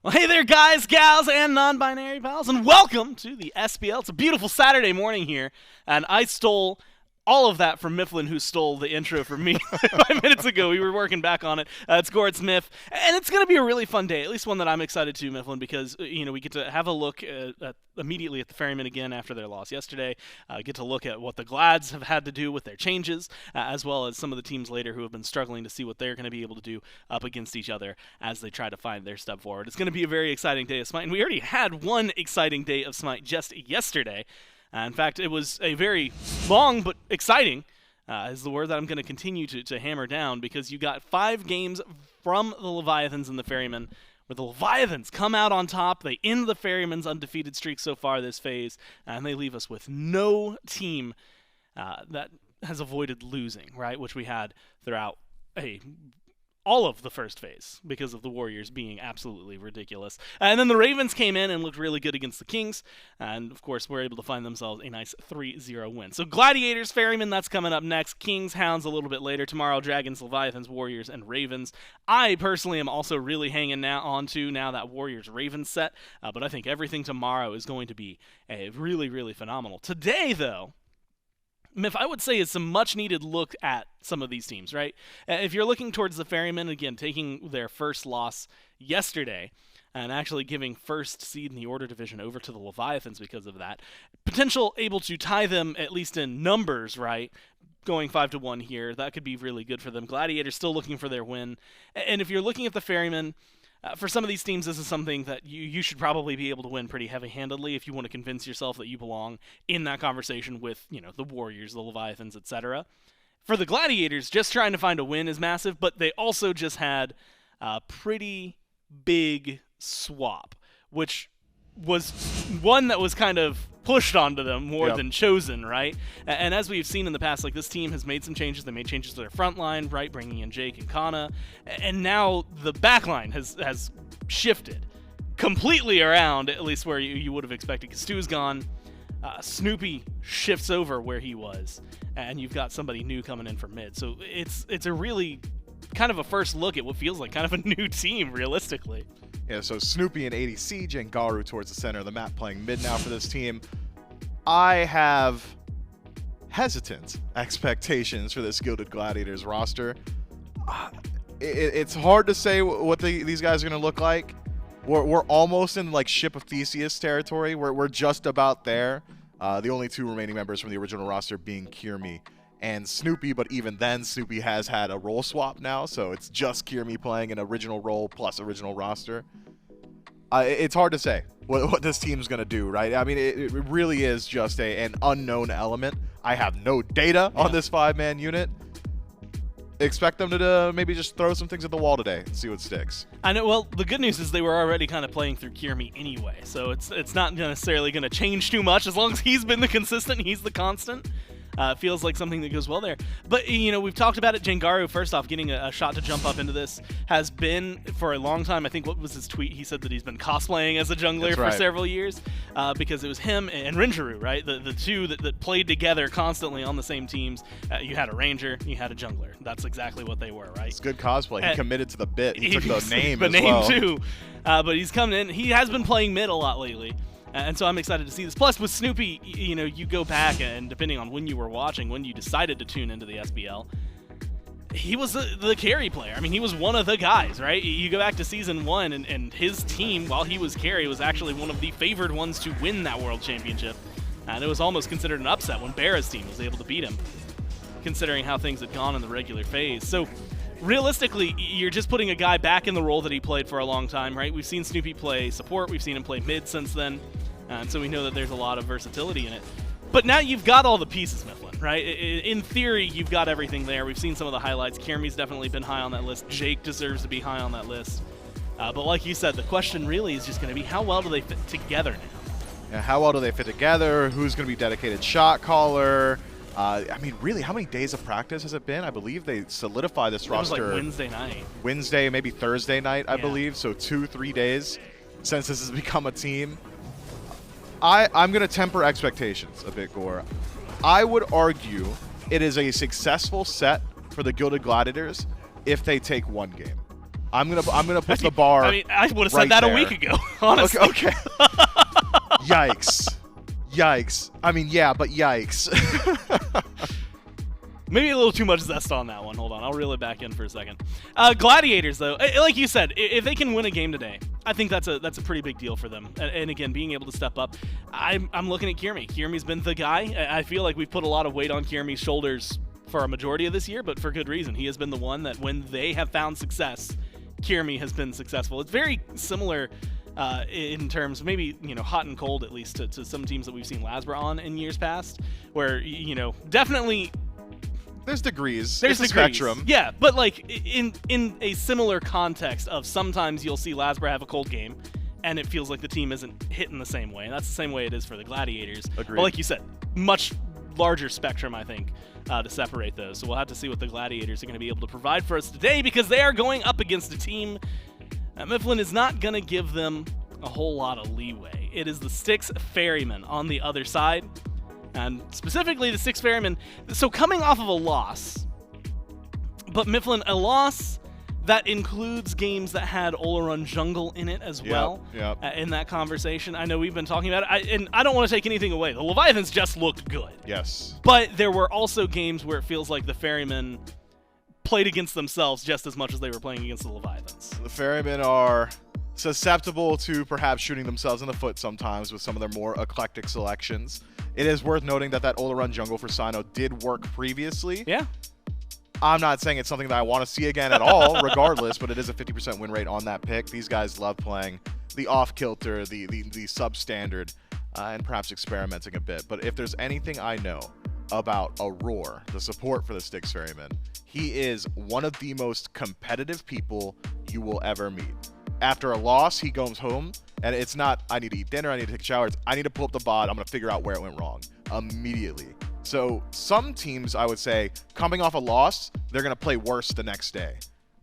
Well, hey there, guys, gals, and non-binary pals, and welcome to the SPL. It's a beautiful Saturday morning here, and I stole all of that from Mifflin, who stole the intro from me 5 minutes ago. We were working back on it. It's Gord Smith, and it's going to be a really fun day, at least one that I'm excited to, Mifflin, because we get to have a look immediately at the Ferrymen again after their loss yesterday, get to look at what the Glads have had to do with their changes, as well as some of the teams later who have been struggling to see what they're going to be able to do up against each other as they try to find their step forward. It's going to be a very exciting day of SMITE, and we already had one exciting day of SMITE just yesterday. In fact, it was a very long but exciting, is the word that I'm going to continue to hammer down, because you got 5 games from the Leviathans and the Ferrymen, where the Leviathans come out on top. They end the Ferrymen's undefeated streak so far this phase, and they leave us with no team that has avoided losing, right, which we had throughout all of the first phase because of the Warriors being absolutely ridiculous. And then the Ravens came in and looked really good against the Kings, and of course were able to find themselves a nice 3-0 win. So Gladiators, Ferrymen, that's coming up next. Kings, Hounds a little bit later. Tomorrow, Dragons, Leviathans, Warriors, and Ravens. I personally am also really hanging on to that Warriors-Ravens set, but I think everything tomorrow is going to be a really, really phenomenal. Today, though, Miff, I would say is some much-needed look at some of these teams, right? If you're looking towards the Ferrymen, again, taking their first loss yesterday and actually giving first seed in the Order Division over to the Leviathans because of that, potential able to tie them at least in numbers, right? Going 5-1 here, that could be really good for them. Gladiators still looking for their win. And if you're looking at the Ferrymen, for some of these teams, this is something that you should probably be able to win pretty heavy-handedly if you want to convince yourself that you belong in that conversation with, the Warriors, the Leviathans, etc. For the Gladiators, just trying to find a win is massive, but they also just had a pretty big swap, which was one that was kind of pushed onto them more than chosen, right? And as we've seen in the past, this team has made some changes. They made changes to their front line, right, bringing in Jake and Cxnnahh, and now the back line has shifted completely around, at least where you would have expected. Stu's gone. Snoopy shifts over where he was, and you've got somebody new coming in from mid. So it's a really kind of a first look at what feels like kind of a new team, realistically. Yeah, so Snoopy and ADC, Jangaru towards the center of the map, playing mid now for this team. I have hesitant expectations for this Gilded Gladiators roster. It's hard to say what these guys are going to look like. We're almost in Ship of Theseus territory. We're just about there. The only 2 remaining members from the original roster being Kyrmi and Snoopy, but even then, Snoopy has had a role swap now, so it's just Kyrmi playing an original role plus original roster. It's hard to say what this team's going to do, right? I mean, it really is just an unknown element. I have no data on this 5-man unit. Expect them to maybe just throw some things at the wall today and see what sticks. I know. Well, the good news is they were already kind of playing through Kyrmi anyway, so it's not necessarily going to change too much as long as he's been the consistent, he's the constant. Feels like something that goes well there. But, we've talked about it. Jangaru, first off, getting a shot to jump up into this has been, for a long time, I think, what was his tweet? He said that he's been cosplaying as a jungler for several years because it was him and Rinjaru, right? The 2 that played together constantly on the same teams. You had a Ranger, you had a jungler. That's exactly what they were, right? It's good cosplay. He committed to the bit. He took the name as well. The name, too. But he's coming in. He has been playing mid a lot lately. And so I'm excited to see this. Plus, with Snoopy, you go back, and depending on when you were watching, when you decided to tune into the SBL, he was the carry player. I mean, he was one of the guys, right? You go back to Season 1, and his team, while he was carry, was actually one of the favored ones to win that World Championship. And it was almost considered an upset when Barra's team was able to beat him, considering how things had gone in the regular phase. So realistically, you're just putting a guy back in the role that he played for a long time, right? We've seen Snoopy play support. We've seen him play mid since then. And so we know that there's a lot of versatility in it. But now you've got all the pieces, Mifflin, right? In theory, you've got everything there. We've seen some of the highlights. Kyrmi's definitely been high on that list. Jake deserves to be high on that list. But like you said, the question really is just going to be, how well do they fit together now? Yeah, how well do they fit together? Who's going to be dedicated shot caller? I mean, really, how many days of practice has it been? I believe they solidified this roster. It was like Wednesday night. Wednesday, maybe Thursday night, I believe. So 2-3 days since this has become a team. I'm going to temper expectations a bit, Gore. I would argue it is a successful set for the Gilded Gladiators if they take 1 game. I'm gonna put the bar. I mean, I would have said right that there. a week ago, honestly. Okay. Yikes. Yikes. I mean, yeah, but yikes. Maybe a little too much zest on that one. Hold on, I'll reel it back in for a second. Gladiators, though, like you said, if they can win a game today, I think that's a pretty big deal for them. And again, being able to step up, I'm looking at Kyrmi. Kyrmi's been the guy. I feel like we've put a lot of weight on Kyrmi's shoulders for a majority of this year, but for good reason. He has been the one that when they have found success, Kyrmi has been successful. It's very similar in terms, maybe, hot and cold at least, to some teams that we've seen Lasbra on in years past, where, definitely... There's degrees. There's it's degrees. a spectrum. Yeah, but like in a similar context of sometimes you'll see Lasbra have a cold game, and it feels like the team isn't hitting the same way, and that's the same way it is for the Gladiators. Agreed. But like you said, much larger spectrum, I think, to separate those. So we'll have to see what the Gladiators are going to be able to provide for us today, because they are going up against a team that Mifflin is not going to give them a whole lot of leeway. It is the Styx Ferrymen on the other side. And specifically the Styx Ferrymen, so coming off of a loss, but Mifflin, a loss that includes games that had Olorun Jungle in it as well. Yep. In that conversation. I know we've been talking about it, and I don't want to take anything away. The Leviathans just looked good. Yes. But there were also games where it feels like the Ferrymen played against themselves just as much as they were playing against the Leviathans. The Ferrymen are susceptible to perhaps shooting themselves in the foot sometimes with some of their more eclectic selections. It is worth noting that Olorun Jungle for Cyno did work previously. Yeah. I'm not saying it's something that I want to see again at all, regardless, but it is a 50% win rate on that pick. These guys love playing the off-kilter, the substandard, and perhaps experimenting a bit. But if there's anything I know about Aror, the support for the Styx Ferrymen, he is one of the most competitive people you will ever meet. After a loss, he goes home, and it's not, I need to eat dinner, I need to take a shower. It's, I need to pull up the VOD, I'm going to figure out where it went wrong immediately. So some teams, I would say, coming off a loss, they're going to play worse the next day.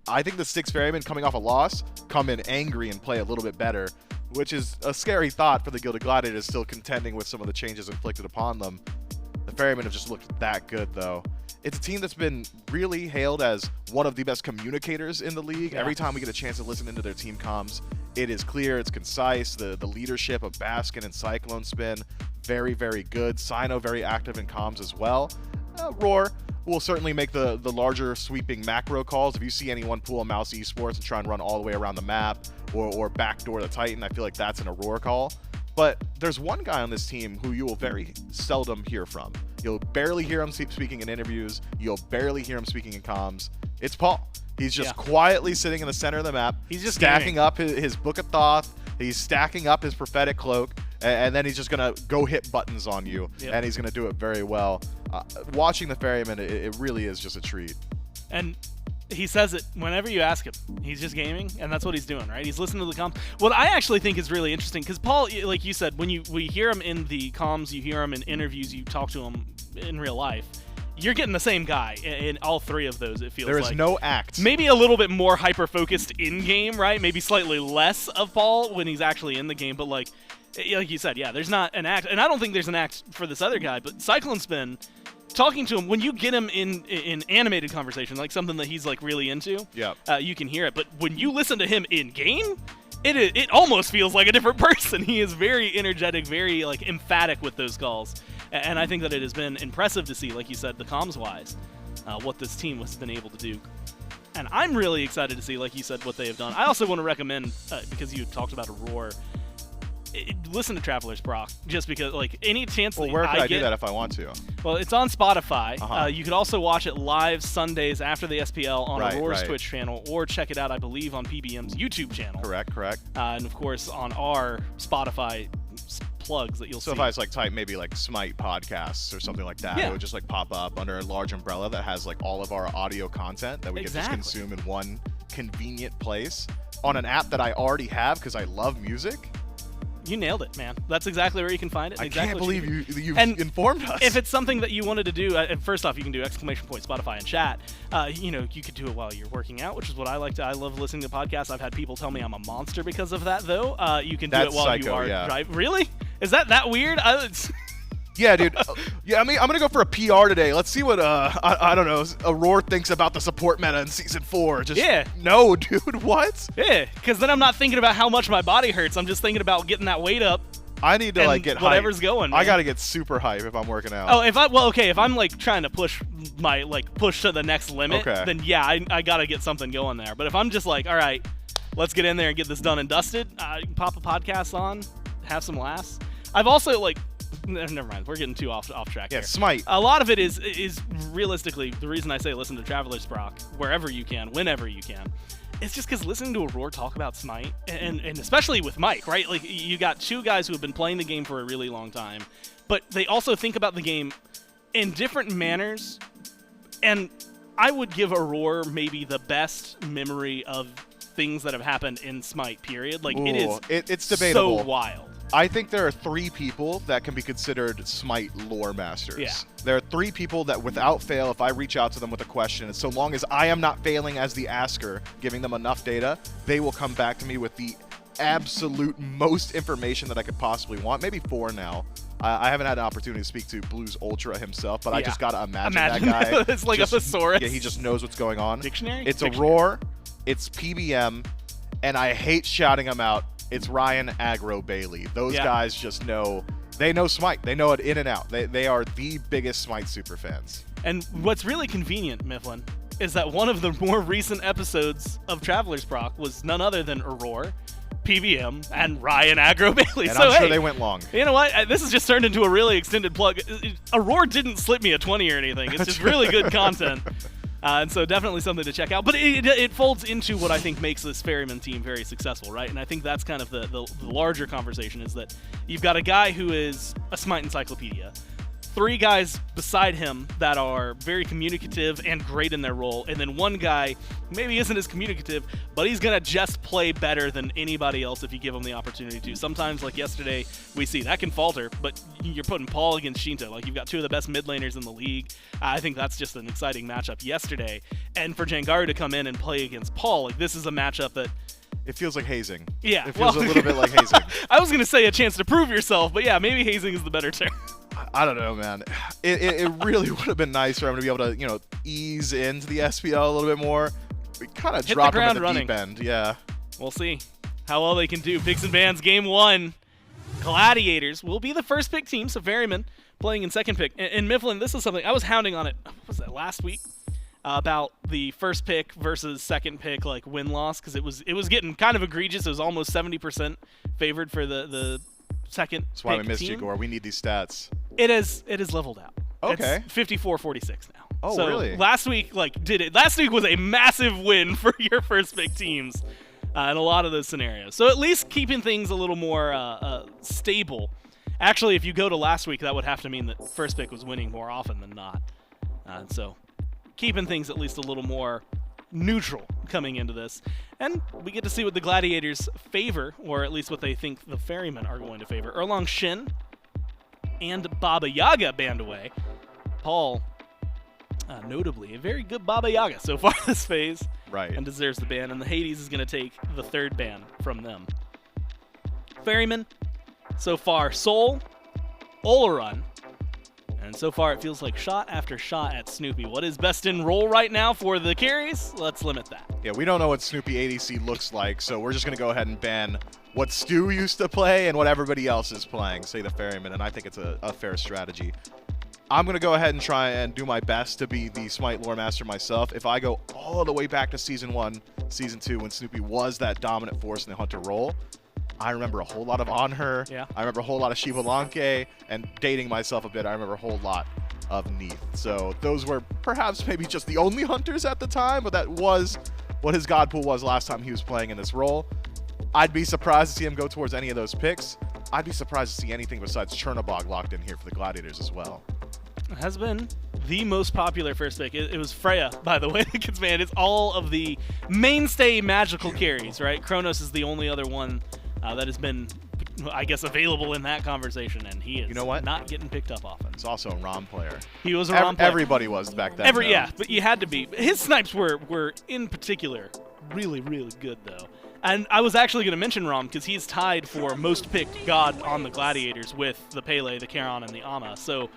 I think the Styx Ferrymen coming off a loss come in angry and play a little bit better, which is a scary thought for the Gilded Gladiators still contending with some of the changes inflicted upon them. The Ferrymen have just looked that good, though. It's a team that's been really hailed as one of the best communicators in the league. Yeah. Every time we get a chance to listen into their team comms, it is clear, it's concise. The leadership of Baskin and CycloneSpin, very, very good. Cyno, very active in comms as well. Roar will certainly make the larger sweeping macro calls. If you see anyone pull a Mouse Esports and try and run all the way around the map or backdoor the Titan, I feel like that's an Aror call. But there's one guy on this team who you will very seldom hear from. You'll barely hear him speaking in interviews. You'll barely hear him speaking in comms. It's Paul. He's just quietly sitting in the center of the map. He's just stacking up his Book of Thoth. He's stacking up his prophetic cloak, and then he's just going to go hit buttons on you, and he's going to do it very well. Watching the Ferryman, it really is just a treat. And he says it whenever you ask him. He's just gaming, and that's what he's doing, right? He's listening to the comms. What I actually think is really interesting, because Paul, like you said, when we hear him in the comms, you hear him in interviews, you talk to him in real life, you're getting the same guy in all three of those, it feels like. There is no act. Maybe a little bit more hyper-focused in-game, right? Maybe slightly less of Paul when he's actually in the game, but like you said, yeah, there's not an act. And I don't think there's an act for this other guy, but CycloneSpin, talking to him, when you get him in animated conversation, like something that he's like really into, you can hear it. But when you listen to him in-game, it almost feels like a different person. He is very energetic, very like emphatic with those calls. And I think that it has been impressive to see, like you said, the comms-wise, what this team has been able to do. And I'm really excited to see, like you said, what they have done. I also want to recommend, because you talked about Aror, listen to Traveler's Brock, just because, like, any chance that where could I get, do that if I want to? Well, it's on Spotify. You could also watch it live Sundays after the SPL on Auror's Twitch channel, or check it out, I believe, on PBM's YouTube channel. Correct. And, of course, on our Spotify plugs that you'll see. So if I just like type maybe like SMITE podcasts or something like that, it would just like pop up under a large umbrella that has like all of our audio content that we can just consume in one convenient place on an app that I already have because I love music. You nailed it, man. That's exactly where you can find it. I can't believe you've informed us. If it's something that you wanted to do, first off, you can do ! Spotify and chat. You could do it while you're working out, which is what I like to. I love listening to podcasts. I've had people tell me I'm a monster because of that, though. You can do it while you are driving. Really? Is that weird? Yeah, dude. Yeah, I mean, I'm gonna go for a PR today. Let's see what I don't know, Aror thinks about the support meta in season 4. Just no, dude. What? Yeah, because then I'm not thinking about how much my body hurts. I'm just thinking about getting that weight up. I need to like get whatever's hype. going. Man. I gotta get super hype if I'm working out. Oh, if I'm like trying to push to the next limit, then yeah, I gotta get something going there. But if I'm just like, all right, let's get in there and get this done and dusted, pop a podcast on, have some laughs. I've also like. Never mind. We're getting too off track here. Yeah, SMITE. A lot of it is realistically the reason I say listen to Traveler's Proc wherever you can, whenever you can. It's just because listening to Aror talk about SMITE, and especially with Mike, right? Like you got two guys who have been playing the game for a really long time, but they also think about the game in different manners. And I would give Aror maybe the best memory of things that have happened in SMITE. Period. Like it's debatable. So wild. I think there are 3 people that can be considered SMITE lore masters. Yeah. There are 3 people that without fail, if I reach out to them with a question, and so long as I am not failing as the asker, giving them enough data, they will come back to me with the absolute most information that I could possibly want. Maybe 4 now. I haven't had an opportunity to speak to Blues Ultra himself, but I just got to imagine that guy. It's like a thesaurus. Yeah, he just knows what's going on. Dictionary? It's Aror, it's PBM, and I hate shouting them out. It's Ryan, Aggro, Bailey. Those guys just know. They know SMITE. They know it in and out. They are the biggest SMITE super fans. And what's really convenient, Mifflin, is that one of the more recent episodes of Traveler's Proc was none other than Aror, PBM, and Ryan, Aggro, Bailey. And so, I'm sure they went long. You know what? This has just turned into a really extended plug. Aror didn't slip me a 20 or anything. It's just really good content. And so definitely something to check out. But it folds into what I think makes this Ferryman team very successful, right? And I think that's kind of the larger conversation is that you've got a guy who is a SMITE encyclopedia, 3 guys beside him that are very communicative and great in their role, and then one guy maybe isn't as communicative, but he's going to just play better than anybody else if you give him the opportunity to. Sometimes, like yesterday, we see that can falter, but you're putting Paul against Shinto. Like, you've got 2 of the best mid laners in the league. I think that's just an exciting matchup yesterday. And for Jangaru to come in and play against Paul, like, this is a matchup that it feels like hazing. Yeah. It feels a little bit like hazing. I was going to say a chance to prove yourself, but yeah, maybe hazing is the better term. I don't know, man. It really would have been nice for him to be able to, ease into the SPL a little bit more. We kind of dropped him at the deep end. Yeah. We'll see how well they can do. Picks and Bans, game 1. Gladiators will be the first pick team, so Ferryman playing in second pick. And Mifflin, this is something I was hounding on it. What was that, last week? About the first pick versus second pick, like win-loss, because it was getting kind of egregious. It was almost 70% favored for the second. That's why we missed team. you, Gore. We need these stats. It is leveled out. Okay. It's 54-46 now. Oh, so really? Last week, last week was a massive win for your first pick teams in a lot of those scenarios. So at least keeping things a little more stable. Actually, if you go to last week, that would have to mean that first pick was winning more often than not. So keeping things at least a little more neutral coming into this. And we get to see what the Gladiators favor, or at least what they think the Ferrymen are going to favor. Erlong Shin and Baba Yaga banned away. Paul, notably, a very good Baba Yaga so far this phase. Right. And deserves the ban. And the Hades is going to take the 3rd ban from them. Ferrymen, so far, Soul, Oleron, and so far it feels like shot after shot at Snoopy. What is best in role right now for the carries? Let's limit that. Yeah, we don't know what Snoopy ADC looks like, so we're just going to go ahead and ban what Stu used to play and what everybody else is playing, say the Ferryman, and I think it's a fair strategy. I'm going to go ahead and try and do my best to be the SMITE lore master myself. If I go all the way back to Season 1, Season 2, when Snoopy was that dominant force in the Hunter role, I remember a whole lot of On Her. Yeah. I remember a whole lot of Shiva Lanke, and dating myself a bit, I remember a whole lot of Neath. So those were perhaps maybe just the only Hunters at the time, but that was what his god pool was last time he was playing in this role. I'd be surprised to see him go towards any of those picks. I'd be surprised to see anything besides Chernobog locked in here for the Gladiators as well. It has been the most popular first pick. It was Freya, by the way, that gets banned. It's all of the mainstay magical carries, right? Kronos is the only other one that has been, I guess, available in that conversation, and he is not getting picked up often. He's also a ROM player. He was a ROM player. Everybody was back then. Yeah, but you had to be. His snipes were in particular really, really good, though. And I was actually going to mention Rom because he's tied for most picked god on the Gladiators with the Pele, the Charon, and the Ama. So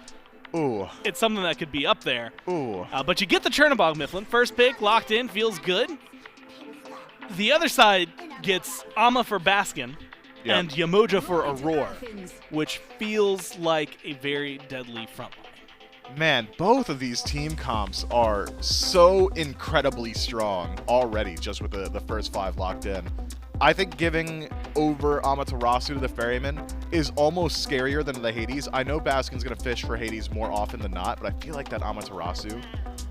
Ooh. it's something that could be up there. Ooh. But you get the Chernobog Mifflin. First pick, locked in, feels good. The other side gets Ama for Baskin and Yemoja for Aror, which feels like a very deadly front line. Man, both of these team comps are so incredibly strong already just with the first 5 locked in. I think giving over Amaterasu to the Ferrymen is almost scarier than the Hades. I know Baskin's going to fish for Hades more often than not, but I feel like that Amaterasu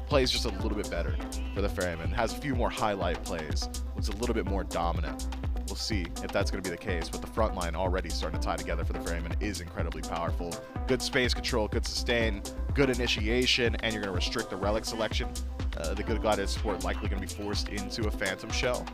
plays just a little bit better for the Ferrymen. Has a few more highlight plays. Looks a little bit more dominant. We'll see if that's going to be the case, but the front line already starting to tie together for the Ferrymen is incredibly powerful. Good space control, good sustain, good initiation, and you're going to restrict the relic selection. The Gilded Gladiator support likely going to be forced into a Phantom Shell.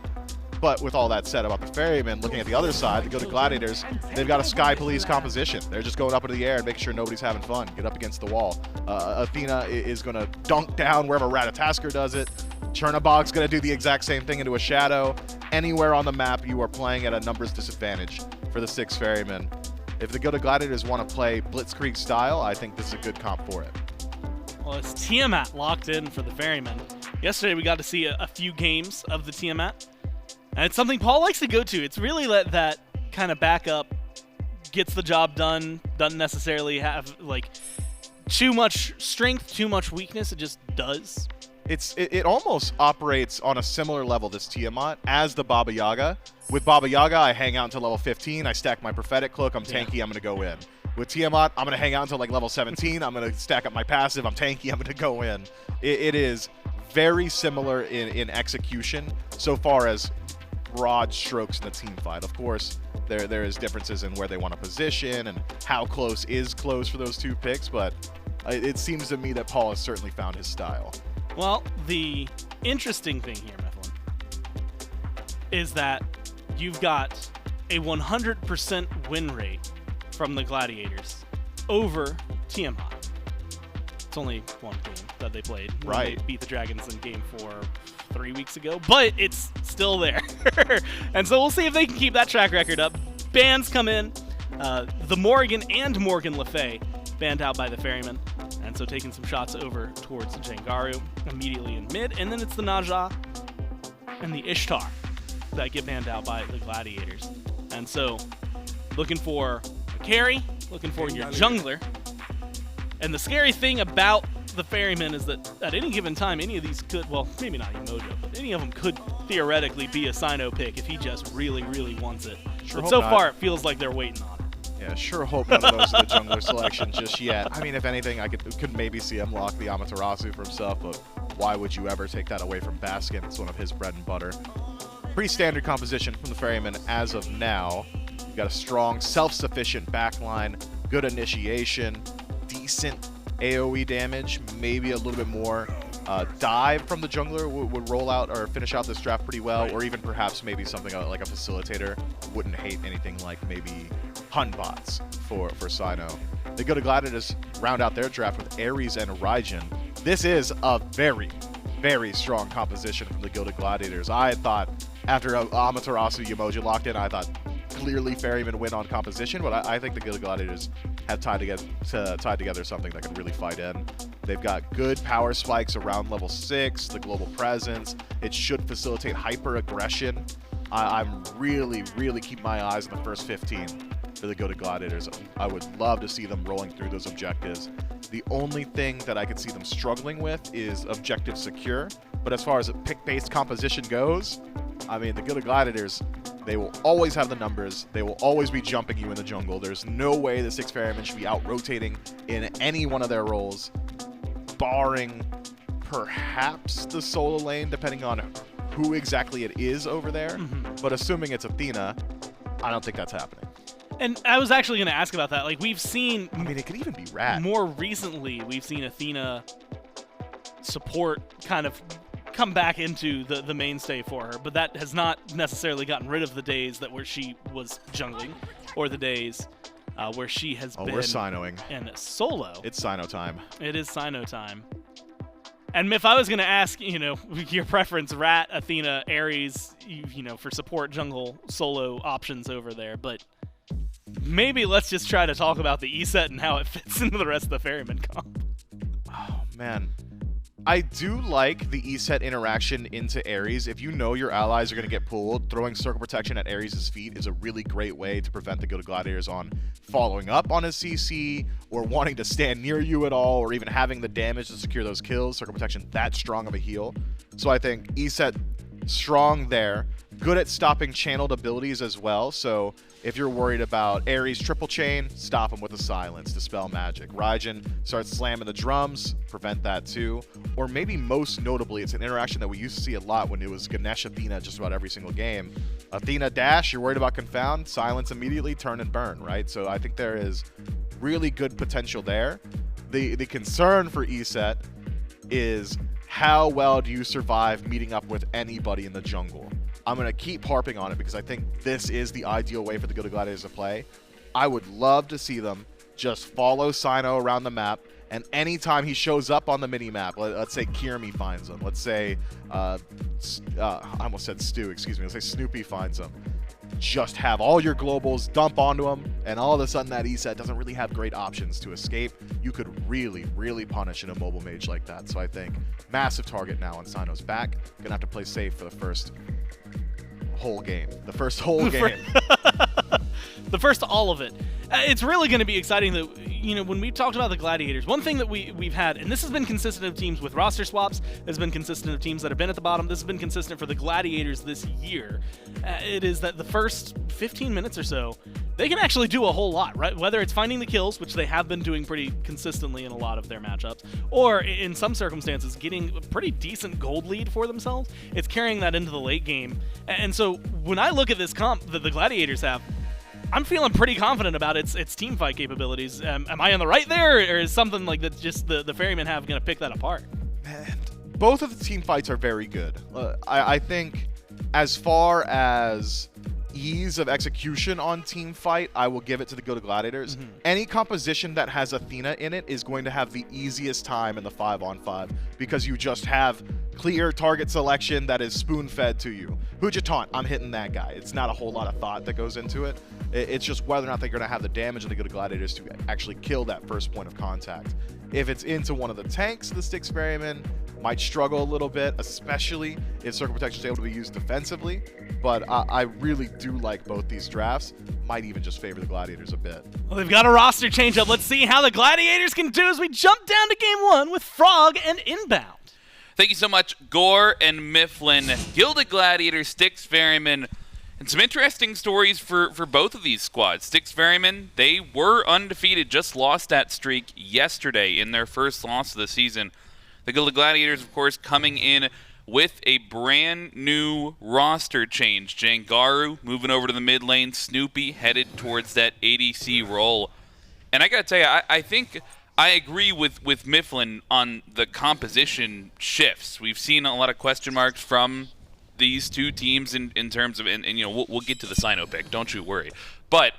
But with all that said about the Ferrymen, looking at the other side, the Gilded Gladiators, they've got a Sky Police composition. They're just going up into the air and making sure nobody's having fun. Get up against the wall. Athena is going to dunk down wherever Ratatoskr does it. Chernobog's going to do the exact same thing into a shadow. Anywhere on the map, you are playing at a numbers disadvantage for the Styx Ferrymen. If the Gilded Gladiators want to play Blitzkrieg style, I think this is a good comp for it. Well, it's Tiamat locked in for the Ferrymen. Yesterday, we got to see a few games of the Tiamat. And it's something Paul likes to go to. It's really that kind of backup, gets the job done, doesn't necessarily have like too much strength, too much weakness. It just does. It almost operates on a similar level, this Tiamat, as the Baba Yaga. With Baba Yaga, I hang out until level 15. I stack my Prophetic Cloak. I'm tanky. I'm going to go in. With Tiamat, I'm going to hang out until like level 17. I'm going to stack up my passive. I'm tanky. I'm going to go in. It is very similar in execution so far as broad strokes in the team fight. Of course, there is differences in where they want to position and how close is close for those two picks, but it seems to me that Paul has certainly found his style. Well, the interesting thing here, Mifflin, is that you've got a 100% win rate from the Gladiators over Tiamat. It's only one game that they played. Right. They beat the Dragons in game 4 3 weeks ago, but it's still there. And so we'll see if they can keep that track record up. Bans come in. The Morrigan and Morgan Le Fay banned out by the Ferrymen. And so taking some shots over towards Jangaru immediately in mid. And then it's the Naja and the Ishtar that get banned out by the Gladiators. And so looking for a carry, looking for your jungler. And the scary thing about the Ferrymen is that at any given time, any of these could, well, maybe not Yemoja, but any of them could theoretically be a Cyno pick if he just really, really wants it. Sure, but so not. far, it feels like they're waiting on it. Yeah, sure hope none of those are the jungler selection just yet. I mean, if anything, I could maybe see him lock the Amaterasu for himself, but why would you ever take that away from Baskin? It's one of his bread and butter. Pretty standard composition from the Ferrymen as of now. You've got a strong, self-sufficient backline, good initiation, decent AoE damage, maybe a little bit more dive from the jungler would roll out or finish out this draft pretty well, or even perhaps maybe something like a facilitator. Wouldn't hate anything like maybe Hun bots for Cyno. The Gilded Gladiators round out their draft with Ares and Raijin. This is a very, very strong composition from the Gilded Gladiators. I had thought after Amaterasu Yemoja locked in, I thought clearly Ferrymen win on composition, but I think the Gilded Gladiators have tied together something that can really fight in. They've got good power spikes around level 6, the global presence. It should facilitate hyper aggression. I'm really, really keeping my eyes on the first 15 for the Gilded Gladiators. I would love to see them rolling through those objectives. The only thing that I could see them struggling with is objective secure, but as far as a pick-based composition goes, I mean, the Gilded Gladiators, they will always have the numbers. They will always be jumping you in the jungle. There's no way the Styx Ferrymen should be out-rotating in any one of their roles, barring perhaps the solo lane, depending on who exactly it is over there. But assuming it's Athena, I don't think that's happening. And I was actually going to ask about that. Like, we've seen... I mean, it could even be Rat. More recently, we've seen Athena support kind of come back into the mainstay for her, but that has not necessarily gotten rid of the days where she was jungling, or the days where she has been we're Cynoing. in solo. It's Cyno time. It is Cyno time. And if I was going to ask, your preference, Rat, Athena, Ares, for support jungle solo options over there, but maybe let's just try to talk about the Eset and how it fits into the rest of the Ferryman comp. Oh, man. I do like the Eset interaction into Ares. If you know your allies are going to get pulled, throwing Circle Protection at Ares' feet is a really great way to prevent the Gilded Gladiators on following up on his CC, or wanting to stand near you at all, or even having the damage to secure those kills. Circle Protection that strong of a heal. So I think Eset strong there. Good at stopping channeled abilities as well, so if you're worried about Ares triple chain, stop him with a silence, dispel magic. Raijin starts slamming the drums, prevent that too. Or maybe most notably, it's an interaction that we used to see a lot when it was Ganesh Athena just about every single game. Athena dash, you're worried about confound, silence immediately, turn and burn, right? So I think there is really good potential there. The concern for Eset is how well do you survive meeting up with anybody in the jungle? I'm going to keep harping on it because I think this is the ideal way for the Gilded Gladiators to play. I would love to see them just follow Cyno around the map, and anytime he shows up on the mini-map, let's say Kyrmi finds him, let's say, I almost said Stu, excuse me, let's say Snoopy finds him, just have all your globals dump onto him, and all of a sudden that Eset doesn't really have great options to escape. You could really, really punish an immobile mage like that. So I think massive target now on Cyno's back. Gonna have to play safe for the first whole game. The first whole game. The first all of it. It's really going to be exciting that, when we talked about the Gladiators, one thing that we've had, and this has been consistent of teams with roster swaps, has been consistent of teams that have been at the bottom, this has been consistent for the Gladiators this year, it is that the first 15 minutes or so, they can actually do a whole lot, right? Whether it's finding the kills, which they have been doing pretty consistently in a lot of their matchups, or in some circumstances, getting a pretty decent gold lead for themselves, it's carrying that into the late game. And so when I look at this comp that the Gladiators have, I'm feeling pretty confident about its team fight capabilities. Am I on the right there, or is something like that just the Ferrymen have going to pick that apart? Man, both of the team fights are very good. I think as far as ease of execution on team fight, I will give it to the Gilded Gladiators. Any composition that has Athena in it is going to have the easiest time in the 5-on-5 because you just have clear target selection that is spoon-fed to you. Who'd you taunt? I'm hitting that guy. It's not a whole lot of thought that goes into it. It's just whether or not they're going to have the damage of the Gilded Gladiators to actually kill that first point of contact. If it's into one of the tanks, the Styx Ferrymen might struggle a little bit, especially if Circle Protection is able to be used defensively. But I really do like both these drafts. Might even just favor the Gladiators a bit. Well, they've got a roster change-up. Let's see how the Gladiators can do as we jump down to Game 1 with Frog and Inbound. Thank you so much, Gore and Mifflin. Gilded Gladiators, Styx Ferrymen, and some interesting stories for both of these squads. Styx Ferrymen, they were undefeated, just lost that streak yesterday in their first loss of the season. The Gilded Gladiators, of course, coming in with a brand new roster change. Jangaru moving over to the mid lane, Snoopy headed towards that ADC role. And I gotta tell you, I think I agree with Mifflin on the composition shifts. We've seen a lot of question marks from these two teams in terms of, and we'll get to the Cyno pick, don't you worry. But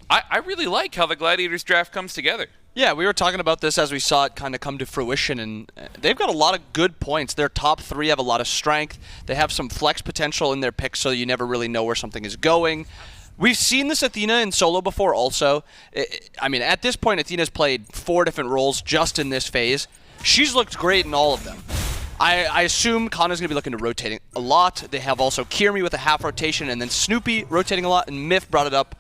I really like how the Gladiators draft comes together. Yeah, we were talking about this as we saw it kind of come to fruition, and they've got a lot of good points. Their top three have a lot of strength. They have some flex potential in their picks, so you never really know where something is going. We've seen this Athena in solo before also. I mean, at this point, Athena's played 4 different roles just in this phase. She's looked great in all of them. I assume Cxnnahh's going to be looking to rotating a lot. They have also Kyrmi with a half rotation, and then Snoopy rotating a lot, and Miff brought it up.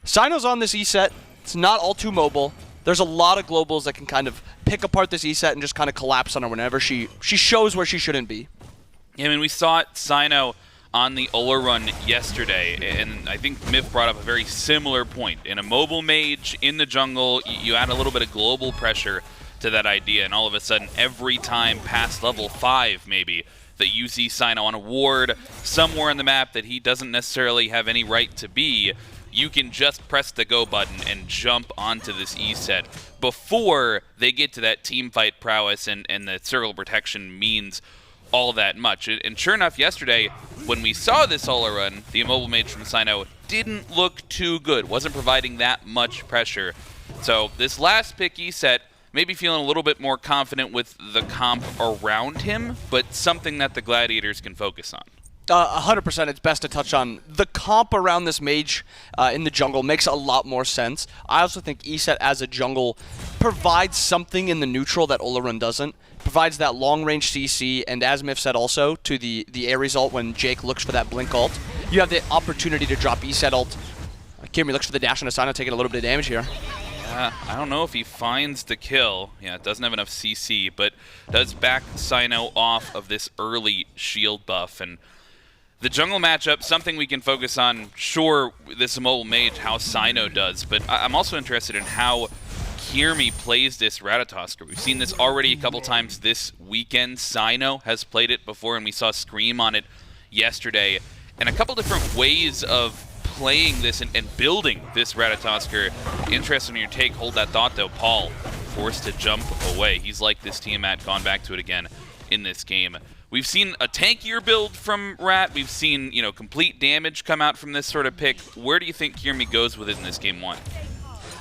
Cyno's on this Eset. It's not all too mobile. There's a lot of globals that can kind of pick apart this Eset and just kind of collapse on her whenever she shows where she shouldn't be. Yeah, I mean, we saw Cyno on the Ola run yesterday, and I think Miff brought up a very similar point. In a mobile mage in the jungle, you add a little bit of global pressure to that idea, and all of a sudden, every time past level 5 maybe, that you see Cyno on a ward somewhere on the map that he doesn't necessarily have any right to be, you can just press the go button and jump onto this Eset before they get to that team fight prowess and the circle protection means all that much. And sure enough, yesterday, when we saw this solo run, the immobile mage from Cyno didn't look too good, wasn't providing that much pressure. So this last pick Eset, maybe feeling a little bit more confident with the comp around him, but something that the Gladiators can focus on. 100%, it's best to touch on the comp around this mage in the jungle makes a lot more sense. I also think Eset as a jungle provides something in the neutral that Olorun doesn't. Provides that long-range CC, and as Miff said also, to the Ares ult when Jake looks for that blink ult, you have the opportunity to drop Eset ult. Kyrmi looks for the dash on Asana, taking a little bit of damage here. I don't know if he finds the kill. Yeah, it doesn't have enough CC, but does back Cyno off of this early shield buff. And the jungle matchup, something we can focus on. Sure, this immobile mage, how Cyno does, but I'm also interested in how Kyrmi plays this Ratatoskr. We've seen this already a couple times this weekend. Cyno has played it before, and we saw Scream on it yesterday. And a couple different ways of playing this and building this Ratatoskr. Interested in your take. Hold that thought, though. Paul, forced to jump away. He's like this Tiamat, gone back to it again in this game. We've seen a tankier build from Rat. We've seen, you know, complete damage come out from this sort of pick. Where do you think Kyrmi goes with it in this game one?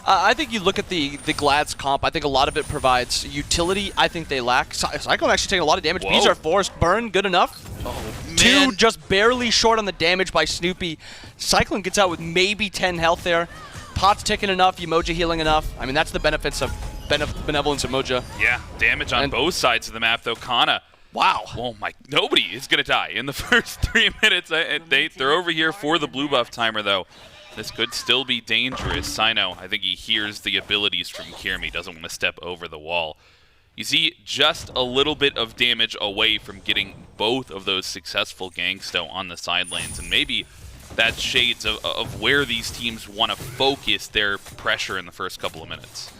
I think you look at the Glad's comp. I think a lot of it provides utility. I think they lack. Cyclone actually taking a lot of damage. Bees are forced. Burn, good enough. Oh, Two just barely short on the damage by Snoopy. Cyclone gets out with maybe 10 health there. Pot's ticking enough. Yemoja healing enough. I mean, that's the benefits of Benevolence Yemoja. Yeah, damage on both sides of the map, though. Kana. Wow. Oh my, nobody is going to die in the first 3 minutes. They're over here for the blue buff timer, though. This could still be dangerous. Cyno, I think he hears the abilities from Kyrmi, doesn't want to step over the wall. You see just a little bit of damage away from getting both of those successful Gangsto on the side lanes, and maybe that's shades of where these teams want to focus their pressure in the first couple of minutes.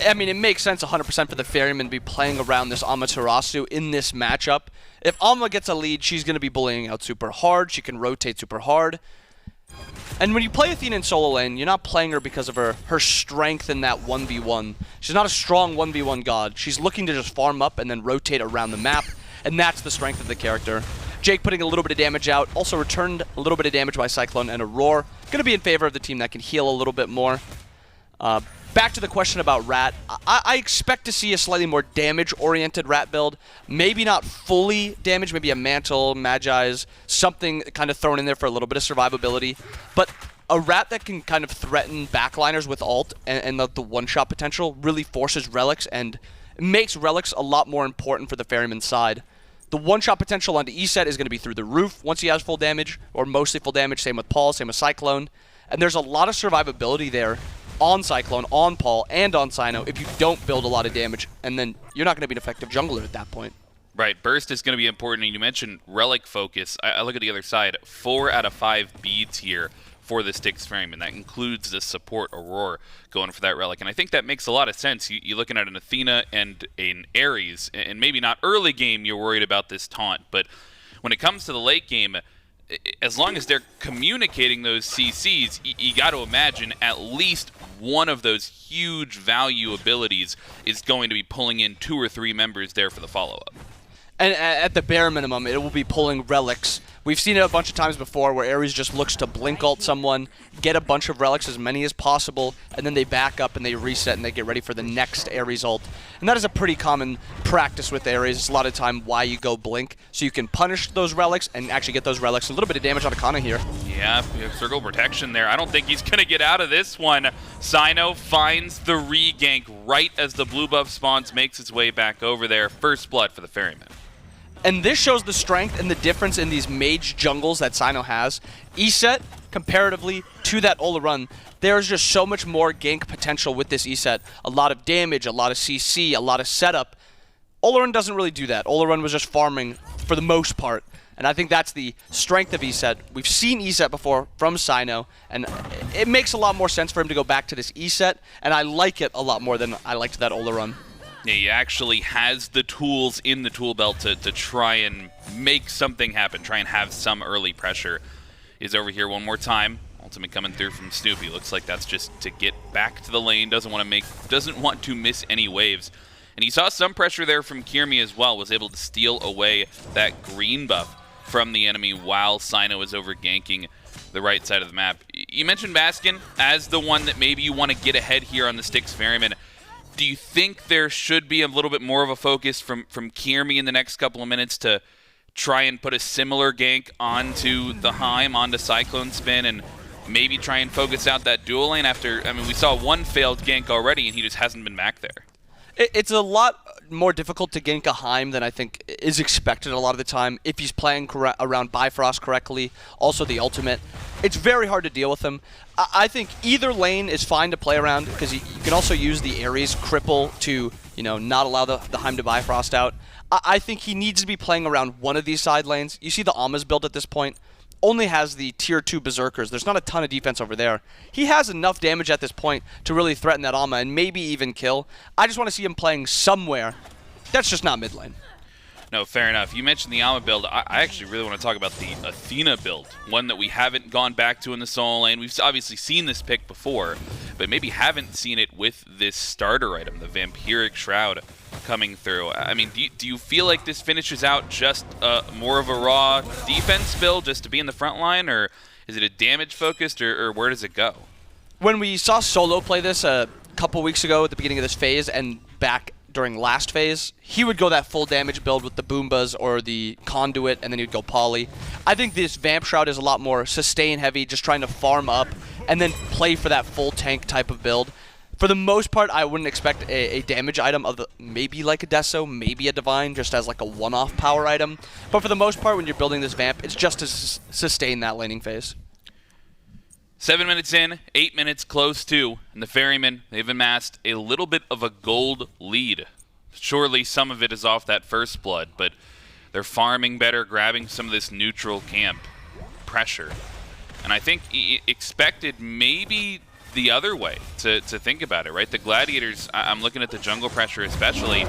I mean, it makes sense 100% for the Ferrymen to be playing around this Amaterasu in this matchup. If Alma gets a lead, she's going to be bullying out super hard. She can rotate super hard. And when you play Athena in solo lane, you're not playing her because of her strength in that 1v1. She's not a strong 1v1 god. She's looking to just farm up and then rotate around the map, and that's the strength of the character. Jake putting a little bit of damage out, also returned a little bit of damage by Cyclone and Aror. Going to be in favor of the team that can heal a little bit more. Back to the question about Rat, I expect to see a slightly more damage-oriented Rat build. Maybe not fully damage, maybe a Mantle, Magi's, something kind of thrown in there for a little bit of survivability. But a Rat that can kind of threaten backliners with ult and the one-shot potential really forces Relics and makes Relics a lot more important for the Ferryman side. The one-shot potential onto Eset is going to be through the roof once he has full damage, or mostly full damage, same with Paul, same with Cyclone. And there's a lot of survivability there on Cyclone, on Paul, and on Cyno if you don't build a lot of damage, and then you're not going to be an effective jungler at that point. Right, burst is going to be important, and you mentioned Relic focus. I look at the other side, 4 out of 5 beads here for the Styx Ferrymen. That includes the support Aurora going for that Relic, and I think that makes a lot of sense. You're looking at an Athena and an Ares, and maybe not early game you're worried about this taunt, but when it comes to the late game, as long as they're communicating those CCs, you got to imagine at least one of those huge value abilities is going to be pulling in 2 or 3 members there for the follow-up. And at the bare minimum, it will be pulling Relics. We've seen it a bunch of times before where Ares just looks to blink ult someone, get a bunch of Relics, as many as possible, and then they back up and they reset and they get ready for the next Ares ult. And that is a pretty common practice with Ares. It's a lot of time why you go blink, so you can punish those Relics and actually get those Relics. A little bit of damage on Akana here. Yeah, we have circle protection there. I don't think he's going to get out of this one. Cyno finds the re-gank right as the blue buff spawns, makes its way back over there. First blood for the Ferryman. And this shows the strength and the difference in these mage jungles that Cyno has. Eset, comparatively to that Olorun, there's just so much more gank potential with this Eset. A lot of damage, a lot of CC, a lot of setup. Olorun doesn't really do that. Olorun was just farming for the most part. And I think that's the strength of Eset. We've seen Eset before from Cyno, and it makes a lot more sense for him to go back to this Eset, and I like it a lot more than I liked that Olorun. Yeah, he actually has the tools in the tool belt to try and make something happen, try and have some early pressure. Is over here one more time. Ultimate coming through from Snoopy. Looks like that's just to get back to the lane. Doesn't want to miss any waves. And he saw some pressure there from Kyrmi as well. Was able to steal away that green buff from the enemy while Cyno is over ganking the right side of the map. You mentioned Baskin as the one that maybe you want to get ahead here on the Styx Ferrymen. do you think there should be a little bit more of a focus from Kyrmi in the next couple of minutes to try and put a similar gank onto the Heim, onto CycloneSpin, and maybe try and focus out that dual lane after, I mean, we saw one failed gank already, and he just hasn't been back there. It's a lot more difficult to gank a Heim than I think is expected a lot of the time if he's playing around Bifrost correctly, also the ultimate. It's very hard to deal with him. I think either lane is fine to play around because you can also use the Ares cripple to, you know, not allow the Heim to Bifrost out. I think he needs to be playing around one of these side lanes. You see the Ama's build at this point only has the tier 2 berserkers. There's not a ton of defense over there. He has enough damage at this point to really threaten that Ama and maybe even kill. I just want to see him playing somewhere. That's just not mid lane. No, fair enough. You mentioned the Ama build. I actually really want to talk about the Athena build, one that we haven't gone back to in the solo lane. We've obviously seen this pick before, but maybe haven't seen it with this starter item, the Vampiric Shroud, coming through. I mean, do you feel like this finishes out just more of a raw defense build just to be in the front line, or is it a damage focused, or where does it go? When we saw Solo play this a couple weeks ago at the beginning of this phase and back during last phase, he would go that full damage build with the Boombas or the Conduit, and then he would go Poly. I think this Vamp Shroud is a lot more sustain heavy, just trying to farm up and then play for that full tank type of build. For the most part, I wouldn't expect a damage item of maybe like a Deso, maybe a Divine, just as like a one-off power item. But for the most part, when you're building this Vamp, it's just to sustain that laning phase. 7 minutes in, 8 minutes close to, and the Ferrymen, they've amassed a little bit of a gold lead. Surely some of it is off that first blood, but they're farming better, grabbing some of this neutral camp pressure. And I think expected maybe the other way to think about it, right? The Gladiators, I'm looking at the jungle pressure especially.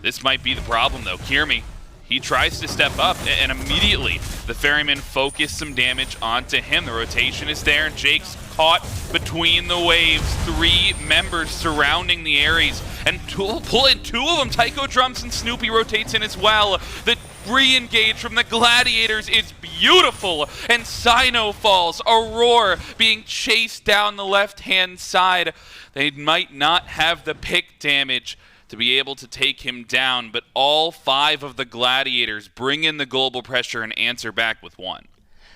This might be the problem though. Kyrmi, he tries to step up, and immediately the Ferrymen focus some damage onto him. The rotation is there, and Jake's caught between the waves. 3 members surrounding the Ares, and pull in 2 of them. Tycho Drums and Snoopy rotates in as well. The re-engage from the Gladiators is beautiful, and Cyno falls. Aror being chased down the left-hand side. They might not have the pick damage to be able to take him down, but all 5 of the Gladiators bring in the global pressure and answer back with 1.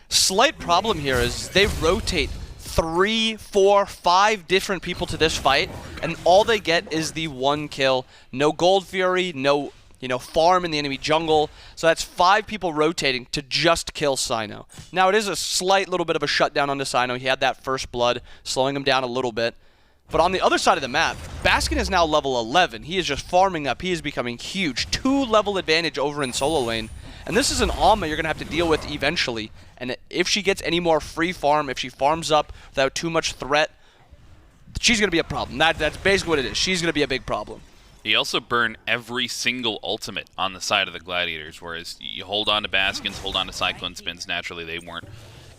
Slight problem here is they rotate 3, 4, 5 different people to this fight, and all they get is the 1 kill. No Gold Fury, no farm in the enemy jungle, so that's 5 people rotating to just kill Cyno. Now it is a slight little bit of a shutdown onto Cyno. He had that first blood, slowing him down a little bit. But on the other side of the map, Baskin is now level 11. He is just farming up. He is becoming huge. 2 level advantage over in solo lane. And this is an Alma you're going to have to deal with eventually. And if she gets any more free farm, if she farms up without too much threat, she's going to be a problem. That's basically what it is. She's going to be a big problem. He also burned every single ultimate on the side of the Gladiators, whereas you hold on to Baskins, hold on to CycloneSpins. Naturally, they weren't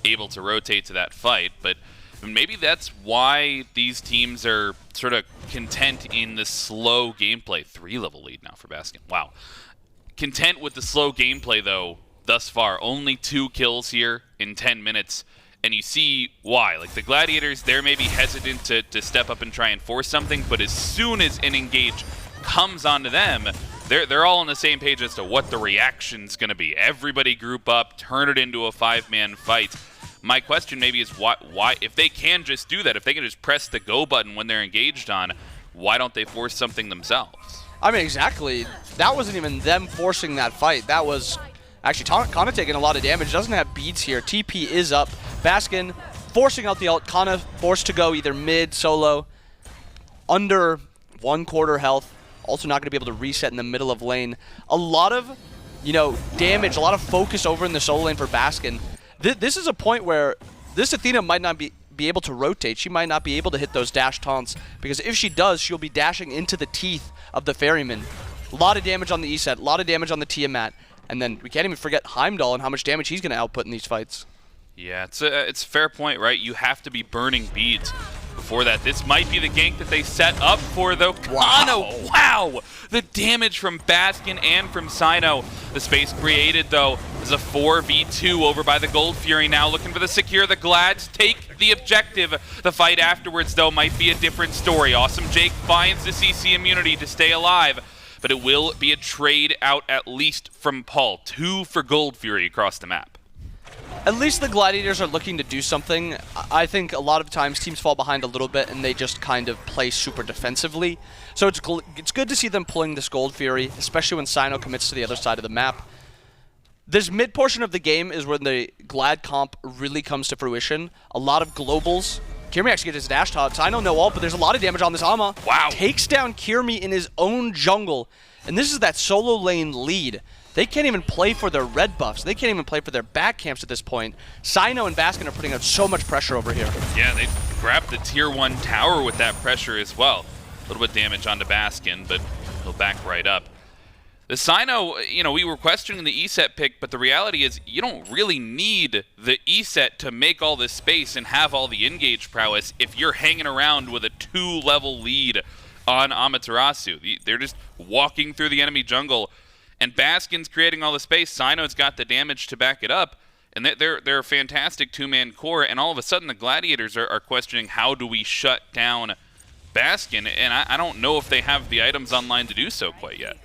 able to rotate to that fight, but maybe that's why these teams are sort of content in the slow gameplay. 3-level lead now for Baskin. Wow. Content with the slow gameplay, though, thus far. Only 2 kills here in 10 minutes, and you see why. Like, the Gladiators, they're maybe hesitant to step up and try and force something, but as soon as an engage comes onto them, they're all on the same page as to what the reaction's going to be. Everybody group up, turn it into a 5-man fight. My question maybe is why, if they can just do that, if they can just press the go button when they're engaged on, why don't they force something themselves? I mean, exactly. That wasn't even them forcing that fight. That was actually Kana taking a lot of damage. Doesn't have beats here. TP is up. Baskin forcing out the ult. Kana forced to go either mid, solo, under 1/4 health. Also not going to be able to reset in the middle of lane. A lot of, damage, a lot of focus over in the solo lane for Baskin. This is a point where this Athena might not be able to rotate. She might not be able to hit those dash taunts, because if she does, she'll be dashing into the teeth of the Ferrymen. A lot of damage on the Eset, a lot of damage on the Tiamat, and then we can't even forget Heimdallr and how much damage he's going to output in these fights. Yeah, it's a fair point, right? You have to be burning beads Before that, this might be the gank that they set up for, though. Cyno, wow! The damage from Baskin and from Cyno. The space created, though, is a 4v2 over by the Gold Fury now, looking for the secure. The Glads take the objective. The fight afterwards, though, might be a different story. Awesome Jake finds the CC immunity to stay alive, but it will be a trade out at least from Paul. 2 for Gold Fury across the map. At least the Gladiators are looking to do something. I think a lot of times teams fall behind a little bit and they just kind of play super defensively. So it's good to see them pulling this Gold Fury, especially when Cyno commits to the other side of the map. This mid portion of the game is when the Glad comp really comes to fruition. A lot of globals. Kyrmi actually gets his dash top. Cyno no ult, but there's a lot of damage on this Ama. Wow. Takes down Kyrmi in his own jungle. And this is that solo lane lead. They can't even play for their red buffs. They can't even play for their back camps at this point. Cyno and Baskin are putting out so much pressure over here. Yeah, they grabbed the tier 1 tower with that pressure as well. A little bit damage onto Baskin, but he'll back right up. The Cyno, you know, we were questioning the Eset pick, but the reality is you don't really need the Eset to make all this space and have all the engage prowess if you're hanging around with a 2-level lead on Amaterasu. They're just walking through the enemy jungle, and Baskin's creating all the space. Cyno's got the damage to back it up, and they're a fantastic 2-man core, and all of a sudden the Gladiators are questioning how do we shut down Baskin, and I don't know if they have the items online to do so quite yet.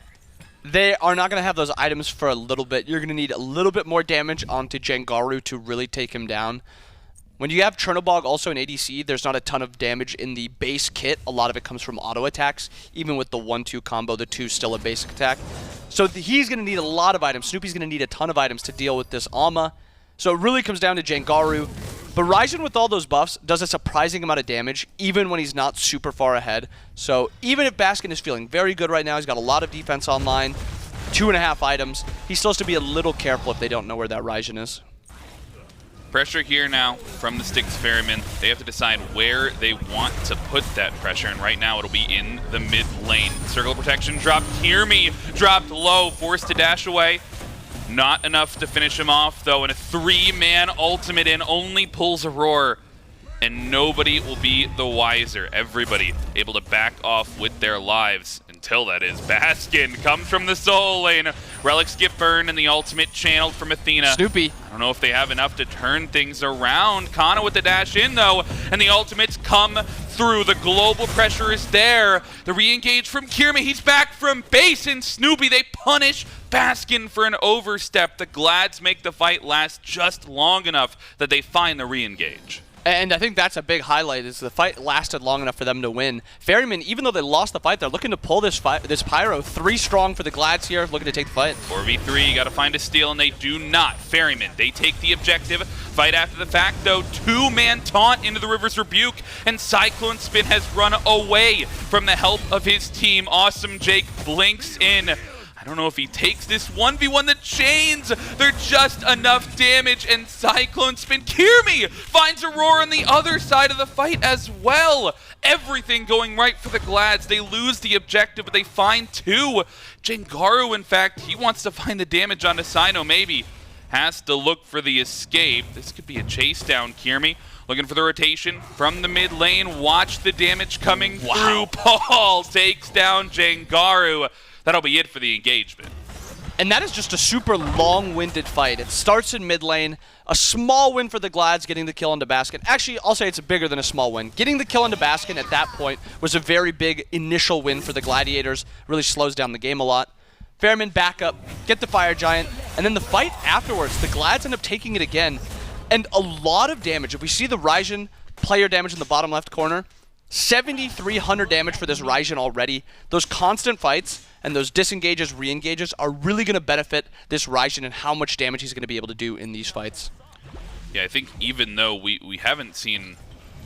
They are not going to have those items for a little bit. You're going to need a little bit more damage onto Jangaru to really take him down. When you have Chernobog also in ADC, there's not a ton of damage in the base kit. A lot of it comes from auto attacks. Even with the 1-2 combo, the 2's still a basic attack. So he's going to need a lot of items. Snoopy's going to need a ton of items to deal with this Ama. So it really comes down to Jangaru. But Raijin, with all those buffs, does a surprising amount of damage, even when he's not super far ahead. So even if Baskin is feeling very good right now, he's got a lot of defense online, 2.5 items, he still has to be a little careful if they don't know where that Raijin is. Pressure here now from the Styx Ferrymen. They have to decide where they want to put that pressure, and right now it'll be in the mid lane. Circle of protection dropped. Kyrmi dropped low, forced to dash away. Not enough to finish him off, though, and a 3-man ultimate in only pulls Aror, and nobody will be the wiser. Everybody able to back off with their lives, until that is Baskin comes from the soul lane. Relics get burned and the ultimate channeled from Athena. Snoopy. I don't know if they have enough to turn things around. Cxnnahh with the dash in, though, and the ultimates come through. The global pressure is there. The re-engage from Kyrmi. He's back from base, and Snoopy, they punish Baskin for an overstep. The Glads make the fight last just long enough that they find the re-engage. And I think that's a big highlight, is the fight lasted long enough for them to win. Ferrymen, even though they lost the fight, they're looking to pull this Pyro. 3 strong for the Glads here, looking to take the fight. 4v3, got to find a steal, and they do not. Ferrymen, they take the objective. Fight after the fact, though. 2-man taunt into the River's Rebuke, and CycloneSpin has run away from the help of his team. Awesome Jake blinks in. I don't know if he takes this 1v1. The chains, they're just enough damage, and CycloneSpin. Kyrmi finds Aror on the other side of the fight as well. Everything going right for the Glads. They lose the objective, but they find 2. Jangaru, in fact, he wants to find the damage onto Cyno, maybe. Has to look for the escape. This could be a chase down. Kyrmi looking for the rotation from the mid lane. Watch the damage coming through. Paul takes down Jangaru. That'll be it for the engagement. And that is just a super long-winded fight. It starts in mid lane. A small win for the Glads, getting the kill into Baskin. Actually, I'll say it's bigger than a small win. Getting the kill into Baskin at that point was a very big initial win for the Gladiators. Really slows down the game a lot. Ferrymen back up, get the Fire Giant, and then the fight afterwards, the Glads end up taking it again. And a lot of damage. If we see the Raijin player damage in the bottom left corner, 7,300 damage for this Raijin already. Those constant fights and those disengages, re-engages are really going to benefit this Raijin and how much damage he's going to be able to do in these fights. Yeah, I think even though we haven't seen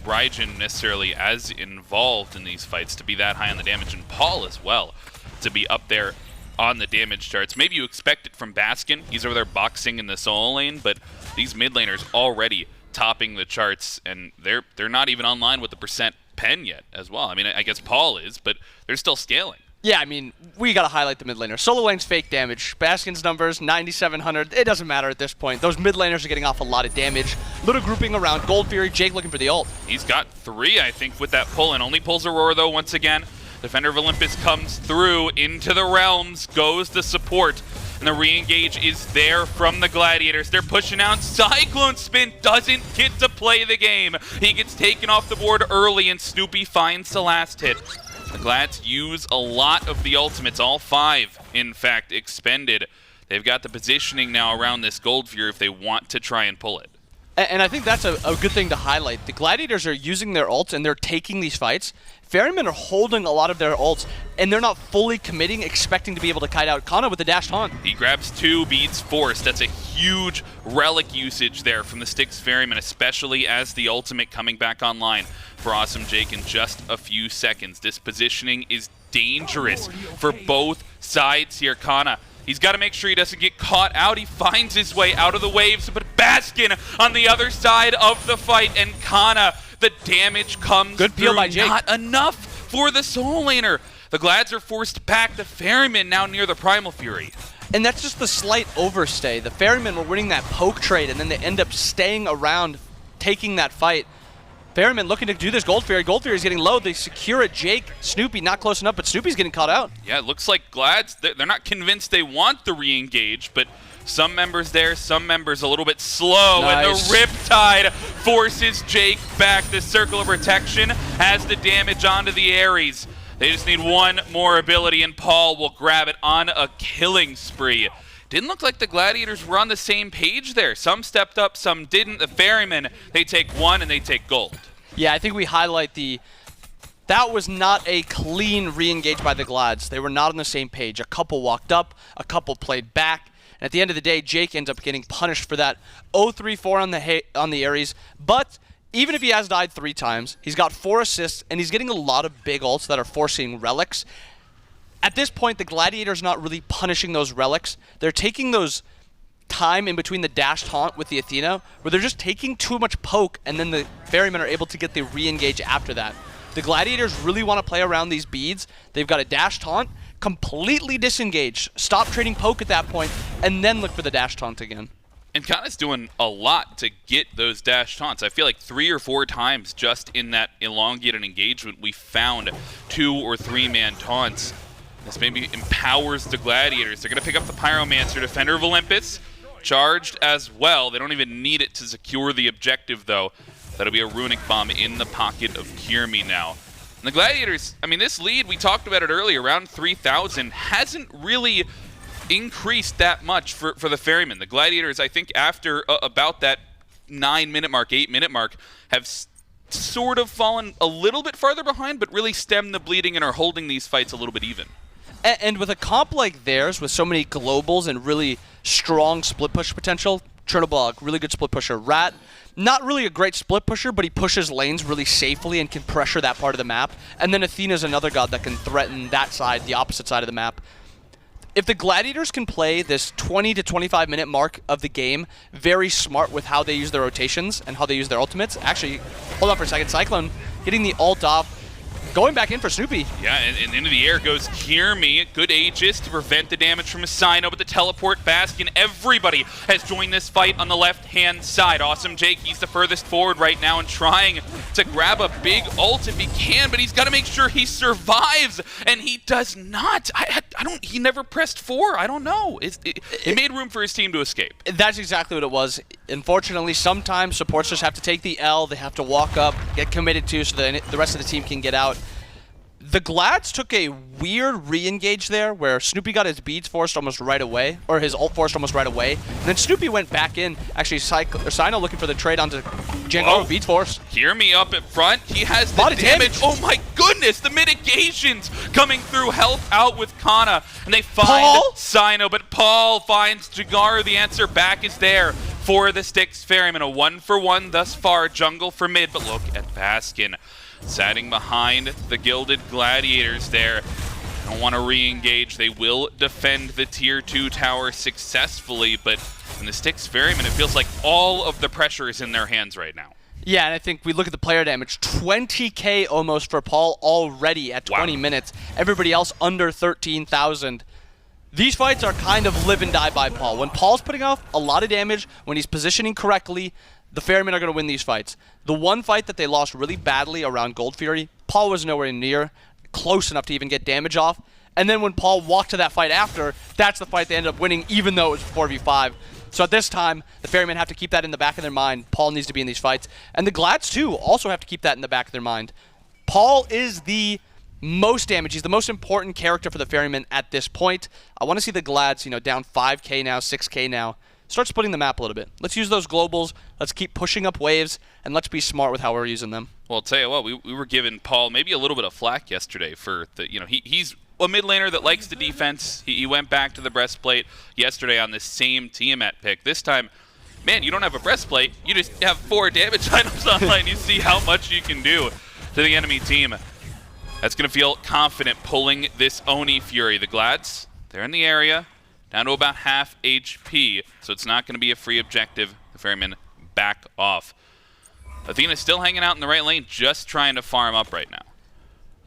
Raijin necessarily as involved in these fights to be that high on the damage, and Paul as well, to be up there on the damage charts. Maybe you expect it from Baskin. He's over there boxing in the solo lane, but these mid laners already topping the charts, and they're not even online with the percent pen yet as well. I mean, I guess Paul is, but they're still scaling. Yeah, I mean, we got to highlight the mid laner. Solo lane's fake damage. Baskin's numbers, 9,700. It doesn't matter at this point. Those mid laners are getting off a lot of damage. Little grouping around Gold Fury. Jake looking for the ult. He's got 3, I think, with that pull, and only pulls Aurora, though, once again. Defender of Olympus comes through into the realms, goes the support, and the re-engage is there from the Gladiators. They're pushing out. CycloneSpin doesn't get to play the game. He gets taken off the board early, and Snoopy finds the last hit. The Glads use a lot of the ultimates, all 5, in fact, expended. They've got the positioning now around this Gold Fury if they want to try and pull it. And I think that's a good thing to highlight. The Gladiators are using their ults, and they're taking these fights. Ferrymen are holding a lot of their ults, and they're not fully committing, expecting to be able to kite out Chernobog with the dash taunt. He grabs 2, beats Force. That's a huge relic usage there from the Styx Ferrymen, especially as the ultimate coming back online for Awesome Jake in just a few seconds. This positioning is dangerous for both sides here. Chernobog, he's got to make sure he doesn't get caught out. He finds his way out of the waves, but Baskin on the other side of the fight, and Chernobog, the damage comes Good peel through. by Jake. Not enough for the solo laner. The Glads are forced back. The Ferrymen now near the Primal Fury. And that's just the slight overstay. The Ferrymen were winning that poke trade, and then they end up staying around, taking that fight. Ferrymen looking to do this Gold Fury. Gold Fury is getting low. They secure it. Jake, Snoopy not close enough, but Snoopy's getting caught out. Yeah, it looks like Glads, they're not convinced they want the re-engage, but some members there, some members a little bit slow. Nice. And the Riptide forces Jake back. The Circle of Protection has the damage onto the Ares. They just need one more ability, and Paul will grab it on a killing spree. Didn't look like the Gladiators were on the same page there. Some stepped up, some didn't. The Ferrymen, they take 1 and they take gold. Yeah, I think we highlight that was not a clean re-engage by the Glads. They were not on the same page. A couple walked up, a couple played back. And at the end of the day, Jake ends up getting punished for that 0-3-4 on the Ares. But even if he has died 3 times, he's got 4 assists, and he's getting a lot of big ults that are forcing relics. At this point, the Gladiators not really punishing those relics. They're taking those time in between the dash taunt with the Athena, where they're just taking too much poke, and then the Ferrymen are able to get the re-engage after that. The Gladiators really want to play around these beads. They've got a dash taunt, completely disengage, stop trading poke at that point, and then look for the dash taunt again. And Kana's doing a lot to get those dash taunts. I feel like 3 or 4 times just in that elongated engagement, we found 2 or 3-man taunts. This maybe empowers the Gladiators. They're going to pick up the Pyromancer, Defender of Olympus, charged as well. They don't even need it to secure the objective, though. That'll be a Runic Bomb in the pocket of Kyrmi now. And the Gladiators, I mean, this lead, we talked about it earlier, around 3,000, hasn't really increased that much for the Ferrymen. The Gladiators, I think, after about that 9-minute mark, 8-minute mark, have sort of fallen a little bit farther behind, but really stemmed the bleeding and are holding these fights a little bit even. And with a comp like theirs, with so many globals and really strong split push potential, Chernobog, really good split pusher. Rat, not really a great split pusher, but he pushes lanes really safely and can pressure that part of the map. And then Athena's another god that can threaten that side, the opposite side of the map. If the Gladiators can play this 20 to 25 minute mark of the game very smart with how they use their rotations and how they use their ultimates. Actually, hold on for a second. Cyclone getting the ult off. Going back in for Snoopy. Yeah, and into the air goes Kyrmi. Good Aegis to prevent the damage from a Cyno, but the teleport Baskin. Everybody has joined this fight on the left-hand side. Awesome Jake, he's the furthest forward right now and trying to grab a big ult if he can, but he's got to make sure he survives, and he does not. He never pressed 4. I don't know. It made room for his team to escape. That's exactly what it was. Unfortunately, sometimes supports just have to take the L. They have to walk up, get committed to, so that the rest of the team can get out. The Glads took a weird re-engage there where Snoopy got his beads forced almost right away, or his ult forced almost right away. And then Snoopy went back in. Actually, Cyno looking for the trade onto Jangaru, beads forced. Kyrmi up in front. He has the damage. Oh my goodness, the mitigations coming through. Health out with Kana. And they find Cyno, but Paul finds Jangaru. The answer back is there for the Styx Ferrymen. A 1-for-1 thus far. Jungle for mid, but look at Baskin. Sitting behind the Gilded Gladiators there. Don't want to re-engage. They will defend the Tier 2 tower successfully, but in the Styx Ferrymen, it feels like all of the pressure is in their hands right now. Yeah, and I think we look at the player damage, 20k almost for Paul already at 20 minutes. Everybody else under 13,000. These fights are kind of live and die by Paul. When Paul's putting off a lot of damage, when he's positioning correctly, the Ferrymen are going to win these fights. The one fight that they lost really badly around Gold Fury, Paul was nowhere near close enough to even get damage off. And then when Paul walked to that fight after, that's the fight they ended up winning, even though it was 4v5. So at this time, the Ferrymen have to keep that in the back of their mind. Paul needs to be in these fights. And the Glads, too, also have to keep that in the back of their mind. Paul is the most damage. He's the most important character for the Ferrymen at this point. I want to see the Glads, down 5k now, 6k now. Start splitting the map a little bit. Let's use those globals. Let's keep pushing up waves, and let's be smart with how we're using them. Well, I'll tell you what, we were giving Paul maybe a little bit of flack yesterday for the, he's a mid laner that likes the defense. He went back to the breastplate yesterday on this same Tiamat pick. This time, man, you don't have a breastplate. You just have 4 damage items online. You see how much you can do to the enemy team. That's going to feel confident pulling this Oni Fury. The Glads, they're in the area, down to about half HP, so it's not going to be a free objective. The Ferrymen back off. Athena's still hanging out in the right lane, just trying to farm up right now.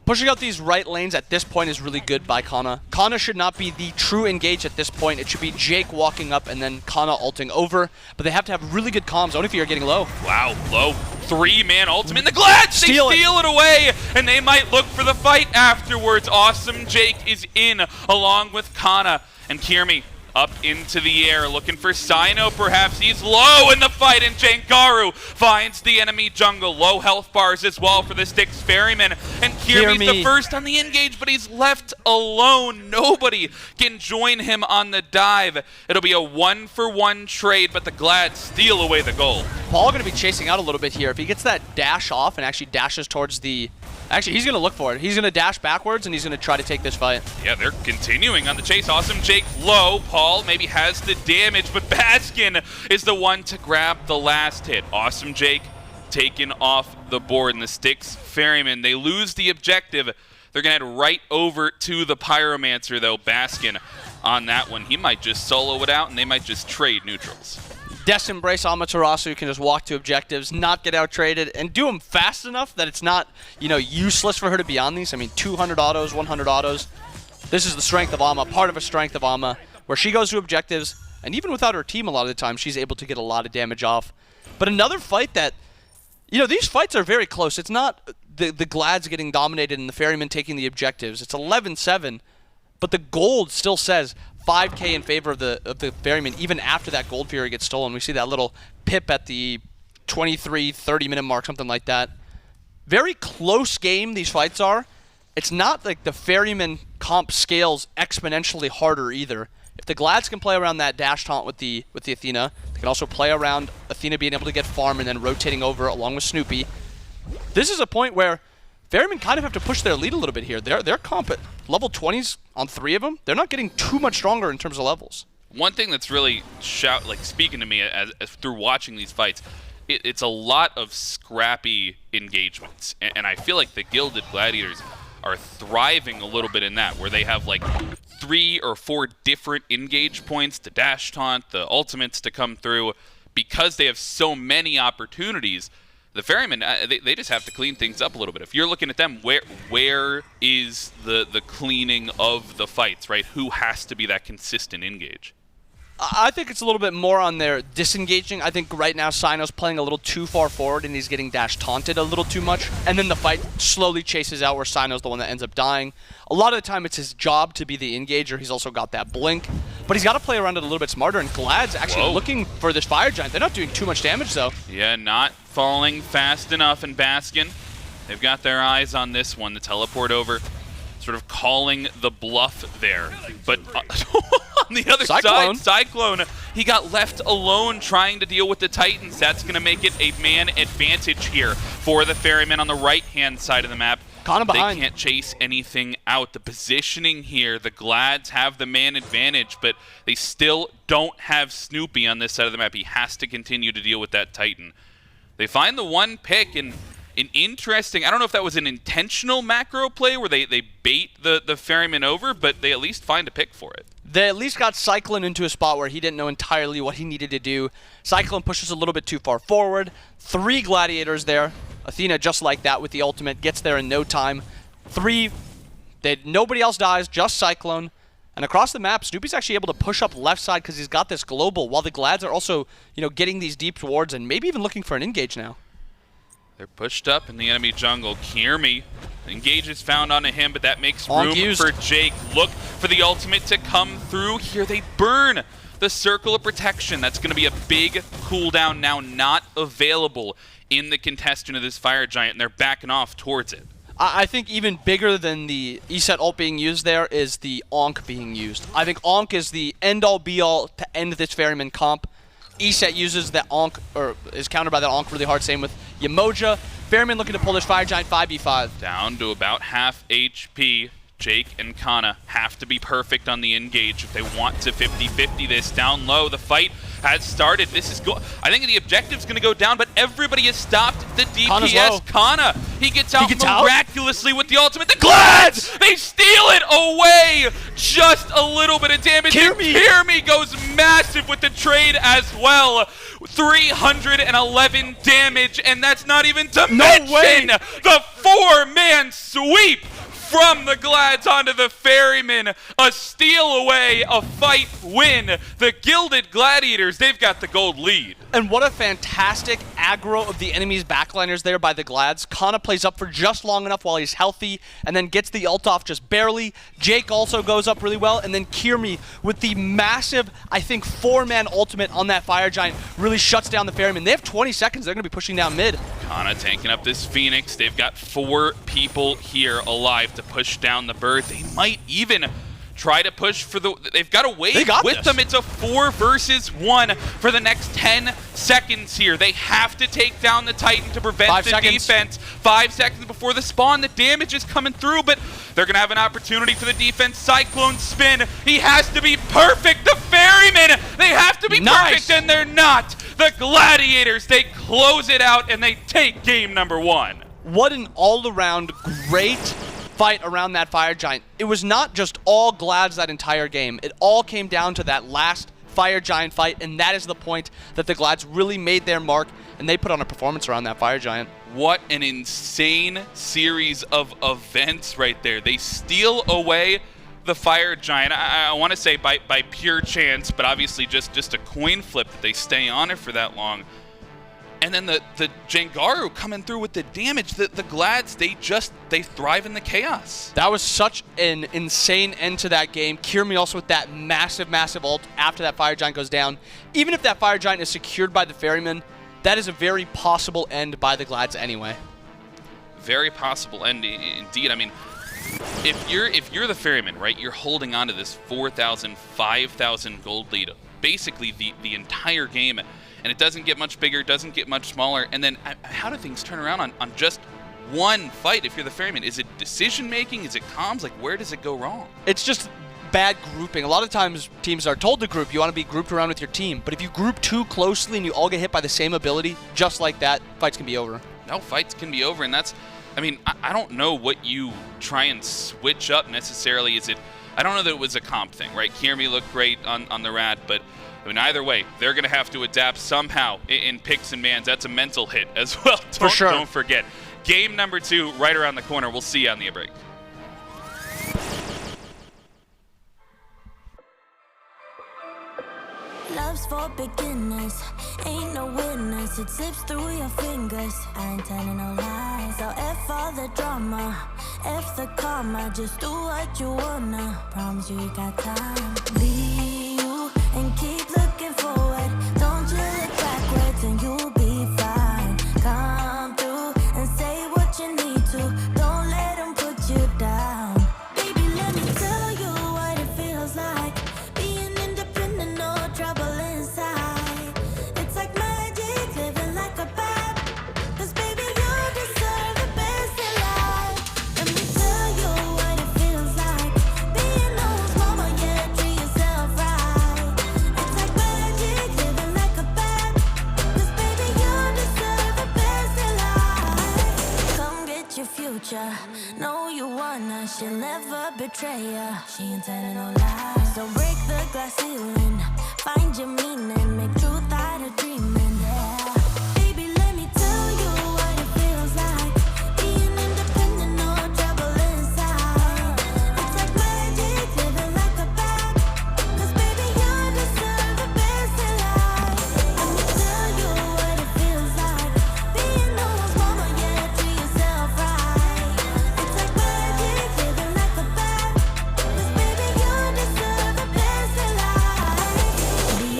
Pushing out these right lanes at this point is really good by Cxnnahh. Cxnnahh should not be the true engage at this point. It should be Jake walking up and then Cxnnahh ulting over. But they have to have really good comms. Only if you're getting low. Wow, low. 3-man ultimate. The Glads, they steal it away, and they might look for the fight afterwards. Awesome Jake is in along with Cxnnahh and Kyrmi. Up into the air, looking for Cyno perhaps. He's low in the fight, and Jangaru finds the enemy jungle. Low health bars as well for the Styx Ferrymen. And Kyrmi's the first on the engage, but he's left alone. Nobody can join him on the dive. It'll be a 1-for-1 trade, but the Glads steal away the gold. Paul going to be chasing out a little bit here. If he gets that dash off and actually dashes towards the... Actually, he's going to look for it. He's going to dash backwards, and he's going to try to take this fight. Yeah, they're continuing on the chase. Awesome Jake low. Paul maybe has the damage, but Baskin is the one to grab the last hit. Awesome Jake taken off the board, and the Styx Ferrymen, they lose the objective. They're going to head right over to the Pyromancer, though. Baskin on that one. He might just solo it out, and they might just trade neutrals. Death Embrace Amaterasu can just walk to objectives, not get out-traded, and do them fast enough that it's not, useless for her to be on these. I mean, 200 autos, 100 autos. This is the strength of Ama, part of a strength of Ama, where she goes to objectives, and even without her team a lot of the time, she's able to get a lot of damage off. But another fight that, these fights are very close. It's not the Glads getting dominated and the Ferrymen taking the objectives. It's 11-7, but the gold still says 5k in favor of the Ferrymen, even after that Gold Fury gets stolen. We see that little pip at the 23-30 minute mark, something like that. Very close game these fights are. It's not like the Ferrymen comp scales exponentially harder either. If the Glads can play around that dash taunt with the Athena, they can also play around Athena being able to get farm and then rotating over along with Snoopy. This is a point where Ferrymen kind of have to push their lead a little bit here. Their comp at level 20s on 3 of them, they're not getting too much stronger in terms of levels. One thing that's really speaking to me as through watching these fights, it's a lot of scrappy engagements, and I feel like the Gilded Gladiators are thriving a little bit in that, where they have like 3 or 4 different engage points, the dash taunt, the ultimates to come through, because they have so many opportunities. The Ferrymen, they just have to clean things up a little bit. If you're looking at them, where is the cleaning of the fights, right? Who has to be that consistent engage? I think it's a little bit more on their disengaging. I think right now Cyno's playing a little too far forward and he's getting dash taunted a little too much. And then the fight slowly chases out where Cyno's the one that ends up dying. A lot of the time it's his job to be the engager. He's also got that blink. But he's got to play around it a little bit smarter. And Glad's actually looking for this Fire Giant. They're not doing too much damage though. Yeah, not falling fast enough in Baskin. They've got their eyes on this one. The teleport over, sort of calling the bluff there. But on the other side, Cyclone, he got left alone trying to deal with the Titans. That's going to make it a man advantage here for the Ferrymen on the right-hand side of the map. Cxnnahh behind. They can't chase anything out. The positioning here, the Glads have the man advantage, but they still don't have Snoopy on this side of the map. He has to continue to deal with that Titan. They find the one pick, and an interesting, I don't know if that was an intentional macro play where they bait the Ferryman over, but they at least find a pick for it. They at least got Cyclone into a spot where he didn't know entirely what he needed to do. Cyclone pushes a little bit too far forward. 3 Gladiators there. Athena just like that with the ultimate, gets there in no time. 3, nobody else dies, just Cyclone. And across the map, Snoopy's actually able to push up left side because he's got this global, while the Glads are also, getting these deep wards and maybe even looking for an engage now. They're pushed up in the enemy jungle. Kyrmi, engage is found onto him, but that makes room for Jake. Look for the ultimate to come through here. They burn the circle of protection. That's going to be a big cooldown now, not available in the contestant of this fire giant, and they're backing off towards it. I think even bigger than the Eset ult being used there is the Ankh being used. I think Ankh is the end-all be-all to end this Ferryman comp. Eset uses the Ankh, or is countered by that Ankh really hard, same with Yemoja. Ferryman looking to pull this fire giant 5v5. Down to about half HP. Jake and Cxnnahh have to be perfect on the engage if they want to 50-50 this. Down low, the fight has started. This is I think the objective's going to go down, but everybody has stopped the DPS. Cxnnahh, he gets out miraculously with the ultimate. The Glads, they steal it away. Just a little bit of damage. Kyrmi goes massive with the trade as well. 311 damage, and that's not even to mention the 4-man sweep from the Glads onto the Ferrymen. A steal away, a fight win. The Gilded Gladiators, they've got the gold lead. And what a fantastic aggro of the enemy's backliners there by the Glads. Cxnnahh plays up for just long enough while he's healthy and then gets the ult off just barely. Jake also goes up really well, and then Kyrmi with the massive, I think, 4-man ultimate on that fire giant really shuts down the Ferrymen. They have 20 seconds. They're going to be pushing down mid. Cxnnahh tanking up this Phoenix. They've got 4 people here alive to push down the bird. They might even try to push for they've got a wave with them. It's a 4 versus 1 for the next 10 seconds here. They have to take down the Titan to prevent the defense. 5 seconds before the spawn. The damage is coming through, but they're going to have an opportunity for the defense. CycloneSpin, he has to be perfect. The Ferrymen, they have to be perfect, and they're not. The Gladiators, they close it out, and they take game number 1. What an all-around great fight around that fire giant. It was not just all Glads that entire game. It all came down to that last fire giant fight, and that is the point that the Glads really made their mark, and they put on a performance around that fire giant. What an insane series of events right there. They steal away the fire giant. I want to say by pure chance, but obviously just a coin flip that they stay on it for that long. And then the Jangaru coming through with the damage. The Glads, they thrive in the chaos. That was such an insane end to that game. Kyrmi also with that massive ult after that fire giant goes down. Even if that fire giant is secured by the Ferryman, that is a very possible end by the Glads anyway. Very possible end indeed. I mean, if you're the Ferryman, right, you're holding on to this 4,000, 5,000 gold lead basically the entire game. And it doesn't get much bigger, doesn't get much smaller. And then how do things turn around on just one fight if you're the Ferryman? Is it decision-making? Is it comms? Like, where does it go wrong? It's just bad grouping. A lot of times teams are told to group. You want to be grouped around with your team. But if you group too closely and you all get hit by the same ability, just like that, fights can be over. No, fights can be over. And that's, I mean, I don't know what you try and switch up necessarily. I don't know that it was a comp thing, right? Kyrmi looked great on the Rat, but I mean, either way, they're going to have to adapt somehow in picks and mans. That's a mental hit as well. For sure. Don't forget. Game number 2 right around the corner. We'll see you on the break. Love's for beginners, ain't no winners. It slips through your fingers. I ain't telling no lies. So F all the drama, F the karma. Just do what you wanna. Promise you got time. Be you and keep looking forward. Don't you look backwards and you'll be fine. Come through and say what you need to. Don't let them put you down. Baby, let me tell you what it feels like. Being independent, no trouble inside. It's like magic, living like a bad. 'Cause baby, you deserve the best in life. Let me tell you what it feels like. Being no mama, yeah, treat yourself she'll never betray ya. She ain't telling no lies. So break the glass ceiling, find your meaning, make truth out of dreaming. Yeah, baby, let me tell you what it feels like. Being independent, no trouble inside. It's like magic, living like a bag. 'Cause baby, you deserve the best in life. Let me tell you what it feels like. Being no one's mama, yeah, treat yourself right. It's like magic, living like a bag. 'Cause baby, you deserve the best in life. Be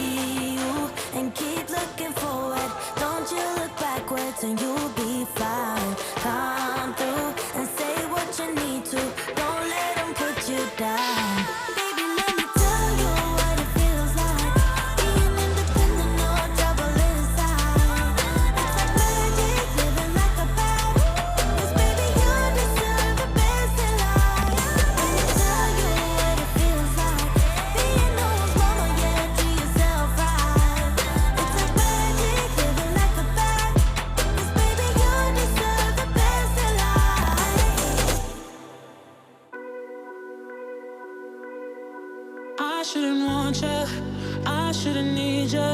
you and keep looking forward. Don't you look backwards and you'll be fine. Come through and say what you need to. Don't let them put you down. Baby, let me tell you what it feels like. Being independent, no trouble inside. It's like magic, living like a bag. 'Cause baby, you deserve the best in life. Let me tell you what it feels like. Being no one's mama, yeah, treat yourself right. It's like magic, living like a bag. 'Cause baby, you deserve the best in life. I shouldn't want you, I shouldn't need you,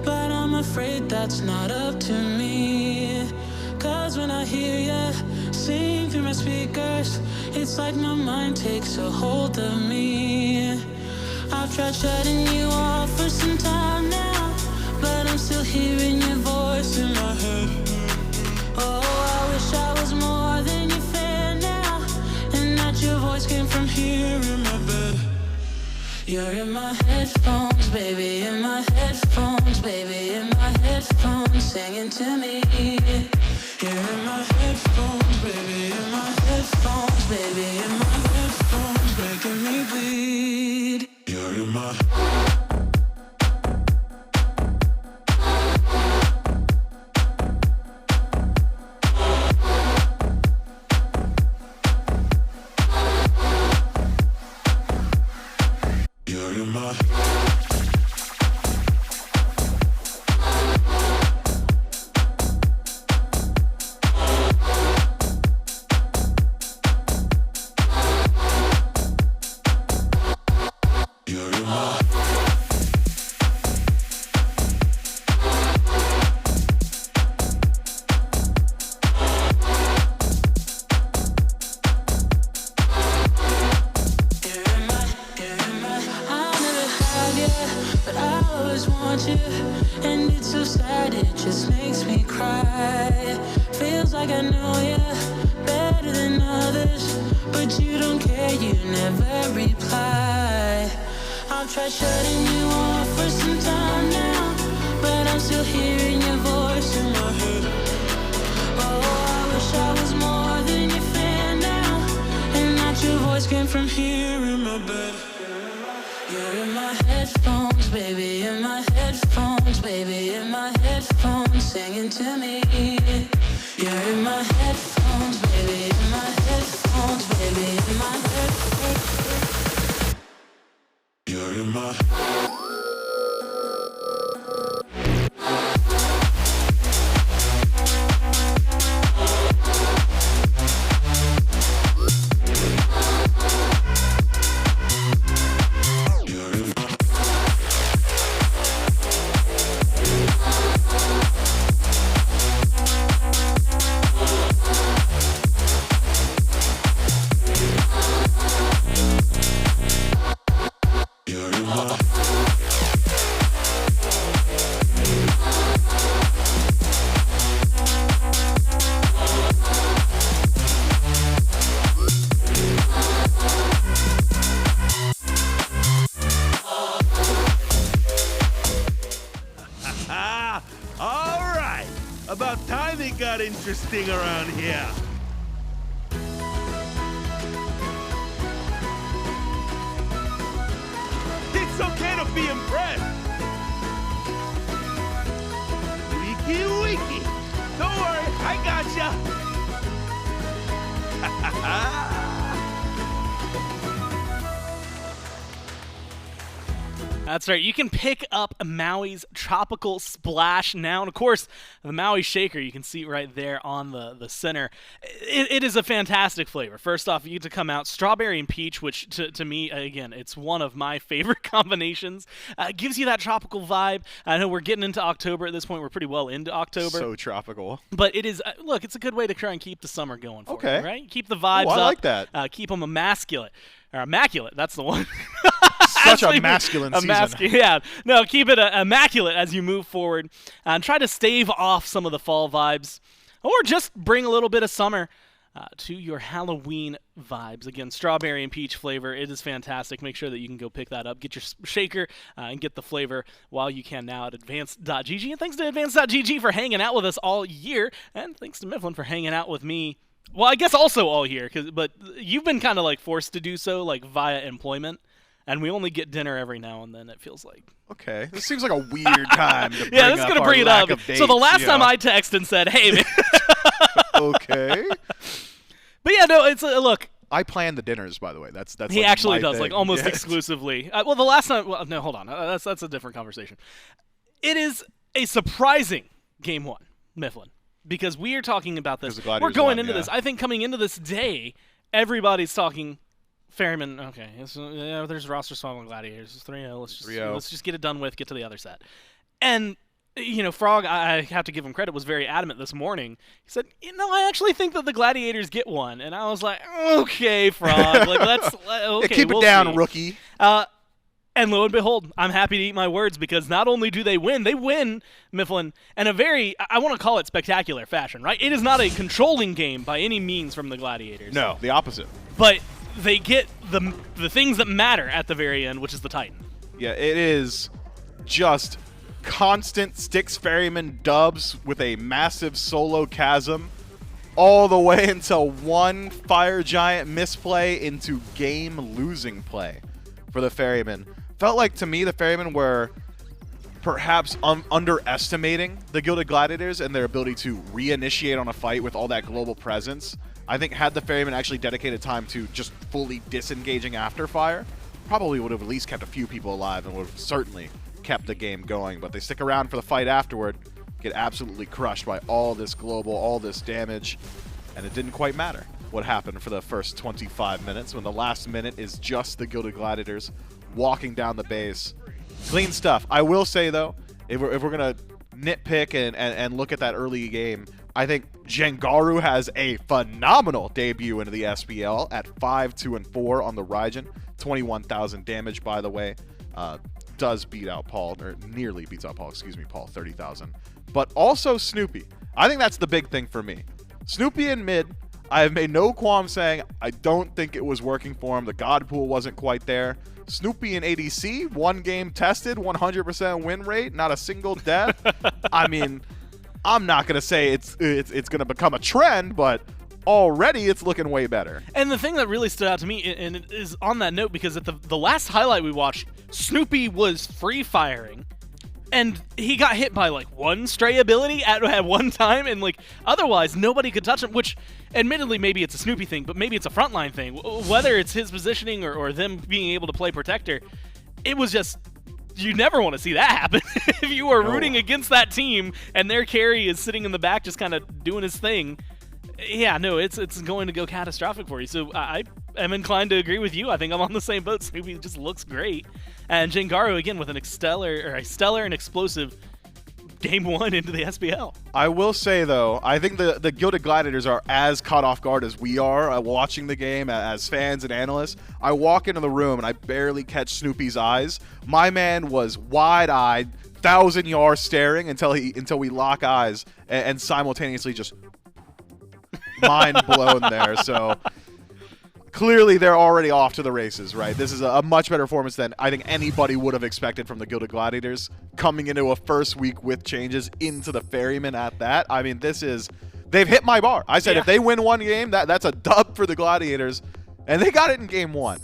but I'm afraid that's not up to me. 'Cause when I hear you sing through my speakers, it's like my mind takes a hold of me. I've tried shutting you off for some time now, but I'm still hearing your voice in my head. Oh, I wish I was more than your fan now, and that your voice came from here in my bed. You're in my headphones, baby, in my headphones, baby, in my headphones, singing to me. You're in my headphones, baby, in my headphones, baby, in my headphones, making me bleed. You're in my You're in my You're in my I'll never have you, but I always want you. And it's so sad, it just makes me cry. Feels like I know you better than others, but you don't care, you never reply. I've tried shutting you off for some time now, but I'm still hearing your voice in my head. Oh, I wish I was more than your fan now, and that your voice came from here in my bed. You're in my headphones, baby, in my headphones, baby, in my headphones, singing to me. You're in my headphones, baby, in my headphones, baby, in my headphones. You're in my You're in my You're in my Ah, all right. About time it got interesting around here. It's okay to be impressed. Wiki wiki. Don't worry, I gotcha. That's right. You can pick up Maui's Tropical Splash now. And, of course, the Maui Shaker, you can see right there on the center. It is a fantastic flavor. First off, you get to come out strawberry and peach, which to me, again, it's one of my favorite combinations. Gives you that tropical vibe. I know we're getting into October at this point. We're pretty well into October. So tropical. But it is, look, it's a good way to try and keep the summer going for you, right? Keep the vibes up. I like that. Keep them immaculate. Or immaculate, that's the one. Such a masculine season. Yeah. No, keep it immaculate as you move forward. And try to stave off some of the fall vibes. Or just bring a little bit of summer to your Halloween vibes. Again, strawberry and peach flavor. It is fantastic. Make sure that you can go pick that up. Get your shaker and get the flavor while you can now at advanced.gg. And thanks to advanced.gg for hanging out with us all year. And thanks to Mifflin for hanging out with me. Well, I guess also all year, but you've been kind of like forced to do so, like via employment, and we only get dinner every now and then. It feels like. Okay, this seems like a weird time to bring yeah, this is gonna bring it up. So the last time I texted and said, "Hey, man." Okay. But yeah, no, it's look. I plan the dinners, by the way. That's he like actually my does, thing. like almost Yes. exclusively. Well, the last time. Well, no, hold on. That's a different conversation. It is a surprising game one, Mifflin. Because we are talking about this. We're going into this. I think coming into this day, everybody's talking Ferrymen. Okay, there's roster swap on Gladiators. 3-0. Let's just get it done with. Get to the other set. And Frog, I have to give him credit, was very adamant this morning. He said, I actually think that the Gladiators get one. And I was like, okay, Frog, like let's okay. Keep it down, rookie. And lo and behold, I'm happy to eat my words because not only do they win, Mifflin, in a very, I want to call it spectacular fashion, right? It is not a controlling game by any means from the Gladiators. No, the opposite. But they get the things that matter at the very end, which is the Titan. Yeah, it is just constant Styx Ferrymen dubs with a massive solo chasm all the way until one Fire Giant misplay into game-losing play for the Ferrymen. Felt like, to me, the Ferrymen were perhaps underestimating the Gilded Gladiators and their ability to reinitiate on a fight with all that global presence. I think had the Ferrymen actually dedicated time to just fully disengaging after fire, probably would have at least kept a few people alive and would have certainly kept the game going. But they stick around for the fight afterward, get absolutely crushed by all this global, all this damage, and it didn't quite matter what happened for the first 25 minutes when the last minute is just the Gilded Gladiators walking down the base. Clean stuff. I will say, though, if we're going to nitpick and look at that early game, I think Jangaru has a phenomenal debut into the SPL at 5-2-4 on the Raijin. 21,000 damage, by the way. Does beat out Paul, or nearly beats out Paul, Paul, 30,000. But also Snoopy. I think that's the big thing for me. Snoopy in mid, I have made no qualm saying I don't think it was working for him. The God pool wasn't quite there. Snoopy in ADC, one game tested, 100% win rate, not a single death. I mean, I'm not going to say it's going to become a trend, but already it's looking way better. And the thing that really stood out to me, and it is on that note, because at the last highlight we watched, Snoopy was free firing. And he got hit by like one stray ability at one time, and like otherwise nobody could touch him, which admittedly maybe it's a Snoopy thing, but maybe it's a frontline thing. Whether it's his positioning or them being able to play protector, it was just, you never want to see that happen. If you are rooting against that team and their carry is sitting in the back just kind of doing his thing, yeah, no, it's going to go catastrophic for you. So I am inclined to agree with you. I think I'm on the same boat. Snoopy just looks great. And Jangaru, again, with a stellar and explosive game one into the SPL. I will say, though, I think the Gilded Gladiators are as caught off guard as we are watching the game as fans and analysts. I walk into the room, and I barely catch Snoopy's eyes. My man was wide-eyed, 1,000 yards staring until we lock eyes, and simultaneously just mind blown there. So clearly they're already off to the races, right? This is a much better performance than I think anybody would have expected from the Gilded Gladiators coming into a first week with changes into the Ferrymen at that. I mean, they've hit my bar. I said if they win one game, that's a dub for the Gladiators, and they got it in game one.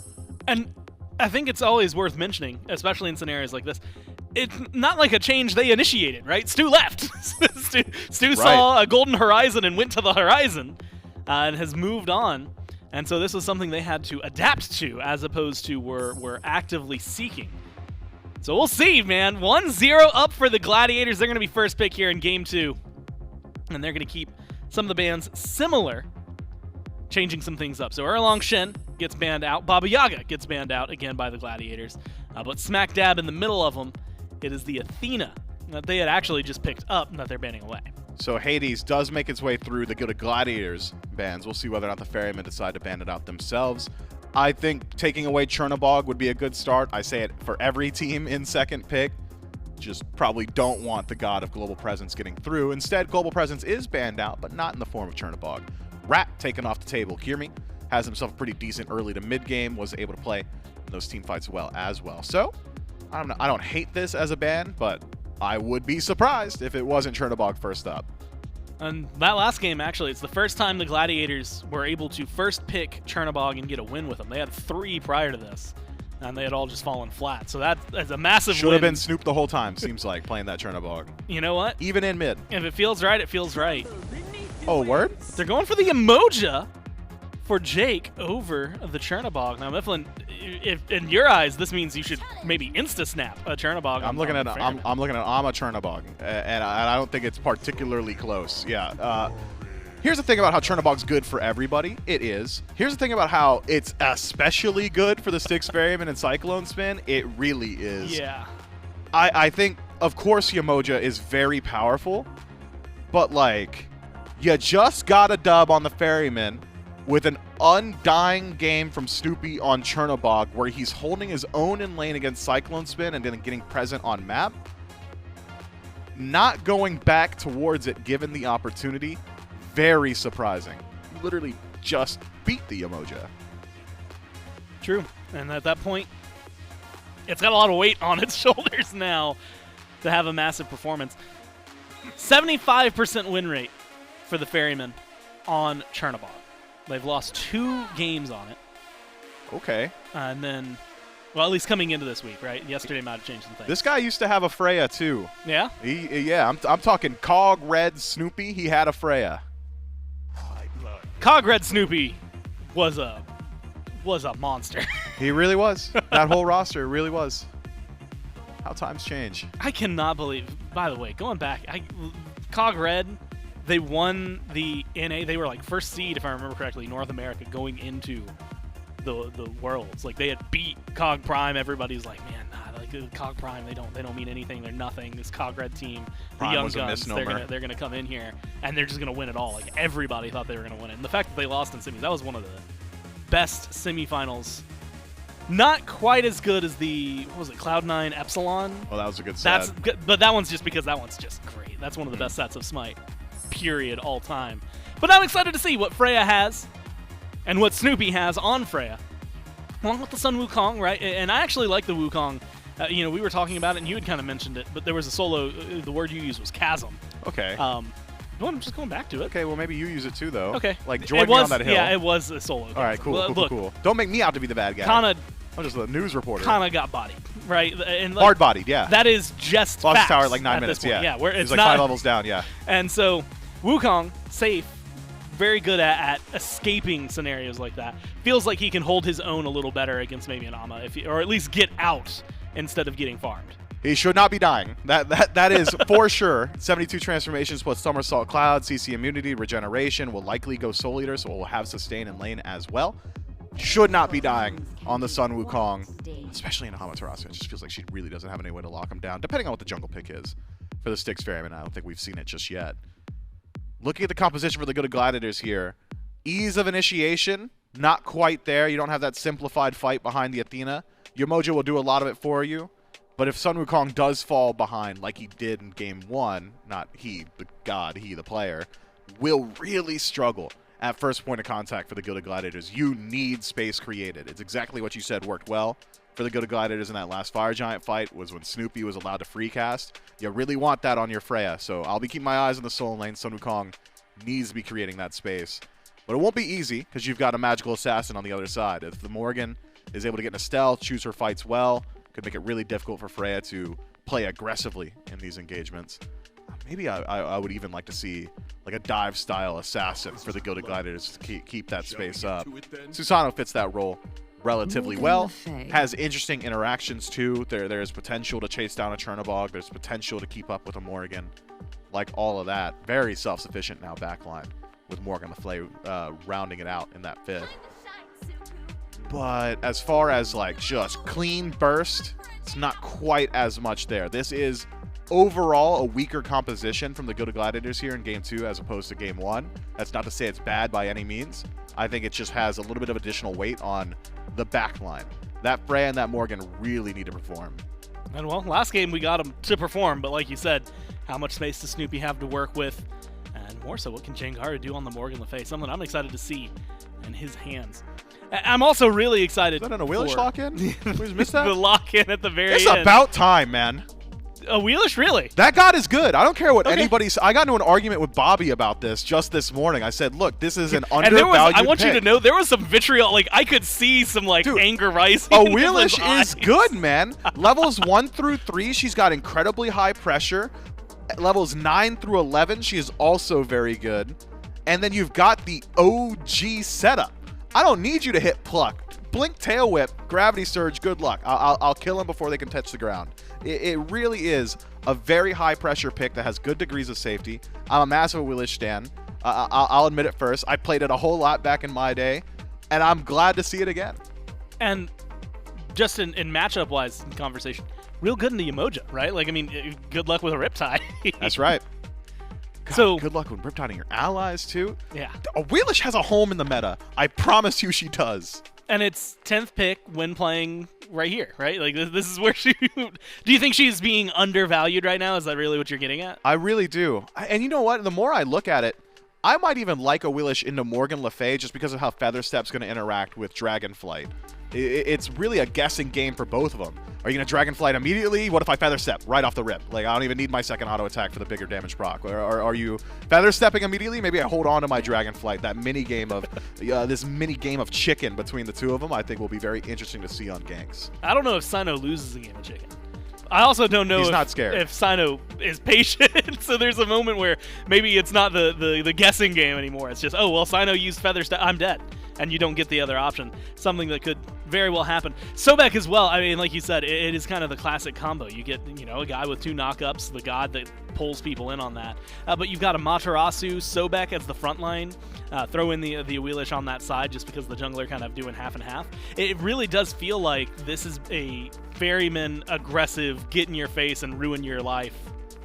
And I think it's always worth mentioning, especially in scenarios like this, it's not like a change they initiated, right? Stu left. Stu saw a golden horizon and went to the horizon and has moved on. And so this was something they had to adapt to as opposed to were actively seeking. So we'll see, man. 1-0 up for the Gladiators. They're going to be first pick here in Game 2. And they're going to keep some of the bans similar, changing some things up. So Erlang Shen gets banned out. Baba Yaga gets banned out again by the Gladiators. But smack dab in the middle of them, it is the Athena that they had actually just picked up and that they're banning away. So Hades does make its way through the Gilded Gladiators bans. We'll see whether or not the Ferrymen decide to ban it out themselves. I think taking away Chernobog would be a good start. I say it for every team in second pick. Just probably don't want the God of Global Presence getting through. Instead, Global Presence is banned out, but not in the form of Chernobog. Rat taken off the table. Kyrmi has himself a pretty decent early to mid game, was able to play those team fights well as well. So, I don't hate this as a ban, but I would be surprised if it wasn't Chernobog first up. And that last game, actually, it's the first time the Gladiators were able to first pick Chernobog and get a win with them. They had 3 prior to this, and they had all just fallen flat. So that's a massive Should win. have been Snoop the whole time, seems like, playing that Chernobog. You know what? Even in mid. If it feels right, it feels right. Oh, word? They're going for the Yemoja for Jake over the Chernobog. Now, Mifflin, if in your eyes, this means you should maybe insta-snap a Chernobog. I'm looking at Ama Chernobog, and I don't think it's particularly close. Yeah. Here's the thing about how Chernobog's good for everybody. It is. Here's the thing about how it's especially good for the Styx Ferrymen and CycloneSpin. It really is. Yeah. I think, of course, Yemoja is very powerful, but, like, you just got a dub on the Ferrymen with an undying game from Snoopy on Chernobog, where he's holding his own in lane against CycloneSpin and then getting present on map. Not going back towards it given the opportunity, very surprising. You literally just beat the Yemoja. True. And at that point, it's got a lot of weight on its shoulders now to have a massive performance. 75% win rate for the Ferrymen on Chernobog. They've lost 2 games on it. Okay. And then, well, at least coming into this week, right? Yesterday might have changed some things. This guy used to have a Freya, too. Yeah? Yeah, I'm talking Cog Red Snoopy. He had a Freya. Cog Red Snoopy was a monster. He really was. That whole roster really was. How times change. I cannot believe, by the way, going back, Cog Red, they won the NA. They were like first seed, if I remember correctly, North America going into the Worlds. Like they had beat Cog Prime. Everybody's like, man, nah, like Cog Prime, they don't mean anything. They're nothing. This Cog Red team, the Prime young was a guns, misnomer. they're gonna come in here and they're just gonna win it all. Like everybody thought they were gonna win it. And the fact that they lost in semis, that was one of the best semifinals. Not quite as good as the, what was it, Cloud9 Epsilon. Oh, that was a good set. But that one's just because that one's just great. That's one of the best sets of SMITE, period, all time. But I'm excited to see what Freya has and what Snoopy has on Freya, along with the Sun Wukong, right? And I actually like the Wukong. We were talking about it, and you had kind of mentioned it, but there was a solo, the word you used was chasm. Okay. I'm just going back to it. Okay, well, maybe you use it too, though. Okay. Like, join me on that hill. Yeah, it was a solo. All right, cool, Look, cool. Don't make me out to be the bad guy. I'm just a news reporter. Kind of got bodied, right? And hard bodied, yeah. That is just Lost facts tower like 9 at minutes, this point. yeah. Where it's like not 5 levels down, yeah. And so Wukong, safe, very good at escaping scenarios like that. Feels like he can hold his own a little better against maybe an Ama, or at least get out instead of getting farmed. He should not be dying. That is for sure. 72 transformations plus Somersault Cloud, CC immunity, regeneration, will likely go Soul Eater, so we'll have sustain in lane as well. Should not be dying on the Sun Wukong, especially in Amaterasu. It just feels like she really doesn't have any way to lock him down, depending on what the jungle pick is for the Styx Ferrymen. I don't think we've seen it just yet. Looking at the composition for the Gilded Gladiators here, ease of initiation, not quite there. You don't have that simplified fight behind the Athena. Yemoja will do a lot of it for you. But if Sun Wukong does fall behind like he did in Game 1, not he, the god, he, the player, will really struggle at first point of contact for the Gilded Gladiators. You need space created. It's exactly what you said worked well for the Gilded Gladiators in that last Fire Giant fight, was when Snoopy was allowed to free cast. You really want that on your Freya, so I'll be keeping my eyes on the Soul lane. Sun Wukong needs to be creating that space. But it won't be easy, because you've got a magical assassin on the other side. If the Morrigan is able to get in a stealth, choose her fights well, could make it really difficult for Freya to play aggressively in these engagements. Maybe I would even like to see like a dive-style assassin for the Gilded Gladiators to keep that space up. Susano fits that role relatively well. Has interesting interactions too. There's potential to chase down a Chernobog. There's potential to keep up with a Morrigan. Like all of that. Very self-sufficient now backline with Morrigan Le Fay rounding it out in that fifth. But as far as like just clean burst, it's not quite as much there. This is overall a weaker composition from the Gilded Gladiators here in Game 2 as opposed to Game 1. That's not to say it's bad by any means. I think it just has a little bit of additional weight on the backline. That Freya and that Morrigan really need to perform. And well, last game we got them to perform, but like you said, how much space does Snoopy have to work with? And more so, what can Jangaru do on the Morrigan Le Fay? Something I'm excited to see in his hands. I'm also really excited. Is that an Awilix lock-in? We just missed that? The lock-in at the very it's end. It's about time, man. Awilix, really? That god is good. I don't care what anybody says. I got into an argument with Bobby about this just this morning. I said, look, this is an undervalued I want pick. you to know, there was some vitriol. Like, I could see some, like, Dude, anger rising in Awilix his is eyes. good, man. Levels 1 through 3, she's got incredibly high pressure. At levels 9 through 11, she is also very good. And then you've got the OG setup. I don't need you to hit pluck. Blink tail whip, gravity surge, good luck. I'll kill him before they can touch the ground. It really is a very high pressure pick that has good degrees of safety. I'm a massive Awilix stan. I'll admit it first. I played it a whole lot back in my day, and I'm glad to see it again. And just in matchup-wise conversation, real good in the Yemoja, right? Like, I mean, good luck with a Riptide. That's right. God, So good luck with Riptiding your allies, too. yeah. Awilix has a home in the meta. I promise you she does. And it's 10th pick when playing right here, right? Like, this is where she... Do you think she's being undervalued right now? Is that really what you're getting at? I really do. And you know what? The more I look at it, I might even like Awilix into Morrigan Le Fay just because of how Featherstep's going to interact with Dragonflight. It's really a guessing game for both of them. Are you going to Dragonflight immediately? What if I Featherstep right off the rip? Like, I don't even need my second auto attack for the bigger damage proc. Or are you Featherstepping immediately? Maybe I hold on to my Dragonflight. That mini game of this mini game of chicken between the two of them, I think will be very interesting to see on ganks. I don't know if Cyno loses a game of chicken. I also don't know He's not scared. if Cyno is patient. So there's a moment where maybe it's not the guessing game anymore. It's just, oh, well, Cyno used Featherstep. I'm dead. And you don't get the other option. Something that could very well happen. Sobek as well. I mean, like you said, it is kind of the classic combo. You get, a guy with 2 knockups, the god that pulls people in on that. But you've got Amaterasu, Sobek as the front line. Throw in the Awilix on that side just because the jungler kind of doing half and half. It really does feel like this is a Ferryman aggressive, get in your face and ruin your life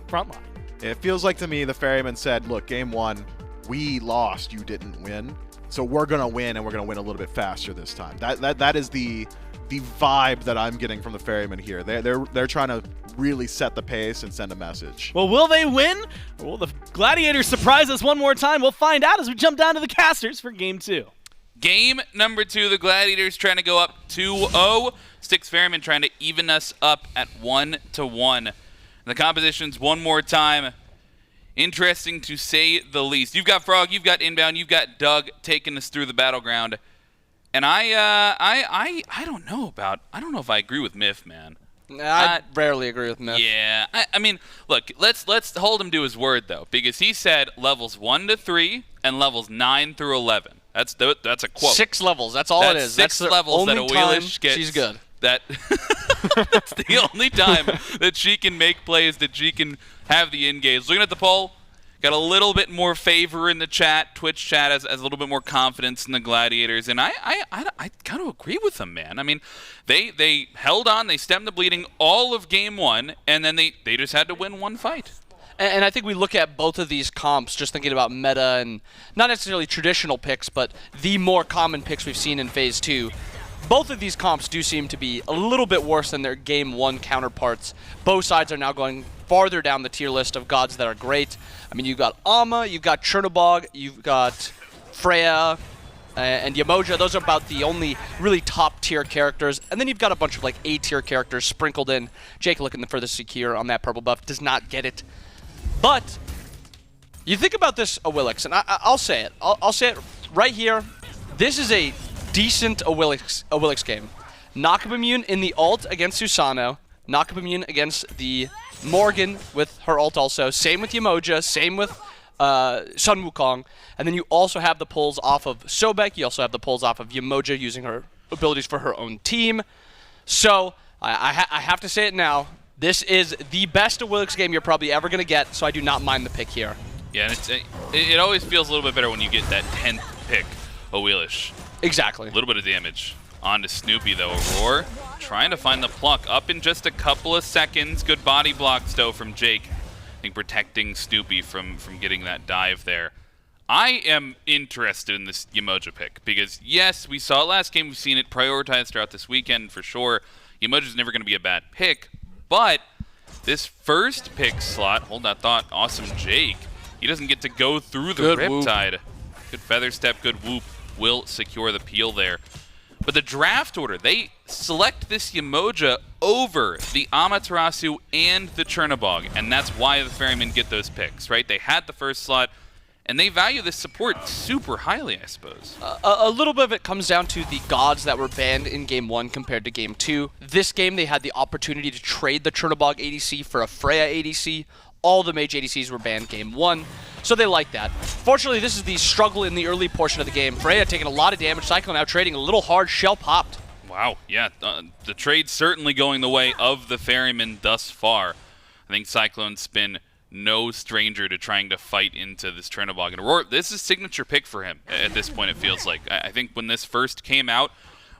front line. It feels like to me the Ferryman said, look, game 1, we lost, you didn't win. So we're going to win, and we're going to win a little bit faster this time. That is the vibe that I'm getting from the Ferryman here. They're trying to really set the pace and send a message. Well, will they win? Or will the Gladiators surprise us one more time? We'll find out as we jump down to the casters for Game 2. Game number 2, the Gladiators trying to go up 2-0. Styx Ferrymen trying to even us up at 1-1. The compositions one more time. Interesting to say the least. You've got Frog, you've got Inbound, you've got Doug taking us through the battleground. And I don't know if I agree with Myth, man. I rarely agree with Myth. Yeah. I mean, look, let's hold him to his word though, because he said levels 1 to 3 and levels 9 through 11. That's a quote. 6 levels. That's all it is. That's 6 levels that Awilix gets. She's good. That's the only time that she can make plays, that she can have the engage. Looking at the poll, got a little bit more favor in the chat. Twitch chat has a little bit more confidence in the Gladiators, and I kind of agree with them, man. I mean, they held on, they stemmed the bleeding all of game 1, and then they just had to win one fight. And I think we look at both of these comps, just thinking about meta and not necessarily traditional picks, but the more common picks we've seen in Phase 2. Both of these comps do seem to be a little bit worse than their Game 1 counterparts. Both sides are now going farther down the tier list of gods that are great. I mean, you've got Amma, you've got Chernobog, you've got Freya, and Yemoja. Those are about the only really top-tier characters. And then you've got a bunch of, like, A-tier characters sprinkled in. Jake, looking the furthest secure on that purple buff, does not get it. But you think about this Awilix, and I'll say it. I'll say it right here. This is a decent Awilix game. Knockup immune in the ult against Susano. Knockup immune against the Morrigan with her ult also. Same with Yemoja. Same with Sun Wukong. And then you also have the pulls off of Sobek. You also have the pulls off of Yemoja using her abilities for her own team. So I have to say it now. This is the best Awilix game you're probably ever going to get, so I do not mind the pick here. Yeah, and it always feels a little bit better when you get that 10th pick, Awilix. Exactly. A little bit of damage. On to Snoopy, though. Aror trying to find the pluck. Up in just a couple of seconds. Good body blocks, though, from Jake. I think protecting Snoopy from getting that dive there. I am interested in this Yemoja pick because, yes, we saw it last game. We've seen it prioritized throughout this weekend for sure. Yemoja's never going to be a bad pick, but this first pick slot, hold that thought, awesome Jake. He doesn't get to go through the Riptide. Good feather step, good whoop will secure the peel there. But the draft order, they select this Yemoja over the Amaterasu and the Chernobog, and that's why the Ferrymen get those picks, right? They had the first slot, and they value this support super highly, I suppose. A little bit of it comes down to the gods that were banned in Game 1 compared to Game 2. This game, they had the opportunity to trade the Chernobog ADC for a Freya ADC. All the mage ADCs were banned Game 1, so they like that. Fortunately, this is the struggle in the early portion of the game. Freya taking a lot of damage, Cyclone now trading a little hard, shell popped. Wow, yeah, the trade's certainly going the way of the Ferrymen thus far. I think CycloneSpin no stranger to trying to fight into this Chernobog. And Aror, this is signature pick for him at this point, it feels like. I think when this first came out,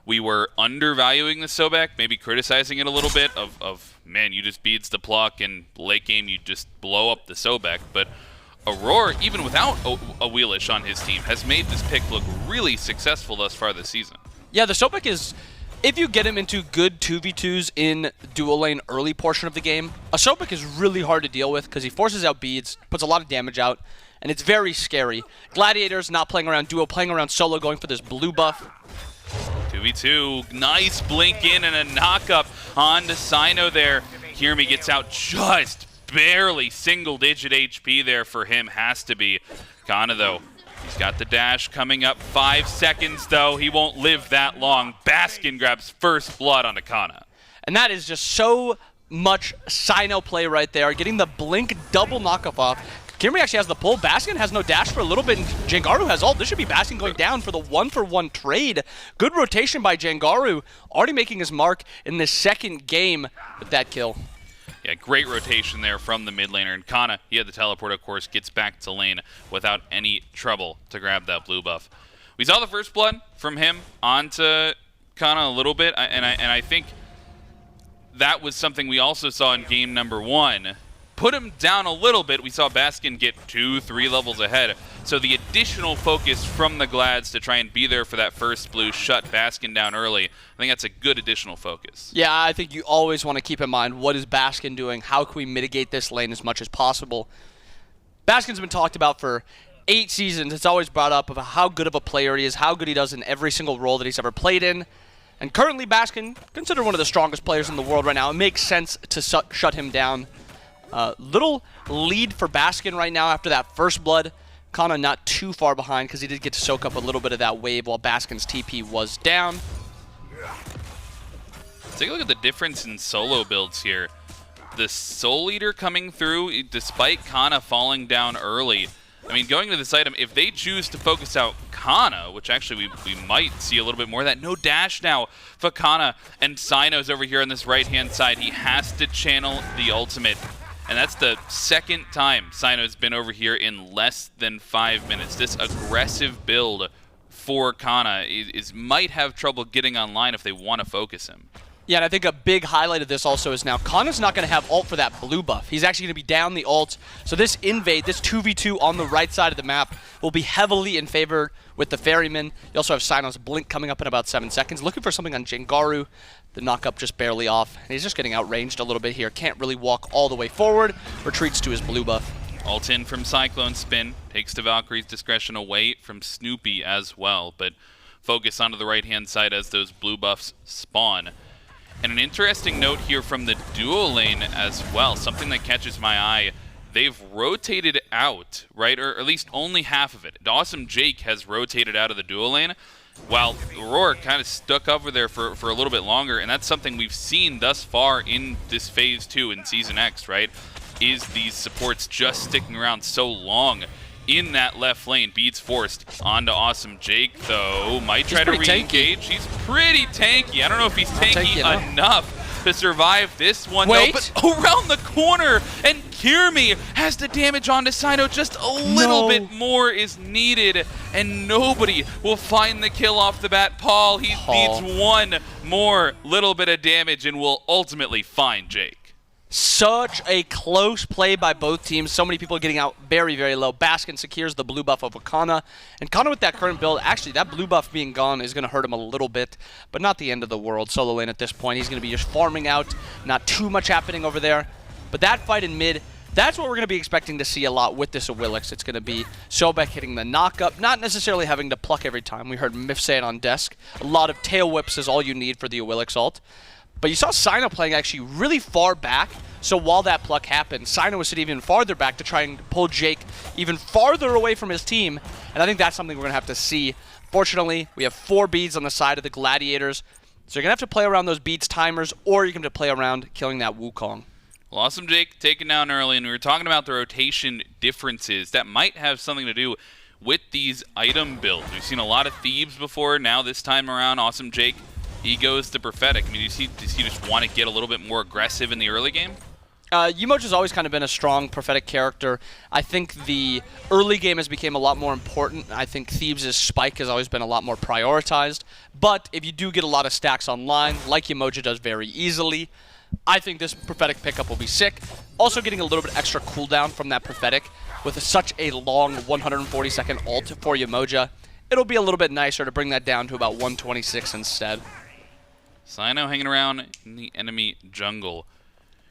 we were undervaluing the Sobek, maybe criticizing it a little bit of man, you just beads the pluck, and late game you just blow up the Sobek. But Aror, even without Awilix on his team, has made this pick look really successful thus far this season. Yeah, the Sobek is, if you get him into good 2v2s in dual lane early portion of the game, a Sobek is really hard to deal with because he forces out beads, puts a lot of damage out, and it's very scary. Gladiators not playing around duo, playing around solo, going for this blue buff. 2v2, nice blink in and a knock-up on to Cyno there. Kyrmi gets out just barely, single-digit HP there for him, has to be. Kana, though, he's got the dash coming up. 5 seconds, though. He won't live that long. Baskin grabs first blood onto Kana. And that is just so much Cyno play right there, getting the blink double knockup off. Kyrmi actually has the pull. Baskin has no dash for a little bit, and Jangaru has ult. This should be Baskin going down for the 1-for-1 trade. Good rotation by Jangaru, already making his mark in the second game with that kill. Yeah, great rotation there from the mid laner. And Kana, he had the teleport, of course, gets back to lane without any trouble to grab that blue buff. We saw the first blood from him onto Kana a little bit, and I think that was something we also saw in game number 1. Put him down a little bit. We saw Baskin get 2-3 levels ahead. So the additional focus from the Glads to try and be there for that first blue, shut Baskin down early, I think that's a good additional focus. Yeah, I think you always want to keep in mind, what is Baskin doing? How can we mitigate this lane as much as possible? Baskin's been talked about for 8 seasons. It's always brought up about how good of a player he is, how good he does in every single role that he's ever played in. And currently Baskin, considered one of the strongest players in the world right now. It makes sense to shut him down. Little lead for Baskin right now after that first blood. Kana not too far behind because he did get to soak up a little bit of that wave while Baskin's TP was down. Take a look at the difference in solo builds here. The Soul Eater coming through, despite Kana falling down early. I mean, going to this item, if they choose to focus out Kana, which actually we might see a little bit more of that. No dash now for Kana, and Cyno's over here on this right-hand side. He has to channel the ultimate. And that's the second time Cyno's been over here in less than 5 minutes. This aggressive build for Kana might have trouble getting online if they want to focus him. Yeah, and I think a big highlight of this also is now Kana's not going to have ult for that blue buff. He's actually going to be down the ult. So this invade, this 2v2 on the right side of the map will be heavily in favor with the Ferrymen. You also have Cyno's blink coming up in about 7 seconds. Looking for something on Jangaru. The knock-up just barely off. And he's just getting outranged a little bit here. Can't really walk all the way forward. Retreats to his blue buff. Ult in from CycloneSpin. Takes the Valkyrie's discretion away from Snoopy as well. But focus onto the right-hand side as those blue buffs spawn. And an interesting note here from the dual lane as well, something that catches my eye. They've rotated out, right? Or at least only half of it. Awesome Jake has rotated out of the dual lane, while Aror kind of stuck over there for a little bit longer. And that's something we've seen thus far in this Phase 2 in Season X, right? Is these supports just sticking around so long in that left lane. Beats forced onto Awesome Jake, though. Might try to re-engage. He's pretty tanky. I don't know if he's tanky enough to survive this one, though. But around the corner, and Kyrmi has the damage onto Cyno. Just a little bit more is needed, and nobody will find the kill off the bat. Paul, he needs one more little bit of damage and will ultimately find Jake. Such a close play by both teams. So many people getting out very, very low. Baskin secures the blue buff of Cxnnahh. And Cxnnahh with that current build, actually that blue buff being gone is going to hurt him a little bit, but not the end of the world. Solo lane at this point. He's going to be just farming out. Not too much happening over there. But that fight in mid, that's what we're going to be expecting to see a lot with this Awilix. It's going to be Sobek hitting the knock-up, not necessarily having to pluck every time. We heard Myth say it on desk. A lot of tail whips is all you need for the Awilix ult. But you saw Cyno playing actually really far back, so while that pluck happened, Cyno was sitting even farther back to try and pull Jake even farther away from his team, and I think that's something we're going to have to see. Fortunately, we have 4 beads on the side of the Gladiators, so you're going to have to play around those beads timers, or you're going to play around killing that Wukong. Well, Awesome Jake taken down early, and we were talking about the rotation differences. That might have something to do with these item builds. We've seen a lot of Thieves before. Now this time around, Awesome Jake, he goes to Prophetic. I mean, does he just want to get a little bit more aggressive in the early game? Yemoja's always kind of been a strong Prophetic character. I think the early game has become a lot more important. I think Thieves' spike has always been a lot more prioritized. But if you do get a lot of stacks online, like Yemoja does very easily, I think this Prophetic pickup will be sick. Also getting a little bit extra cooldown from that Prophetic with such a long 140-second ult for Yemoja. It'll be a little bit nicer to bring that down to about 126 instead. Cyno hanging around in the enemy jungle.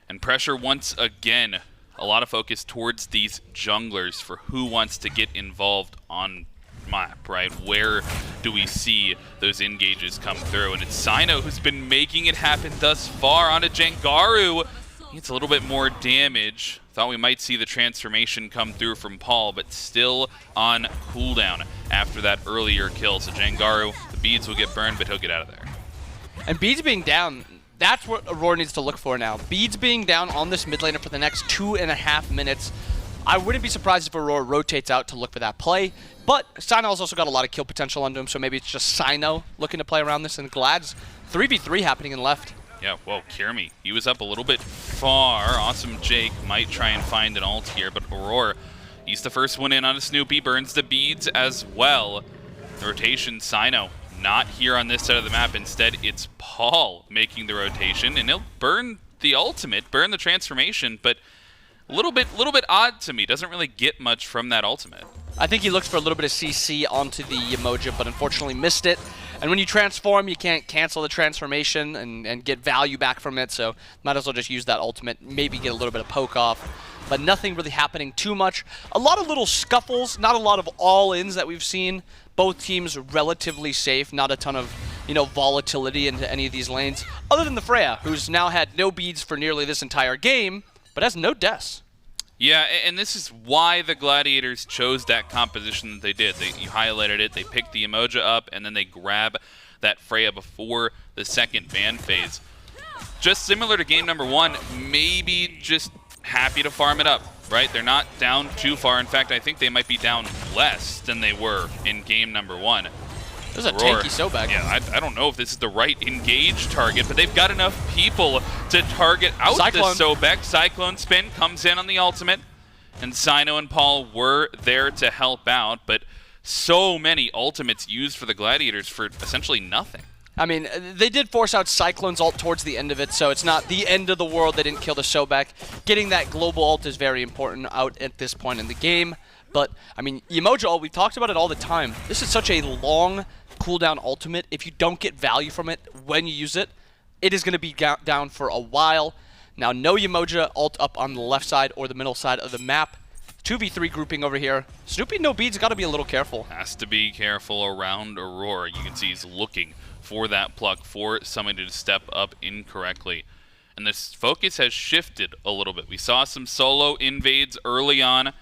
And pressure once again. A lot of focus towards these junglers for who wants to get involved on map, right? Where do we see those engages come through? And it's Cyno who's been making it happen thus far onto Jangaru. Needs a little bit more damage. Thought we might see the transformation come through from Paul, but still on cooldown after that earlier kill. So Jangaru, the beads will get burned, but he'll get out of there. And beads being down, that's what Aror needs to look for now. Beads being down on this mid laner for the next 2.5 minutes. I wouldn't be surprised if Aror rotates out to look for that play, but Cyno's also got a lot of kill potential under him, so maybe it's just Cyno looking to play around this, and Glad's 3v3 happening in left. Yeah, whoa, Kyrmi, he was up a little bit far. Awesome Jake might try and find an ult here, but Aror, he's the first one in on a Snoopy, burns the beads as well. The rotation, Cyno, not here on this side of the map. Instead, it's Paul making the rotation, and he'll burn the ultimate, burn the transformation, but a little bit odd to me. Doesn't really get much from that ultimate. I think he looks for a little bit of CC onto the Yemoja, but unfortunately missed it. And when you transform, you can't cancel the transformation and get value back from it, so might as well just use that ultimate, maybe get a little bit of poke off. But nothing really happening too much. A lot of little scuffles, not a lot of all-ins that we've seen. Both teams relatively safe, not a ton of, volatility into any of these lanes. Other than the Freya, who's now had no beads for nearly this entire game, but has no deaths. Yeah, and this is why the Gladiators chose that composition that they did. You highlighted it, they picked the Yemoja up, and then they grab that Freya before the second ban phase. Just similar to game number 1, maybe just happy to farm it up, right? They're not down too far. In fact, I think they might be down less than they were in game number 1. This is a tanky Sobek. Yeah, I don't know if this is the right engage target, but they've got enough people to target out Cyclone. the Sobek. CycloneSpin comes in on the ultimate, and Cyno and Paul were there to help out, but so many ultimates used for the Gladiators for essentially nothing. I mean, they did force out Cyclone's ult towards the end of it, so it's not the end of the world. They didn't kill the Sobek. Getting that global ult is very important out at this point in the game. But, I mean, Yemoja ult, we talked about it all the time. This is such a long cooldown ultimate. If you don't get value from it when you use it, it is going to be down for a while. Now, no Yemoja ult up on the left side or the middle side of the map. 2v3 grouping over here. Snoopy, no beads, got to be a little careful. Has to be careful around Aror. You can see he's looking for that pluck, for somebody to step up incorrectly. And this focus has shifted a little bit. We saw some solo invades early on.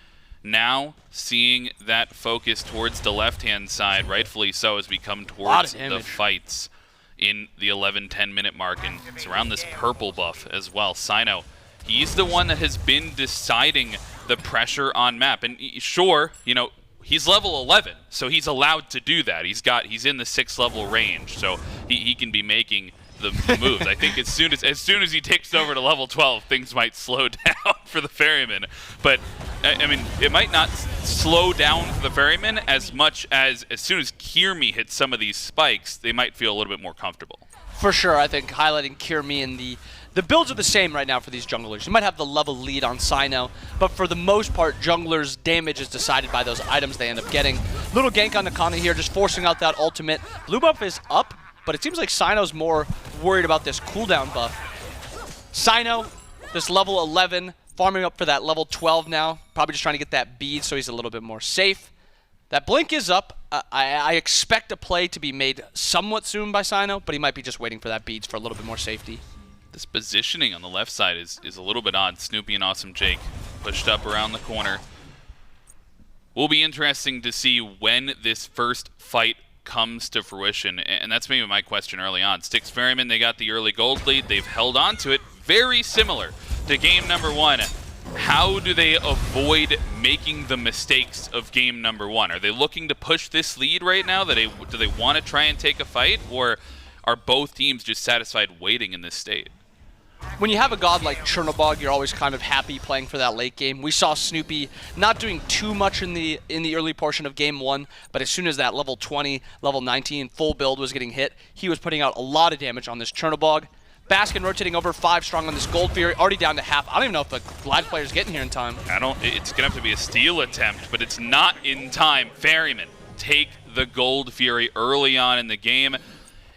Now, seeing that focus towards the left-hand side, rightfully so, as we come towards the fights in the 11-10 minute mark. And it's around this purple buff as well. Cyno, He's the one that has been deciding the pressure on map. And sure, you know, he's level 11, so he's allowed to do that. He's in the 6th level range, so he can be making the moves. I think as soon as he takes over to level 12, things might slow down for the Ferrymen. But I mean, it might not slow down for the Ferrymen as much as soon as Kyrmi hits some of these spikes, they might feel a little bit more comfortable. For sure, I think highlighting Kyrmi and the builds are the same right now for these junglers. You might have the level lead on Cyno, but for the most part, junglers' damage is decided by those items they end up getting. Little gank on Athena here, just forcing out that ultimate. Blue buff is up, but it seems like Cyno's more worried about this cooldown buff. Cyno, this level 11, farming up for that level 12 now. Probably just trying to get that bead so he's a little bit more safe. That blink is up. I expect a play to be made somewhat soon by Cyno, but he might be just waiting for that beads for a little bit more safety. This positioning on the left side is a little bit odd. Snoopy and Awesome Jake pushed up around the corner. Will be interesting to see when this first fight comes to fruition, and that's maybe my question early on. Styx Ferrymen, they got the early gold lead. They've held on to it, very similar to game number 1. How do they avoid making the mistakes of game number 1? Are they looking to push this lead right now? Do they want to try and take a fight, or are both teams just satisfied waiting in this state? When you have a god like Chernobog, you're always kind of happy playing for that late game. We saw Snoopy not doing too much in the early portion of game 1, but as soon as that level 20, level 19 full build was getting hit, he was putting out a lot of damage on this Chernobog. Baskin rotating over 5 strong on this Gold Fury, already down to half. I don't even know if the Glad player's getting here in time. It's gonna have to be a steal attempt, but it's not in time. Ferrymen take the Gold Fury early on in the game,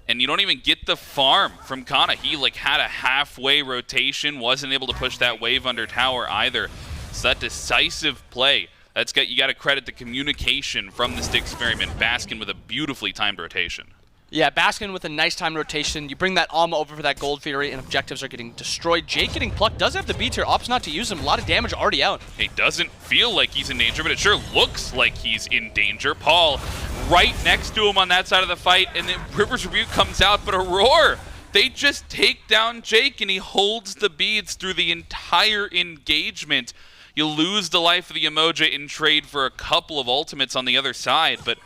and you don't even get the farm from Cxnnahh. He had a halfway rotation, wasn't able to push that wave under tower either. So that decisive play, you got to credit the communication from the Styx Ferrymen. Baskin with a beautifully timed rotation. Yeah, Baskin with a nice time rotation. You bring that Alma over for that Gold Fury, and objectives are getting destroyed. Jake getting plucked, does have the beats here, opts not to use them. A lot of damage already out. He doesn't feel like he's in danger, but it sure looks like he's in danger. Paul right next to him on that side of the fight, and then River's Rebuke comes out, but Aror, they just take down Jake, and he holds the beads through the entire engagement. You lose the life of the Yemoja in trade for a couple of ultimates on the other side, but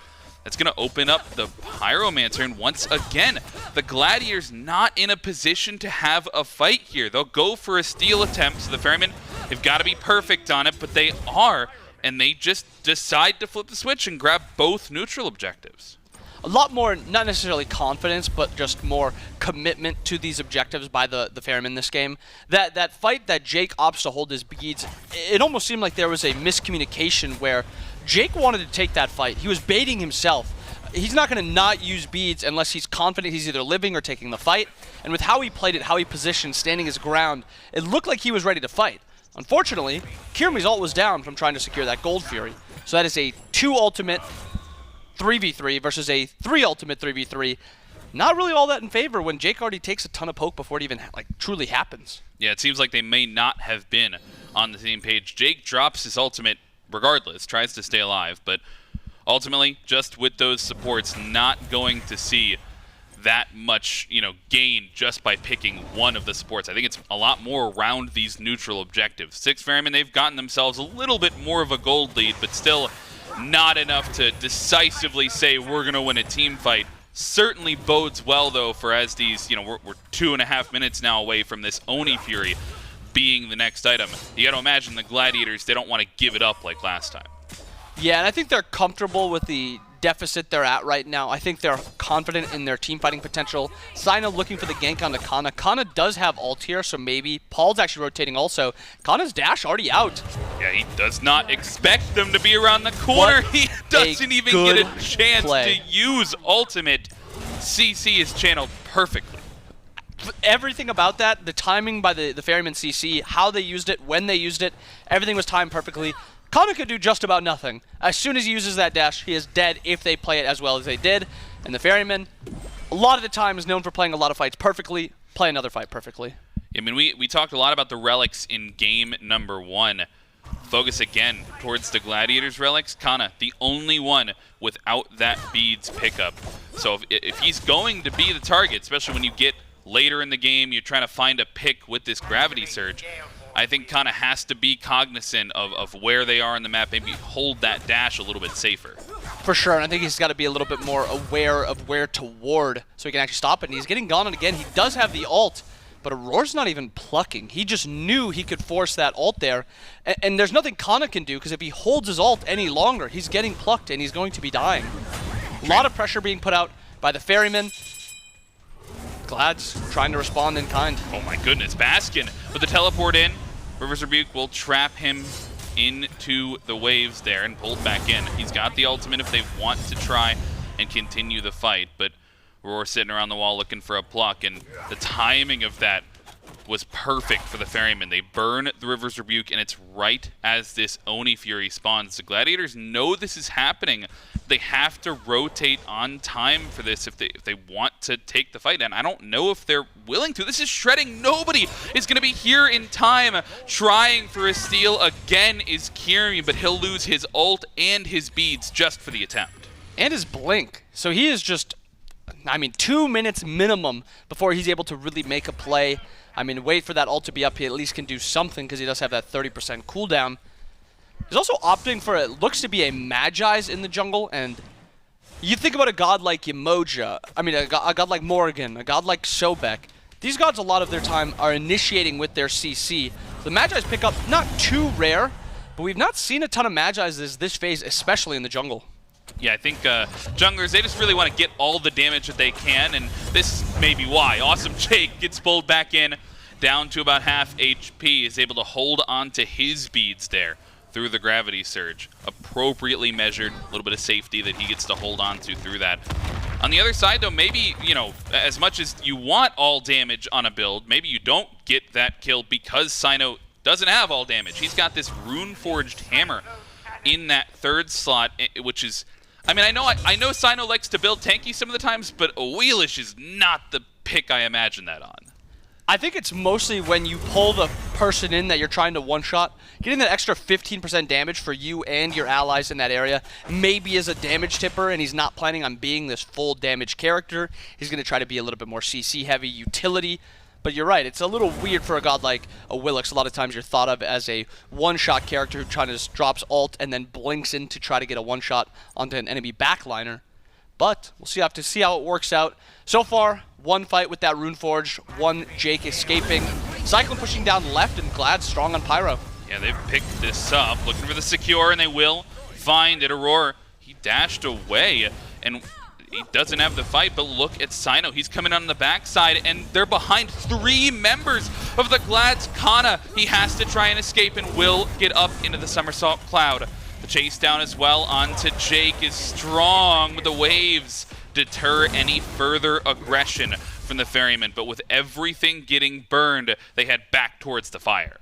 that's going to open up the Pyromancer, and once again, the Gladiators not in a position to have a fight here. They'll go for a steal attempt, so the Ferrymen, they've got to be perfect on it, but they are, and they just decide to flip the switch and grab both neutral objectives. A lot more, not necessarily confidence, but just more commitment to these objectives by the Ferrymen this game. That fight that Jake opts to hold his beads, it almost seemed like there was a miscommunication where Jake wanted to take that fight. He was baiting himself. He's not going to not use beads unless he's confident he's either living or taking the fight. And with how he played it, how he positioned, standing his ground, it looked like he was ready to fight. Unfortunately, Kyrmi's ult was down from trying to secure that Gold Fury. So that is a 2 ultimate 3v3 versus a 3 ultimate 3v3. Not really all that in favor when Jake already takes a ton of poke before it even truly happens. Yeah, it seems like they may not have been on the same page. Jake drops his ultimate regardless, tries to stay alive, but ultimately, just with those supports, not going to see that much, gain just by picking one of the supports. I think it's a lot more around these neutral objectives. Styx Ferrymen, they've gotten themselves a little bit more of a gold lead, but still not enough to decisively say we're going to win a team fight. Certainly bodes well, though, for as these, we're 2.5 minutes now away from this Oni Fury being the next item. You got to imagine the Gladiators, they don't want to give it up like last time. Yeah, and I think they're comfortable with the deficit they're at right now. I think they're confident in their team fighting potential. Cyno looking for the gank on Cxnnahh. Cxnnahh does have ult here, so maybe. Paul's actually rotating also. Cxnnah's dash already out. Yeah, he does not expect them to be around the corner. He doesn't even get a chance to use ultimate. CC is channeled perfectly. Everything about that, the timing by the Ferryman CC, how they used it, when they used it, everything was timed perfectly. Cxnnahh could do just about nothing. As soon as he uses that dash, he is dead if they play it as well as they did. And the Ferryman, a lot of the time, is known for playing a lot of fights perfectly, play another fight perfectly. I mean, we talked a lot about the relics in game number 1. Focus again towards the Gladiators relics. Cxnnahh, the only one without that beads pickup. So if he's going to be the target, especially when you get later in the game, you're trying to find a pick with this gravity surge, I think Chxnnah has to be cognizant of where they are on the map, maybe hold that dash a little bit safer. For sure, and I think he's got to be a little bit more aware of where to ward so he can actually stop it. And he's getting gone, and again, he does have the ult, but Aror's not even plucking. He just knew he could force that ult there, and there's nothing Chxnnah can do, because if he holds his ult any longer, he's getting plucked, and he's going to be dying. A lot of pressure being put out by the Ferrymen. Glad's trying to respond in kind. Oh my goodness, Baskin with the teleport in. River's Rebuke will trap him into the waves there and pulled back in. He's got the ultimate if they want to try and continue the fight, but Aror sitting around the wall looking for a pluck, and the timing of that was perfect for the Ferrymen. They burn the River's Rebuke, and it's right as this Oni Fury spawns. The Gladiators know this is happening. They have to rotate on time for this if they want to take the fight, and I don't know if they're willing to. This is shredding. Nobody is going to be here in time. Trying for a steal again is Kyrmi, but he'll lose his ult and his beads just for the attempt. And his blink. So he is just, 2 minutes minimum before he's able to really make a play. Wait for that ult to be up. He at least can do something because he does have that 30% cooldown. He's also opting for, it looks to be a Magi's in the jungle, and you think about a god like Yemoja, a god like Morrigan, a god like Sobek. These gods a lot of their time are initiating with their CC. The Magi's pick up, not too rare, but we've not seen a ton of Magi's this phase, especially in the jungle. Yeah, I think junglers, they just really want to get all the damage that they can, and this may be why. Awesome Jake gets pulled back in, down to about half HP, is able to hold on to his beads there through the gravity surge. Appropriately measured, a little bit of safety that he gets to hold on to through that. On the other side, though, maybe, as much as you want all damage on a build, maybe you don't get that kill because Cyno doesn't have all damage. He's got this rune-forged hammer in that third slot, which is... I know Cyno likes to build tanky some of the times, but Awilix is not the pick I imagine that on. I think it's mostly when you pull the person in that you're trying to one-shot, getting that extra 15% damage for you and your allies in that area maybe is a damage tipper, and he's not planning on being this full damage character. He's going to try to be a little bit more CC-heavy utility. But you're right, it's a little weird for a god like Awilix. A lot of times you're thought of as a one-shot character who tries to drops ult and then blinks in to try to get a one-shot onto an enemy backliner. But we'll have to see how it works out. So far, one fight with that Runeforged, one Jake escaping. Cyclone pushing down left, and Glad strong on Pyro. Yeah, they've picked this up, looking for the secure, and they will find it. Aror, he dashed away, and he doesn't have the fight, but look at Cyno. He's coming on the backside, and they're behind 3 members of the Glad's Chxnnah. He has to try and escape and will get up into the somersault cloud. The chase down as well onto Jake is strong, with the waves deter any further aggression from the Ferrymen, but with everything getting burned, they head back towards the fire.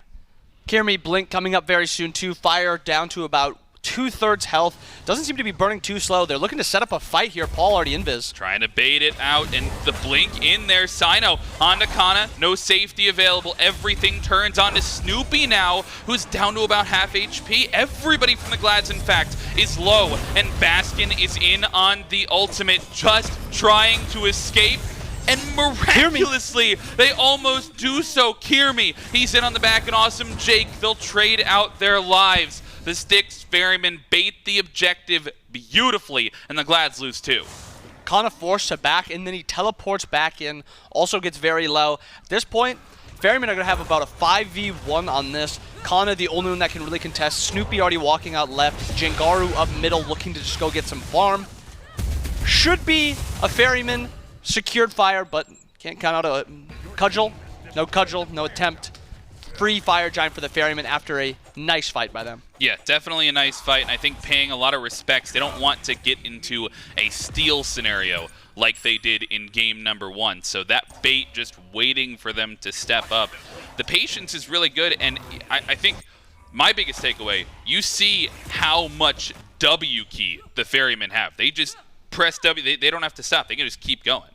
Kyrmi blink coming up very soon too. Fire down to about 2/3 health. Doesn't seem to be burning too slow. They're looking to set up a fight here. Paul already invis. Trying to bait it out, and the blink in there. Cyno onto Chxnnah. No safety available. Everything turns on to Snoopy now, who's down to about half HP. Everybody from the Glads, in fact, is low, and Baskin is in on the ultimate, just trying to escape. And miraculously, they almost do so. Kyrmi, he's in on the back, and Awesome Jake, they'll trade out their lives. The Styx Ferrymen bait the objective beautifully, and the Glads lose too. Chxnnah forced to back, and then he teleports back in. Also gets very low. At this point, Ferrymen are going to have about a 5v1 on this. Chxnnah, the only one that can really contest. Snoopy already walking out left. Jangaru up middle, looking to just go get some farm. Should be a Ferryman secured fire, but can't count out a cudgel. No cudgel, no attempt. Free fire giant for the Ferrymen after a nice fight by them. Yeah, definitely a nice fight, and I think paying a lot of respects. They don't want to get into a steal scenario like they did in game number 1. So that bait just waiting for them to step up. The patience is really good, and I think my biggest takeaway, you see how much W key the Ferrymen have. They just press W. They don't have to stop. They can just keep going.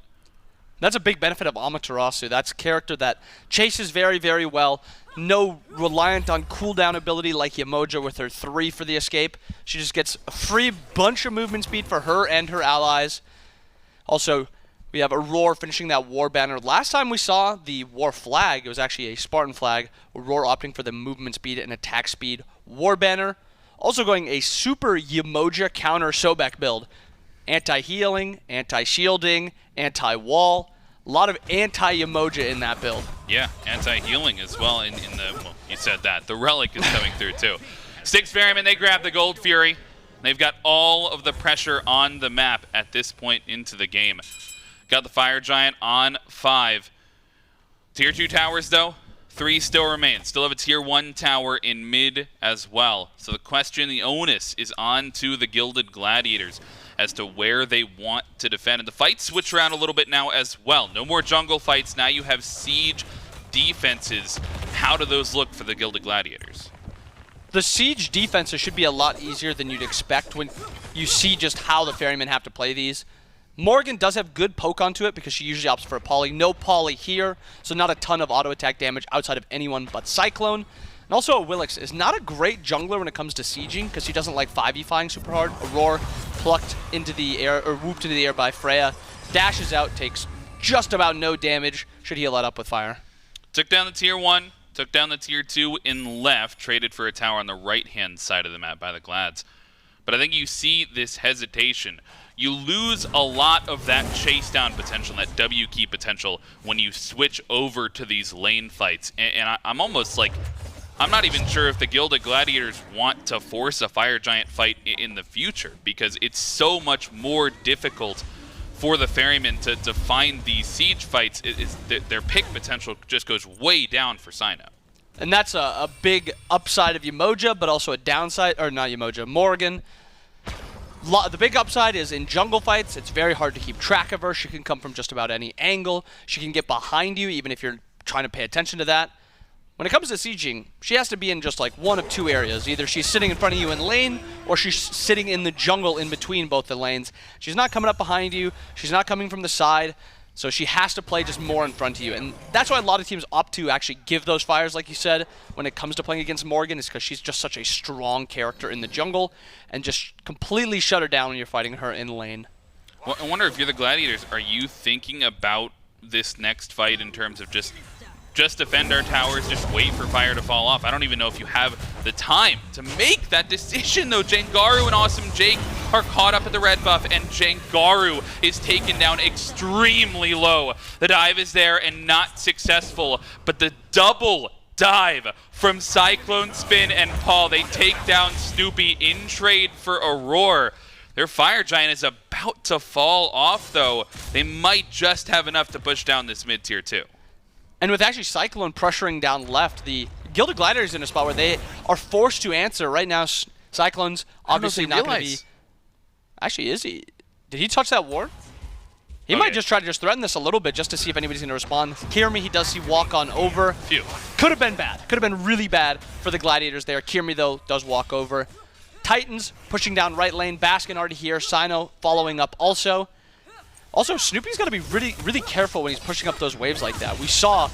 That's a big benefit of Amaterasu. That's a character that chases very, very well. No reliant on cooldown ability like Yemoja with her 3 for the escape. She just gets a free bunch of movement speed for her and her allies. Also, We have Aror finishing that war banner. Last time we saw the war flag, it was actually a Spartan flag. Aror opting for the movement speed and attack speed war banner. Also going a super Yemoja counter Sobek build. Anti-healing, anti-shielding, anti-wall. A lot of anti-Yemoja in that build. Yeah, anti-healing as well in the, well, you said that. The relic is coming through too. Styx Ferrymen, they grab the Gold Fury. They've got all of the pressure on the map at this point into the game. Got the Fire Giant on 5. Tier 2 towers, though, 3 still remain. Still have a Tier 1 tower in mid as well. So the question, the onus, is on to the Gilded Gladiators as to where they want to defend. And the fights switch around a little bit now as well. No more jungle fights. Now you have siege defenses. How do those look for the Gilded Gladiators? The siege defenses should be a lot easier than you'd expect when you see just how the Ferrymen have to play these. Morrigan does have good poke onto it because she usually opts for a poly. No poly here, so not a ton of auto attack damage outside of anyone but Cyclone. And also Awilix is not a great jungler when it comes to sieging because he doesn't like 5v-fying super hard. Aror plucked into the air, or whooped into the air by Freya. Dashes out, takes just about no damage. Should heal that up with fire. Took down the Tier 1, took down the Tier 2 in left, traded for a tower on the right-hand side of the map by the Glads. But I think you see this hesitation. You lose a lot of that chase down potential, that W key potential, when you switch over to these lane fights. And I'm almost like, I'm not even sure if the Gilded Gladiators want to force a Fire Giant fight in the future, because it's so much more difficult for the Ferrymen to find these siege fights. Their pick potential just goes way down for Cyno. And that's a big upside of Yemoja, but also a downside, or not Yemoja, Morrigan. The big upside is in jungle fights, it's very hard to keep track of her. She can come from just about any angle. She can get behind you, even if you're trying to pay attention to that. When it comes to sieging, she has to be in just like one of two areas. Either she's sitting in front of you in lane, or she's sitting in the jungle in between both the lanes. She's not coming up behind you. She's not coming from the side. So she has to play just more in front of you. And that's why a lot of teams opt to actually give those fires, like you said, when it comes to playing against Morrigan, is because she's just such a strong character in the jungle and just completely shut her down when you're fighting her in lane. Well, I wonder if you're the Gladiators, are you thinking about this next fight in terms of just defend our towers, just wait for fire to fall off? I don't even know if you have the time to make that decision, though. Jangaru and Awesome Jake are caught up at the red buff, and Jangaru is taken down extremely low. The dive is there and not successful, but the double dive from CycloneSpin and Paul, they take down Snoopy in trade for Aror. Their Fire Giant is about to fall off, though. They might just have enough to push down this mid-tier 2. And with actually Cyclone pressuring down left, the Gilded Gladiators in a spot where they are forced to answer. Right now, Cyclone's obviously not going to be... Actually, is he? Did he touch that ward? He might just try to just threaten this a little bit just to see if anybody's going to respond. Kyrmi, he does see walk on over. Phew. Could have been bad. Could have been really bad for the Gladiators there. Kyrmi, though, does walk over. Titans pushing down right lane. Baskin already here. Cyno following up also. Also, Snoopy's got to be really, really careful when he's pushing up those waves like that. We saw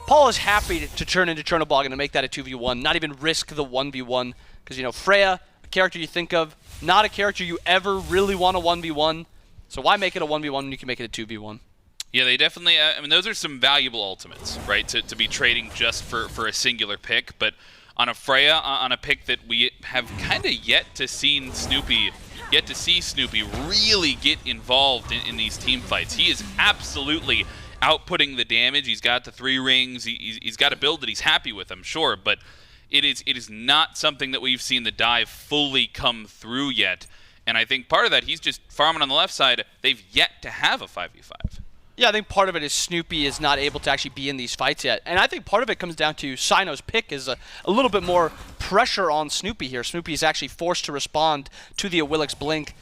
Paul is happy to turn into Chernobog and to make that a 2v1, not even risk the 1v1. Because, you know, Freya, a character you think of, not a character you ever really want a 1v1. So why make it a 1v1 when you can make it a 2v1? Yeah, they definitely, I mean, those are some valuable ultimates, right, to be trading just for a singular pick. But on a Freya, on a pick that we have kind of yet to see Snoopy really get involved in these team fights. He is absolutely outputting the damage. He's got the 3 rings. He's got a build that he's happy with, I'm sure, but it is not something that we've seen the dive fully come through yet. And I think part of that, he's just farming on the left side. They've yet to have a 5v5. Yeah, I think part of it is Snoopy is not able to actually be in these fights yet. And I think part of it comes down to Cyno's pick is a little bit more pressure on Snoopy here. Snoopy is actually forced to respond to the Awilix blink.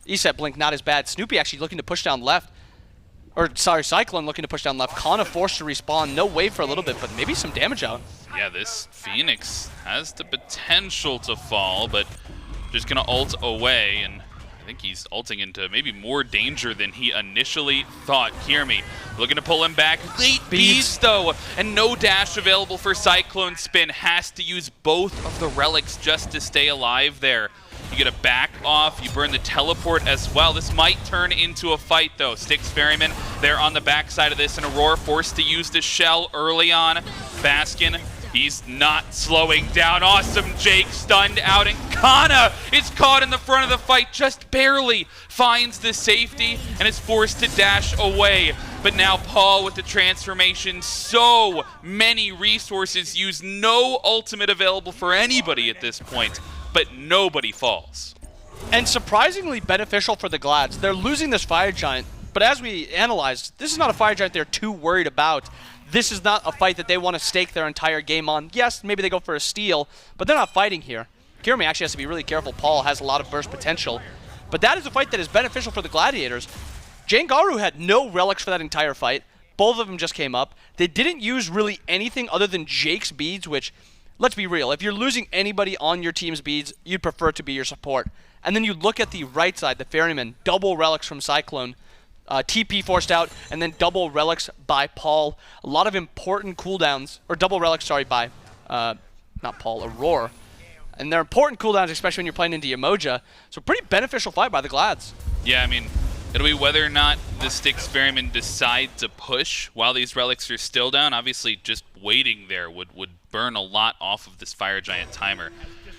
Eset blink not as bad. Snoopy actually looking to push down left. Or, sorry, Cyclone looking to push down left. Kana forced to respawn. No wave for a little bit, but maybe some damage out. Yeah, this Phoenix has the potential to fall, but just going to ult away, and I think he's ulting into maybe more danger than he initially thought. Kyrmi looking to pull him back. Late beast, though, and no dash available for CycloneSpin. Has to use both of the relics just to stay alive there. You get a back off. You burn the teleport as well. This might turn into a fight, though. Styx Ferrymen, they're on the backside of this, and Aror forced to use the shell early on. Baskin, he's not slowing down. Awesome Jake stunned out, and Cxnnahh is caught in the front of the fight, just barely finds the safety and is forced to dash away. But now Paul with the transformation, so many resources used, no ultimate available for anybody at this point, but nobody falls. And surprisingly beneficial for the Glads. They're losing this Fire Giant, but as we analyzed, this is not a Fire Giant they're too worried about. This is not a fight that they want to stake their entire game on. Yes, maybe they go for a steal, but they're not fighting here. Kyrmi actually has to be really careful. Paul has a lot of burst potential, but that is a fight that is beneficial for the Gladiators. Jangaru had no relics for that entire fight. Both of them just came up. They didn't use really anything other than Jake's beads, which, let's be real, if you're losing anybody on your team's beads, you'd prefer it to be your support. And then you look at the right side, the Ferrymen, double relics from Cyclone, TP forced out, and then double relics by Paul. A lot of important cooldowns, or double relics, sorry, by, not Paul, Aror. And they're important cooldowns, especially when you're playing into Yemoja. So pretty beneficial fight by the Glads. Yeah, I mean, it'll be whether or not the Styx Ferrymen decide to push while these relics are still down. Obviously, just waiting there would burn a lot off of this Fire Giant timer.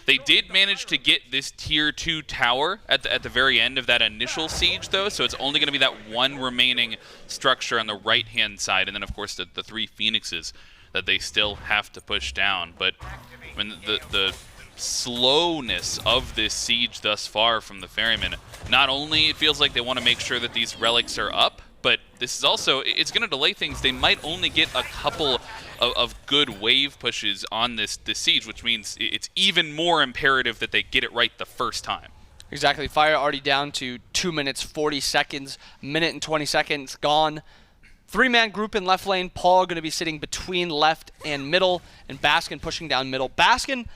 They did manage to get this tier 2 tower at the very end of that initial siege, though, so it's only going to be that one remaining structure on the right-hand side, and then, of course, the 3 Phoenixes that they still have to push down. But I mean, the slowness of this siege thus far from the Ferrymen, not only it feels like they want to make sure that these relics are up, but this is also, it's going to delay things. They might only get a couple of good wave pushes on this siege, which means it's even more imperative that they get it right the first time. Exactly. Fire already down to 2 minutes, 40 seconds, minute and 20 seconds gone. 3-man group in left lane. Paul going to be sitting between left and middle, and Baskin pushing down middle. Baskin,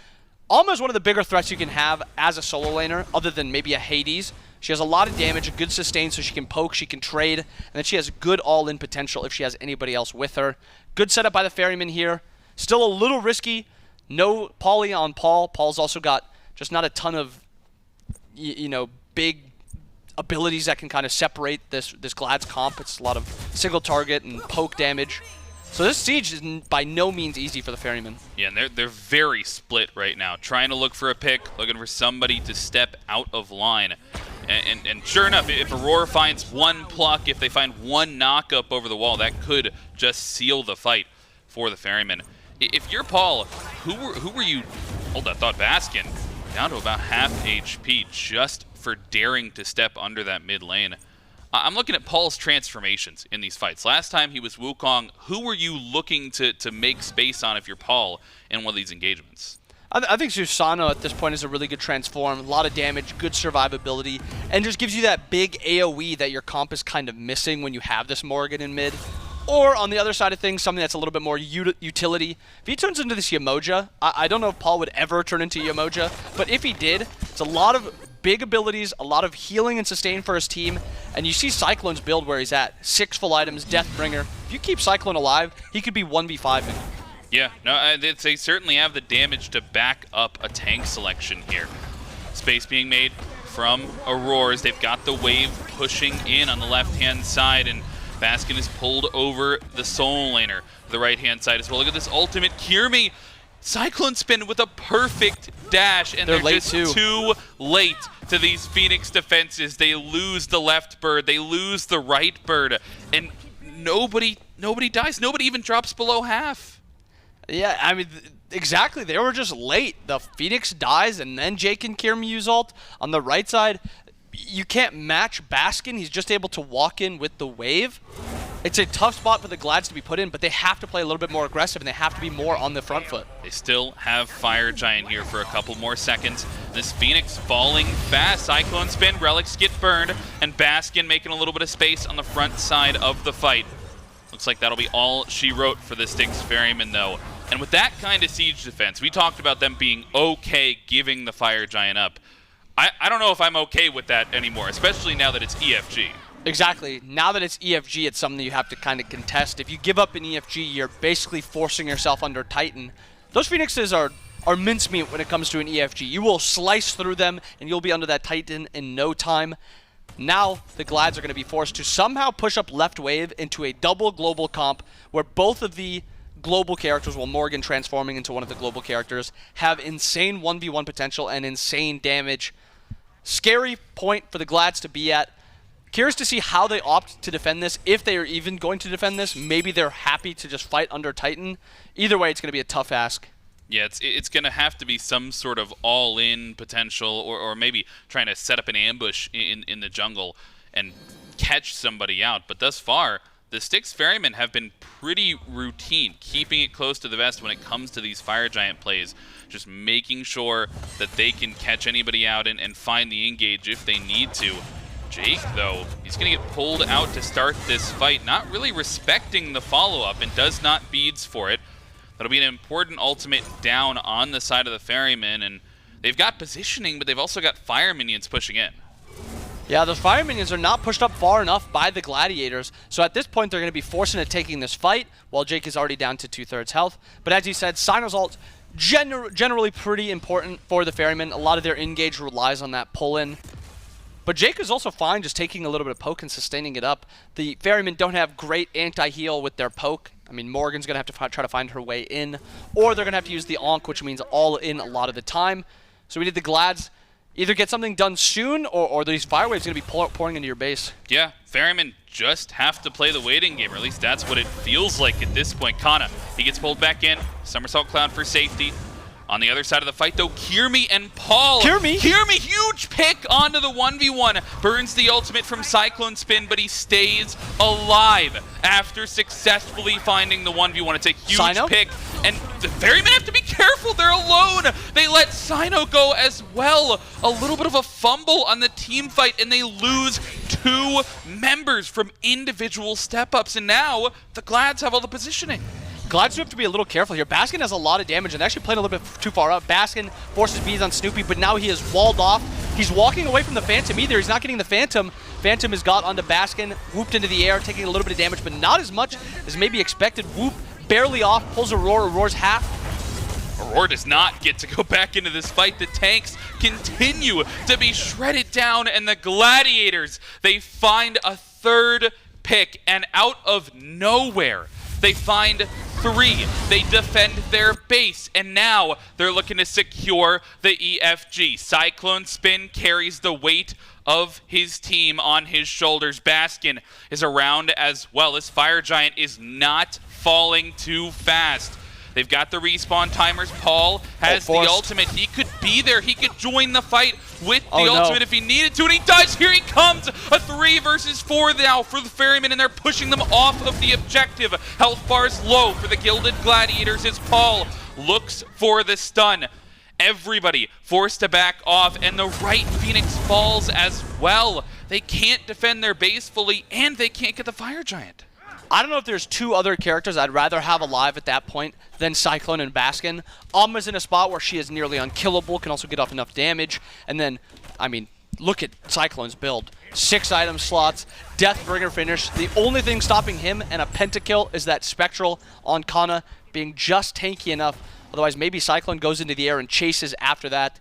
almost one of the bigger threats you can have as a solo laner, other than maybe a Hades. She has a lot of damage, a good sustain, so she can poke, she can trade, and then she has good all-in potential if she has anybody else with her. Good setup by the Ferryman here. Still a little risky. No poly on Paul. Paul's also got just not a ton of, you know, big abilities that can kind of separate this Glad's comp. It's a lot of single target and poke damage. So this siege is by no means easy for the Ferryman. Yeah, and they're very split right now, trying to look for a pick, looking for somebody to step out of line. And sure enough, if Aror finds one pluck, if they find one knock-up over the wall, that could just seal the fight for the Ferryman. If you're Paul, who were you? Hold that thought, Baskin, down to about half HP just for daring to step under that mid lane. I'm looking at Paul's transformations in these fights. Last time he was Wukong. Who were you looking to make space on if you're Paul in one of these engagements? I think Susano at this point is a really good transform. A lot of damage, good survivability, and just gives you that big AoE that your comp is kind of missing when you have this Morrigan in mid. Or on the other side of things, something that's a little bit more utility. If he turns into this Yemoja, I don't know if Paul would ever turn into Yemoja, but if he did, it's a lot of big abilities, a lot of healing and sustain for his team, and you see Cyclone's build where he's at. 6 full items, Deathbringer. If you keep Cyclone alive, he could be 1v5-ing. Yeah, no, they certainly have the damage to back up a tank selection here. Space being made from Aurors. They've got the wave pushing in on the left-hand side, and Baskin is pulled over the Soul Laner, the right-hand side as well. Look at this ultimate. Kyrmi, CycloneSpin with a perfect dash, and they're just too late to these Phoenix defenses. They lose the left bird, they lose the right bird, and nobody dies. Nobody even drops below half. Yeah, I mean, exactly. They were just late. The Phoenix dies, and then Jake and Kyrmi use ult. On the right side, you can't match Baskin. He's just able to walk in with the wave. It's a tough spot for the Glads to be put in, but they have to play a little bit more aggressive, and they have to be more on the front foot. They still have Fire Giant here for a couple more seconds. This Phoenix falling fast. CycloneSpin, relics get burned, and Baskin making a little bit of space on the front side of the fight. Looks like that'll be all she wrote for the Styx Ferrymen, though. And with that kind of siege defense, we talked about them being okay giving the Fire Giant up. I don't know if I'm okay with that anymore, especially now that it's EFG. Exactly. Now that it's EFG, it's something you have to kind of contest. If you give up an EFG, you're basically forcing yourself under Titan. Those Phoenixes are are mincemeat when it comes to an EFG. You will slice through them, and you'll be under that Titan in no time. Now, the Glads are going to be forced to somehow push up left wave into a double global comp where both of the global characters, well, Morrigan transforming into one of the global characters, have insane 1v1 potential and insane damage. Scary point for the Glads to be at. Curious to see how they opt to defend this, if they are even going to defend this. Maybe they're happy to just fight under Titan. Either way, it's going to be a tough ask. Yeah, it's going to have to be some sort of all-in potential, or maybe trying to set up an ambush in the jungle and catch somebody out. But thus far, the Styx Ferrymen have been pretty routine, keeping it close to the vest when it comes to these Fire Giant plays, just making sure that they can catch anybody out and find the engage if they need to. Jake, though, he's going to get pulled out to start this fight, not really respecting the follow-up, and does not beads for it. That'll be an important ultimate down on the side of the Ferrymen, and they've got positioning, but they've also got Fire Minions pushing in. Yeah, those Fire Minions are not pushed up far enough by the Gladiators, so at this point they're going to be forced into taking this fight, while Jake is already down to 2/3 health. But as you said, Cyno's ult generally pretty important for the Ferrymen. A lot of their engage relies on that pull-in. But Jake is also fine just taking a little bit of poke and sustaining it up. The Ferrymen don't have great anti-heal with their poke. I mean, Morrigan's going to have to try to find her way in, or they're going to have to use the Ankh, which means all in a lot of the time. So we need the Glads either get something done soon, or these fire waves going to be pouring into your base. Yeah, Ferrymen just have to play the waiting game, or at least that's what it feels like at this point. Cxnnahh, he gets pulled back in. Somersault Cloud for safety. On the other side of the fight, though, Kyrmi and Paul. Kyrmi, huge pick onto the 1v1. Burns the ultimate from CycloneSpin, but he stays alive after successfully finding the 1v1. It's a huge Cyno? pick, and the Ferrymen have to be careful. They're alone. They let Cyno go as well. A little bit of a fumble on the team fight, and they lose 2 members from individual step-ups, and now the Glads have all the positioning. Glads do have to be a little careful here. Baskin has a lot of damage, and they're actually playing a little bit too far up. Baskin forces bees on Snoopy, but now he is walled off. He's walking away from the Phantom either. He's not getting the Phantom. Phantom has got onto Baskin, whooped into the air, taking a little bit of damage, but not as much as maybe expected. Whoop, barely off, pulls Aurora. Aurora's half. Aurora does not get to go back into this fight. The tanks continue to be shredded down, and the Gladiators, they find a 3rd pick, and out of nowhere, they find 3. They defend their base, and now they're looking to secure the EFG. CycloneSpin carries the weight of his team on his shoulders. Baskin is around as well as Fire Giant is not falling too fast. They've got the respawn timers. Paul has the ultimate. He could be there. He could join the fight with the ultimate if he needed to, and he does. Here he comes. A 3 versus 4 now for the Ferrymen, and they're pushing them off of the objective. Health bars low for the Gilded Gladiators as Paul looks for the stun. Everybody forced to back off, and the right Phoenix falls as well. They can't defend their base fully, and they can't get the Fire Giant. I don't know if there's 2 other characters I'd rather have alive at that point than Cyclone and Baskin. Alma's in a spot where she is nearly unkillable, can also get off enough damage. And then, I mean, look at Cyclone's build. 6 item slots, Deathbringer finish. The only thing stopping him and a pentakill is that Spectral on Cxnnahh being just tanky enough. Otherwise, maybe Cyclone goes into the air and chases after that.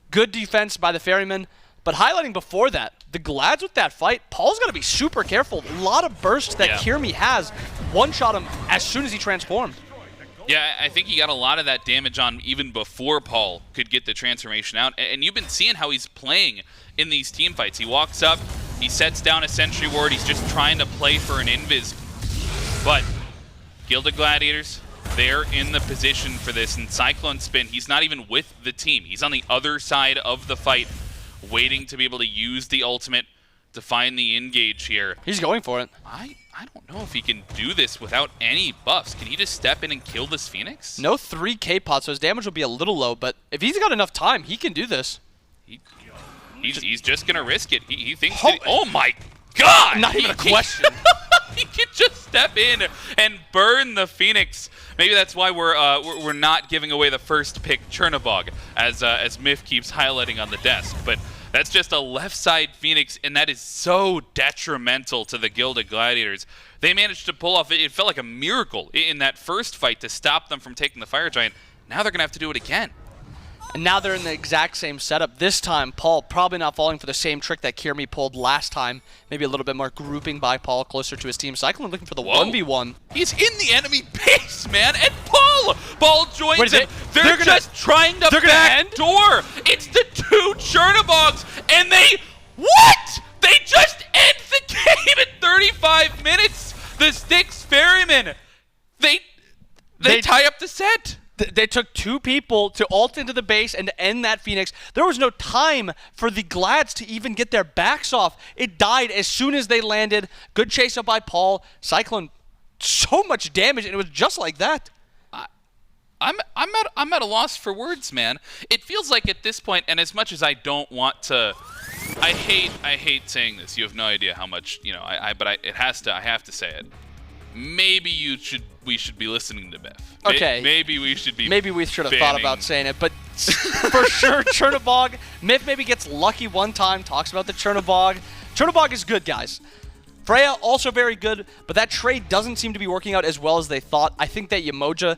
Good defense by the Ferrymen. But highlighting before that, the Glads with that fight, Paul's got to be super careful. A lot of bursts that Kyrmi has. One-shot him as soon as he transformed. Yeah, I think he got a lot of that damage on even before Paul could get the transformation out. And you've been seeing how he's playing in these team fights. He walks up, he sets down a sentry ward, he's just trying to play for an invis. But Gilded Gladiators, they're in the position for this. And CycloneSpin, he's not even with the team. He's on the other side of the fight, waiting to be able to use the ultimate to find the engage here. He's going for it. I don't know if he can do this without any buffs. Can he just step in and kill this Phoenix? No 3k pot, so his damage will be a little low, but if he's got enough time, he can do this. He's just going to risk it. He thinks oh my god! Not even a question. He can just step in and burn the Phoenix. Maybe that's why we're not giving away the first pick Chernobog, as Myth keeps highlighting on the desk. But that's just a left side Phoenix, and that is so detrimental to the Gilded Gladiators. They managed to pull off, it felt like a miracle in that first fight to stop them from taking the Fire Giant. Now they're going to have to do it again. And now they're in the exact same setup. This time, Paul probably not falling for the same trick that Kyrmi pulled last time. Maybe a little bit more grouping by Paul closer to his team. Cyclone looking for the 1v1. He's in the enemy base, man, and Paul joins him. They're just trying to backdoor. It's the 2 Chernobogs, and what? They just end the game in 35 minutes. The Styx Ferrymen, they tie up the set. They took 2 people to ult into the base and to end that Phoenix. There was no time for the Glads to even get their backs off. It died as soon as they landed. Good chase up by Paul. Cyclone, so much damage, and it was just like that. I'm at a loss for words, man. It feels like at this point, and as much as I don't want to, I hate saying this. You have no idea how much, you know. I have to say it. Maybe we should be listening to Biff. Okay. Maybe we should be. Maybe we should have thought about saying it, but for sure, Chernobog. Myth maybe gets lucky one time, talks about the Chernobog. Chernobog is good, guys. Freya also very good, but that trade doesn't seem to be working out as well as they thought. I think that Yemoja,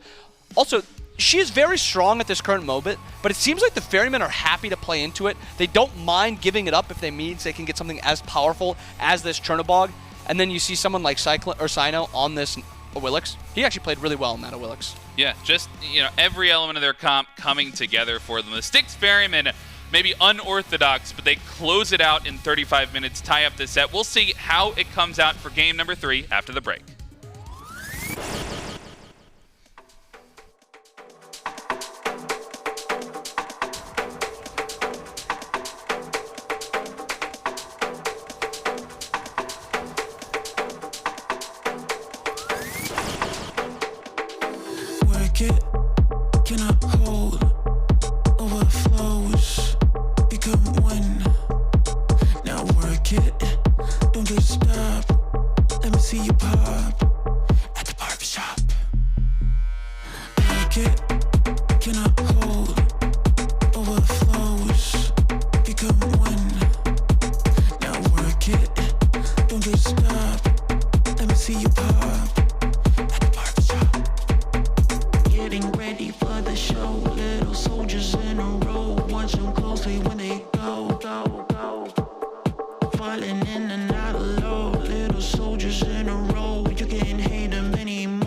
also, she is very strong at this current moment, but it seems like the Ferrymen are happy to play into it. They don't mind giving it up if they means they can get something as powerful as this Chernobog. And then you see someone like Cyno on this Awilix. He actually played really well in that Awilix. Yeah, just, you know, every element of their comp coming together for them. The Styx Ferrymen, maybe unorthodox, but they close it out in 35 minutes, tie up the set. We'll see how it comes out for game number 3 after the break. Cannot hold, overflows, become one. Now work it, don't just stop. Let me see you pop at the barbershop. Work it, cannot hold, overflows, become one. Now work it, don't just stop. Let me see you pop. Getting ready for the show, little soldiers in a row. Watch them closely when they go. Falling in and out of low, little soldiers in a row. You can't hate them anymore.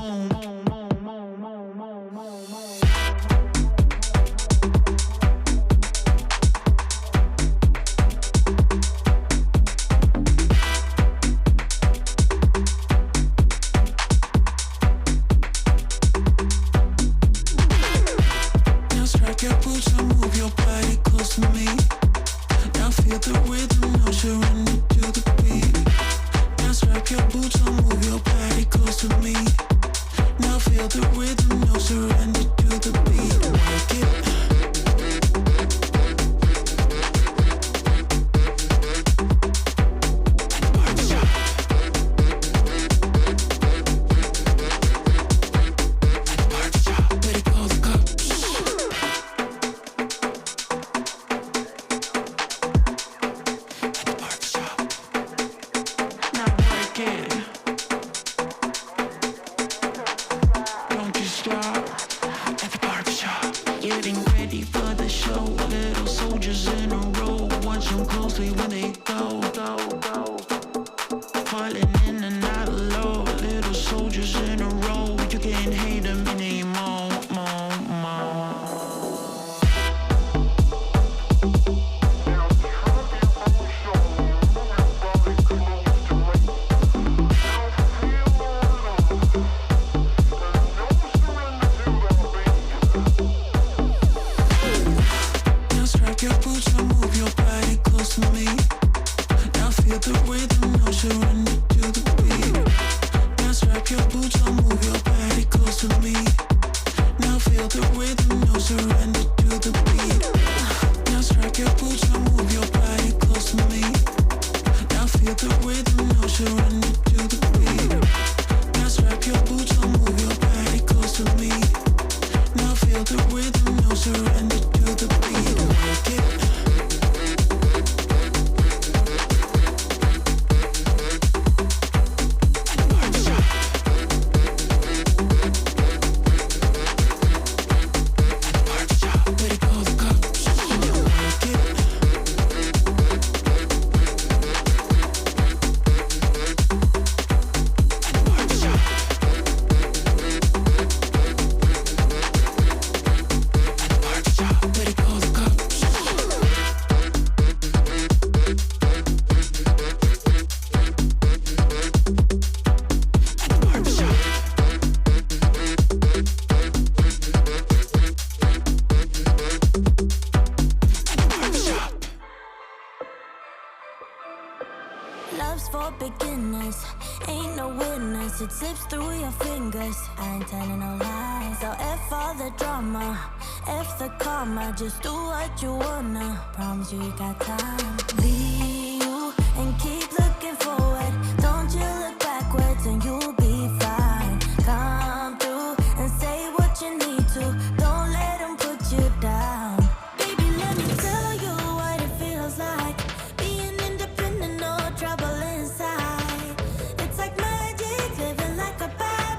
for beginners. Ain't no winners, it slips through your fingers. I ain't telling no lies. So F all the drama, F the karma, just do what you wanna. Promise you got time. Be you and keep looking forward. Don't you look backwards and you'll be fine. Come through and say what you need to. Don't let them put you down. Baby, let me tell you what it feels like. Being independent, no trouble inside. It's like magic, living like a bad.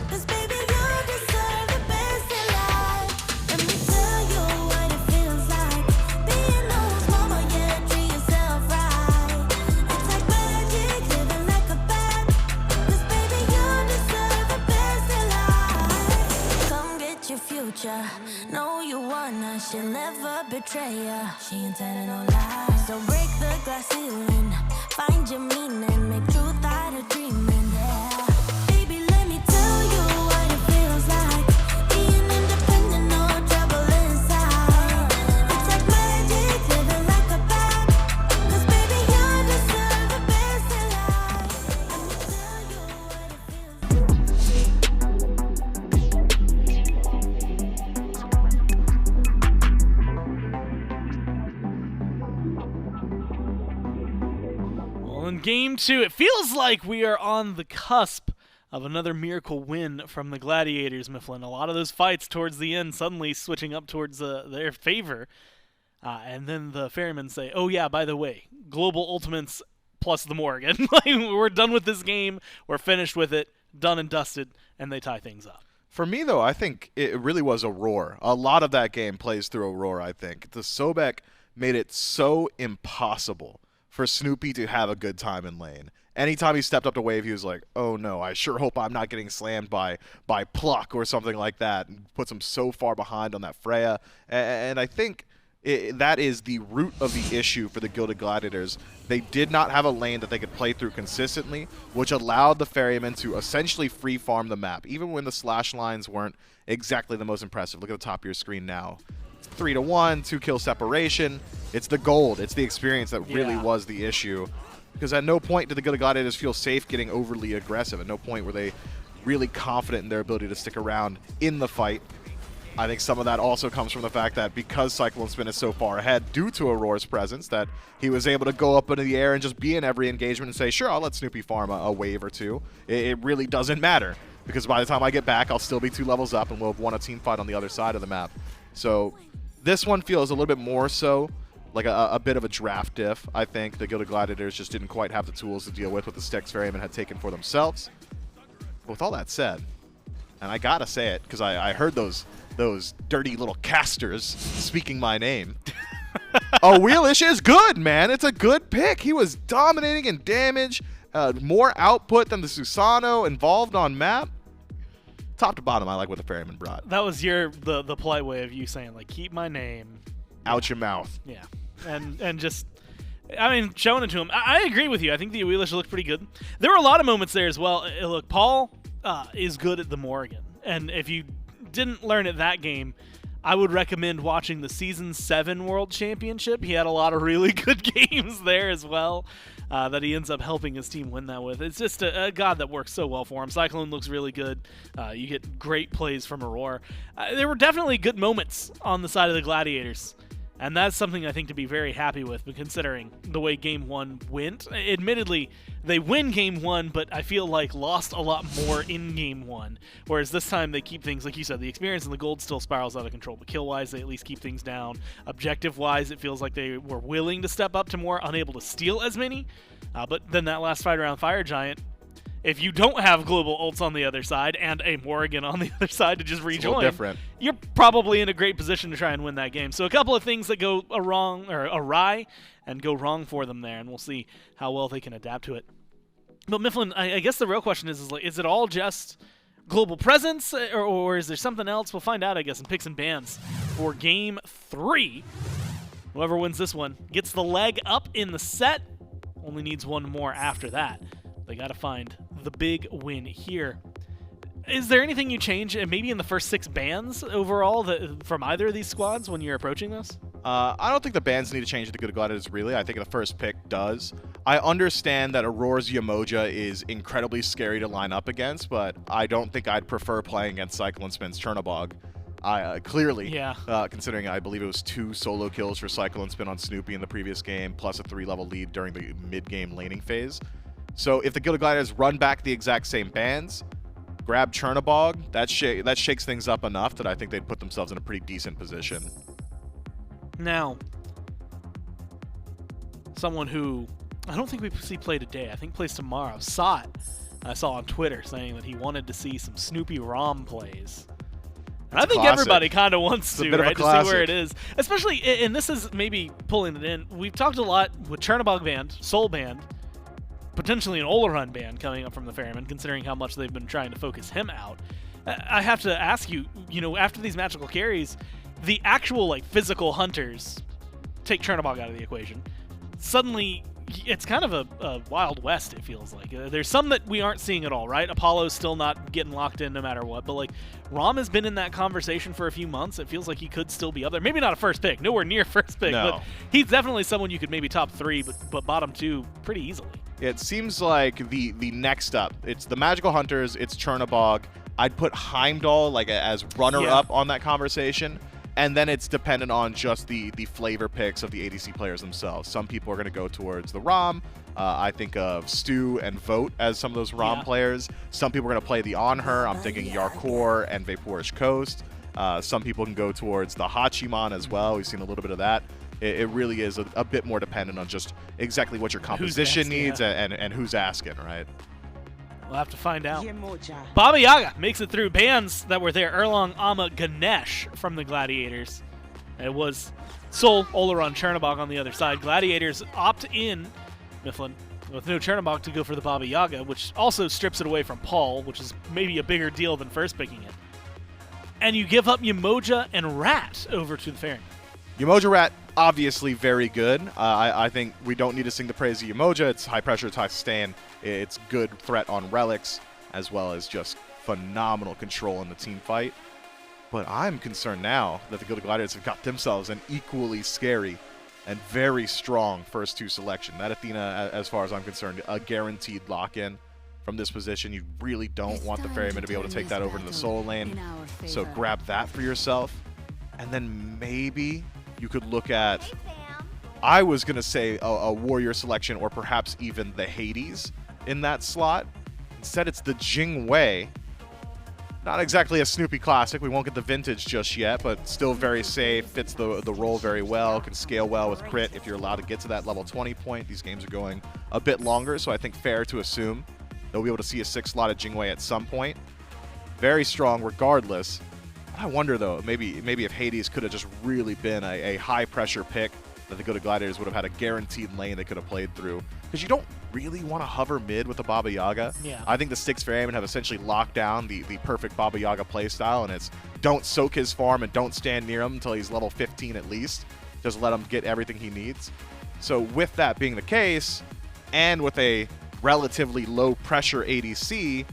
'Cause baby, you deserve the best in life. Let me tell you what it feels like. Being no one's mama, yeah, treat yourself right. It's like magic, living like a bad. 'Cause baby, you deserve the best in life. Come get your future. Know you wanna, she'll never betray ya. She ain't telling no lies. So break the glass ceiling, find your meaning, make truth out of dreaming. Yeah, baby, let me tell you what it feels like. Being independent, no trouble inside. It's like magic, living like a bad. 'Cause baby, you deserve the best in life. Let me tell you what it feels like. Well, in game 2, it feels like we are on the cusp of another miracle win from the Gladiators, Mifflin. A lot of those fights towards the end suddenly switching up towards their favor. And then the Ferrymen say, oh yeah, by the way, Global Ultimates plus the Morrigan. Like, we're done with this game. We're finished with it. Done and dusted. And they tie things up. For me, though, I think it really was Aror. A lot of that game plays through Aror, I think. The Sobek made it so impossible for Snoopy to have a good time in lane. Anytime he stepped up to wave, he was like, oh no, I sure hope I'm not getting slammed by Pluck or something like that. And puts him so far behind on that Freya. And I think that is the root of the issue for the Gilded Gladiators. They did not have a lane that they could play through consistently, which allowed the Ferrymen to essentially free farm the map, even when the slash lines weren't exactly the most impressive. Look at the top of your screen now. 3-1, 2-kill separation. It's the gold. It's the experience that really was the issue. Because at no point did the Gilded Gladiators feel safe getting overly aggressive. At no point were they really confident in their ability to stick around in the fight. I think some of that also comes from the fact that because CycloneSpin is so far ahead due to Auror's presence, that he was able to go up into the air and just be in every engagement and say, sure, I'll let Snoopy farm a wave or two. It really doesn't matter, because by the time I get back, I'll still be 2 levels up and we'll have won a team fight on the other side of the map. So this one feels a little bit more so like a bit of a draft diff. I think the Gilded Gladiators just didn't quite have the tools to deal with what the Styx Ferrymen had taken for themselves. But with all that said, and I gotta say it because I heard those dirty little casters speaking my name. Awilix is good, man. It's a good pick. He was dominating in damage, more output than the Susano involved on map. Top to bottom, I like what the Ferrymen brought. That was the polite way of you saying, like, keep my name out your mouth. Yeah, and just, I mean, showing it to him. I agree with you. I think the Awilix looked pretty good. There were a lot of moments there as well. Look, Paul is good at the Morrigan, and if you didn't learn it that game, I would recommend watching the Season 7 World Championship. He had a lot of really good games there as well that he ends up helping his team win that with. It's just a god that works so well for him. Cyclone looks really good. You get great plays from Aror. There were definitely good moments on the side of the Gladiators. And that's something I think to be very happy with, but considering the way Game 1 went. Admittedly, they win Game 1, but I feel like lost a lot more in Game 1. Whereas this time they keep things, like you said, the experience and the gold still spirals out of control. But kill-wise, they at least keep things down. Objective-wise, it feels like they were willing to step up to more, unable to steal as many. But then that last fight around Fire Giant, if you don't have global ults on the other side and a Morrigan on the other side to just rejoin, you're probably in a great position to try and win that game. So a couple of things that go awry and go wrong for them there, and we'll see how well they can adapt to it. But Mifflin, I guess the real question is it all just global presence, or is there something else? We'll find out, I guess, in picks and bans for Game 3. Whoever wins this one gets the leg up in the set. Only needs one more after that. They got to find the big win here. Is there anything you change, maybe in the first 6 bans overall, from either of these squads when you're approaching this? I don't think the bans need to change the Gilded Gladiators, really. I think the first pick does. I understand that Auror's Yemoja is incredibly scary to line up against, but I don't think I'd prefer playing against CycloneSpin's Chernobog. Clearly, considering I believe it was 2 solo kills for CycloneSpin on Snoopy in the previous game, plus a 3-level lead during the mid-game laning phase. So if the Gilded Gladiators run back the exact same bans, grab Chernobog, that shakes things up enough that I think they'd put themselves in a pretty decent position. Now, someone who I don't think we see play today, I think plays tomorrow, Sot, I saw on Twitter saying that he wanted to see some Snoopy ROM plays. And I think everybody kind of wants to, right, to see where it is. Especially, and this is maybe pulling it in, we've talked a lot with Chernobog banned, Soul banned, potentially an Olorun ban coming up from the Ferrymen, considering how much they've been trying to focus him out. I have to ask you, after these magical carries, the actual physical hunters, take Chernobog out of the equation, suddenly it's kind of a Wild West, it feels like. There's some that we aren't seeing at all, right? Apollo's still not getting locked in no matter what, but Rom has been in that conversation for a few months. It feels like he could still be up there. Maybe not a first pick, nowhere near first pick, but he's definitely someone you could maybe top 3, but bottom 2 pretty easily. It seems like the next up, it's the Magical Hunters, it's Chernobog. I'd put Heimdallr as runner-up on that conversation. And then it's dependent on just the flavor picks of the ADC players themselves. Some people are going to go towards the ROM. I think of Stu and Vote as some of those ROM players. Some people are going to play the On Her. I'm thinking Yarkor and Vaporish Coast. Some people can go towards the Hachiman as well. We've seen a little bit of that. It really is a bit more dependent on just exactly what your composition needs and who's asking, right? We'll have to find out. Baba Yaga makes it through. Bans that were there: Erlong, Amma, Ganesh from the Gladiators. It was Soul, Olorun, Chernobog on the other side. Gladiators opt in, Mifflin, with no Chernobog to go for the Baba Yaga, which also strips it away from Paul, which is maybe a bigger deal than first picking it. And you give up Yemoja and Rat over to the Ferrymen. Yemoja Rat, obviously very good. I think we don't need to sing the praise of Yemoja. It's high pressure, it's high sustain. It's good threat on relics, as well as just phenomenal control in the team fight. But I'm concerned now that the Gilded Gladiators have got themselves an equally scary and very strong first 2 selection. That Athena, as far as I'm concerned, a guaranteed lock-in from this position. You really don't want the Ferryman to be able to take that over to the solo lane. So grab that for yourself. And then maybe you could look at, I was going to say a warrior selection, or perhaps even the Hades in that slot. Instead, it's the Jing Wei. Not exactly a Snoopy classic. We won't get the vintage just yet, but still very safe. Fits the role very well. Can scale well with crit if you're allowed to get to that level 20 point. These games are going a bit longer, so I think fair to assume they'll be able to see a 6-slotted Jing Wei at some point. Very strong regardless. I wonder, though, maybe if Hades could have just really been a high-pressure pick that the Gilded Gladiators would have had a guaranteed lane they could have played through. Because you don't really want to hover mid with a Baba Yaga. Yeah. I think the Styx Ferrymen have essentially locked down the perfect Baba Yaga playstyle, and it's don't soak his farm and don't stand near him until he's level 15 at least. Just let him get everything he needs. So with that being the case, and with a relatively low-pressure ADC,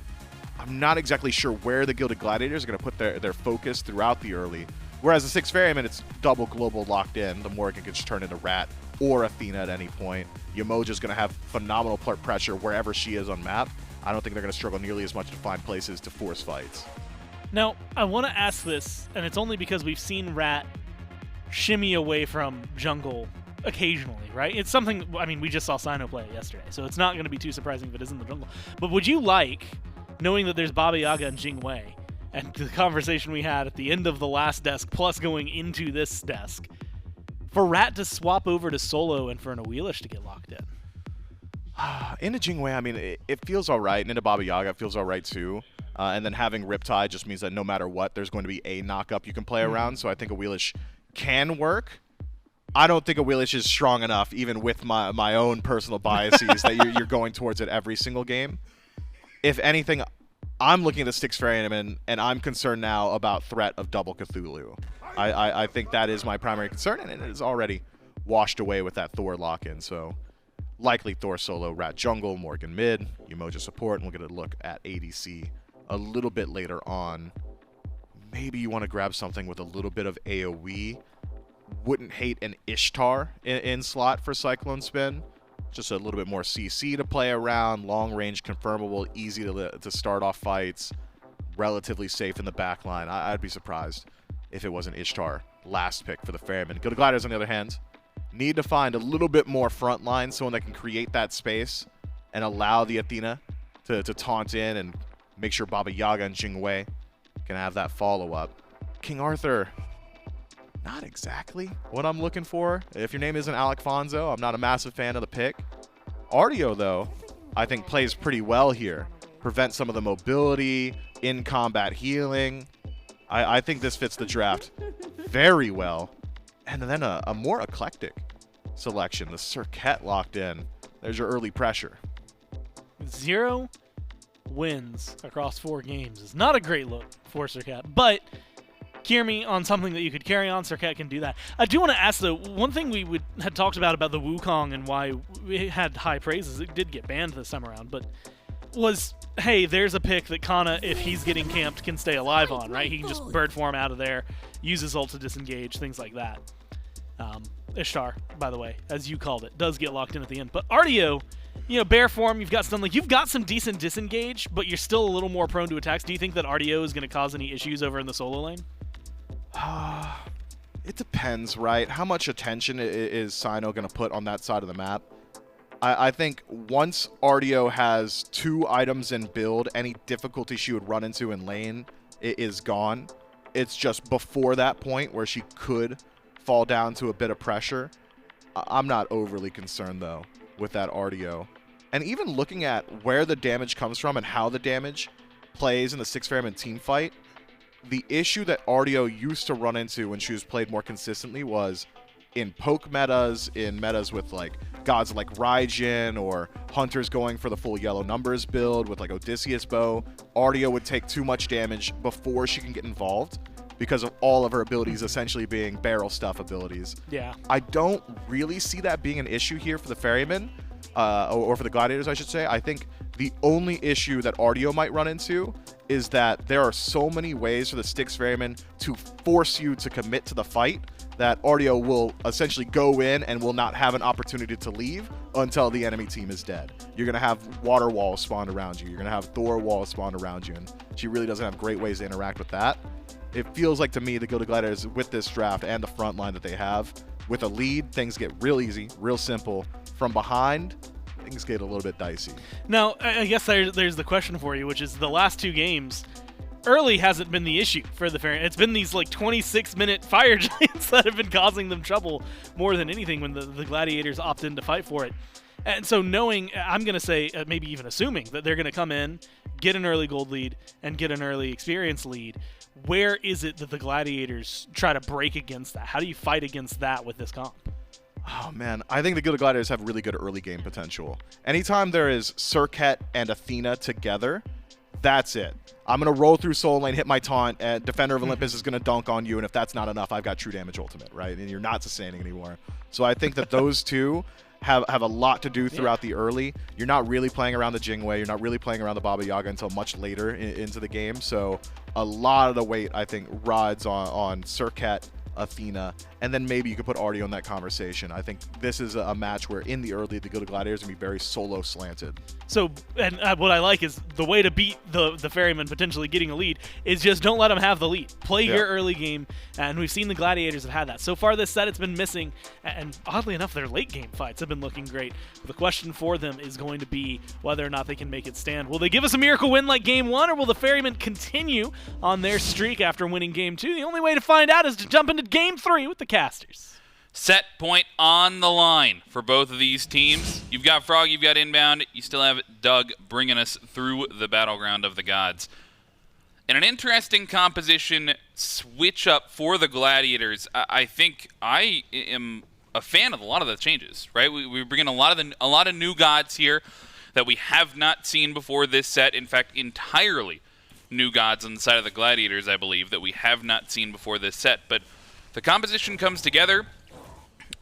I'm not exactly sure where the Gilded Gladiators are going to put their focus throughout the early. Whereas the Styx Ferrymen, it's double global locked in. The Morrigan can just turn into Rat or Athena at any point. Yemoja's going to have phenomenal pressure wherever she is on map. I don't think they're going to struggle nearly as much to find places to force fights. Now, I want to ask this, and it's only because we've seen Rat shimmy away from jungle occasionally, right? It's something, I mean, we just saw Cyno play it yesterday, so it's not going to be too surprising if it is in the jungle. But would you like, knowing that there's Baba Yaga and Jing Wei, and the conversation we had at the end of the last desk, plus going into this desk, for Rat to swap over to solo and for an Awilix to get locked in? Into Jing Wei, I mean, it feels all right, and into Baba Yaga it feels all right too. And then having Riptide just means that no matter what, there's going to be a knock-up you can play around, so I think Awilix can work. I don't think Awilix is strong enough, even with my own personal biases, that you're going towards it every single game. If anything, I'm looking at the Styx Ferrymen, and I'm concerned now about threat of double Cthulhu. I think that is my primary concern, and it is already washed away with that Thor lock-in. So likely Thor solo, Rat jungle, Morrigan mid, Yemoja support, and we'll get a look at ADC a little bit later on. Maybe you want to grab something with a little bit of AoE. wouldn't hate an Ishtar in slot for CycloneSpin. Just a little bit more CC to play around, long range, confirmable, easy to start off fights, relatively safe in the back line. I'd be surprised if it was an Ishtar last pick for the Ferrymen. Gilded Gladiators, on the other hand, need to find a little bit more front line, someone that can create that space and allow the Athena to taunt in and make sure Baba Yaga and Jing can have that follow-up. King Arthur, not exactly what I'm looking for. If your name isn't Alfonso, I'm not a massive fan of the pick. Artio, though, I think plays pretty well here. Prevents some of the mobility, in-combat healing. I think this fits the draft very well. And then a more eclectic selection, the Serqet locked in. There's your early pressure. 0 wins across 4 games is not a great look for Serqet, but Kyrmi on something that you could carry on. Serqet can do that. I do want to ask, though, one thing we had talked about the Wukong and why we had high praises. It did get banned this time around, but was, hey, there's a pick that Kana, if he's getting camped, can stay alive on, right? He can just bird form out of there, use his ult to disengage, things like that. Ishtar, by the way, as you called it, does get locked in at the end. But Artio, bear form, you've got something, you've got some decent disengage, but you're still a little more prone to attacks. Do you think that Artio is going to cause any issues over in the solo lane? It depends, right? How much attention is Cyno going to put on that side of the map? I think once Artio has 2 items in build, any difficulty she would run into in lane is gone. It's just before that point where she could fall down to a bit of pressure. I'm not overly concerned, though, with that Artio. And even looking at where the damage comes from and how the damage plays in the Styx Ferrymen team fight, the issue that Artio used to run into when she was played more consistently was in poke metas, in metas with gods like Raijin or hunters going for the full yellow numbers build with Odysseus bow. Artio would take too much damage before she can get involved because of all of her abilities essentially being barrel stuff abilities. Yeah. I don't really see that being an issue here for the Ferrymen, or for the Gladiators, I should say. I think the only issue that Artio might run into is that there are so many ways for the Styx Ferrymen to force you to commit to the fight that Artio will essentially go in and will not have an opportunity to leave until the enemy team is dead. You're going to have water walls spawned around you. You're going to have Thor walls spawned around you, and she really doesn't have great ways to interact with that. It feels like to me the Gilded Gladiators with this draft and the front line that they have, with a lead, things get real easy, real simple. From behind, things get a little bit dicey. Now, I guess there's the question for you, which is the last 2 games, early hasn't been the issue for the Ferrymen. It's been these 26-minute fire giants that have been causing them trouble more than anything when the Gladiators opt in to fight for it. And so knowing, I'm going to say, maybe even assuming that they're going to come in, get an early gold lead, and get an early experience lead, where is it that the Gladiators try to break against that? How do you fight against that with this comp? Oh, man. I think the Gilded Gladiators have really good early game potential. Anytime there is Serqet and Athena together, that's it. I'm going to roll through solo lane, hit my taunt, and Defender of Olympus is going to dunk on you, and if that's not enough, I've got True Damage Ultimate, right? And you're not sustaining anymore. So I think that those two have a lot to do throughout the early. You're not really playing around the Jingwei. You're not really playing around the Baba Yaga until much later into the game. So a lot of the weight, I think, rides on Serqet, Athena, and then maybe you could put Artio in that conversation. I think this is a match where in the early, the Gilded Gladiators are going to be very solo slanted. So, and what I like is the way to beat the Ferrymen potentially getting a lead is just don't let them have the lead. Play your early game, and we've seen the Gladiators have had that. So far this set, it's been missing, and oddly enough, their late game fights have been looking great. The question for them is going to be whether or not they can make it stand. Will they give us a miracle win like Game 1, or will the Ferrymen continue on their streak after winning Game 2? The only way to find out is to jump into Game 3 with the casters. Set point on the line for both of these teams. You've got Frog, you've got Inbound. You still have Doug bringing us through the battleground of the gods. And an interesting composition switch up for the Gladiators. I think I am a fan of a lot of the changes, right? We bring in a lot of new gods here that we have not seen before this set. In fact, entirely new gods on the side of the Gladiators, I believe, that we have not seen before this set. But the composition comes together,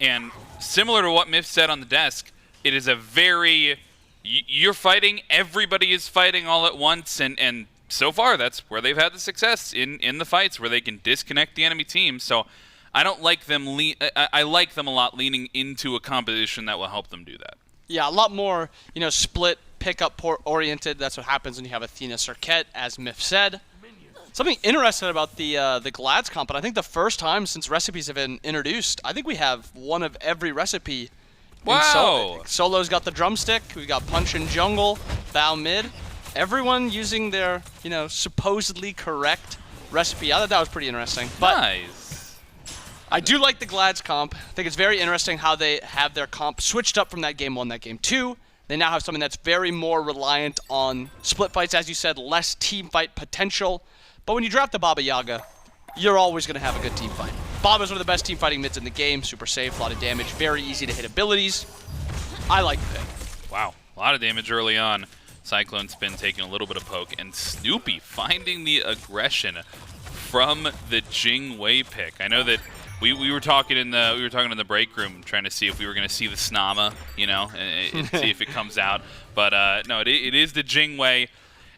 and similar to what Myth said on the desk, it is a very, you're fighting, everybody is fighting all at once, and so far that's where they've had the success in the fights, where they can disconnect the enemy team. So I don't like them. I like them a lot leaning into a composition that will help them do that. Yeah, a lot more, split pickup oriented. That's what happens when you have Athena Serqet, as Myth said. Something interesting about the Glads comp, and I think the first time since recipes have been introduced, I think we have one of every recipe. Wow! Solo's got the drumstick. We've got punch in jungle, bow mid. Everyone using their, supposedly correct recipe. I thought that was pretty interesting. But Nice. I do like the Glads comp. I think it's very interesting how they have their comp switched up from that game 1, that game 2. They now have something that's very more reliant on split fights, as you said, less team fight potential. But when you draft the Baba Yaga, you're always going to have a good team fight. Baba's one of the best team fighting mids in the game. Super safe, a lot of damage, very easy to hit abilities. I like the pick. Wow, a lot of damage early on. CycloneSpin taking a little bit of poke, and Snoopy finding the aggression from the Jing Wei pick. I know that we were talking in the break room, trying to see if we were going to see the Cxnnahh, and see if it comes out. But no, it is the Jing Wei.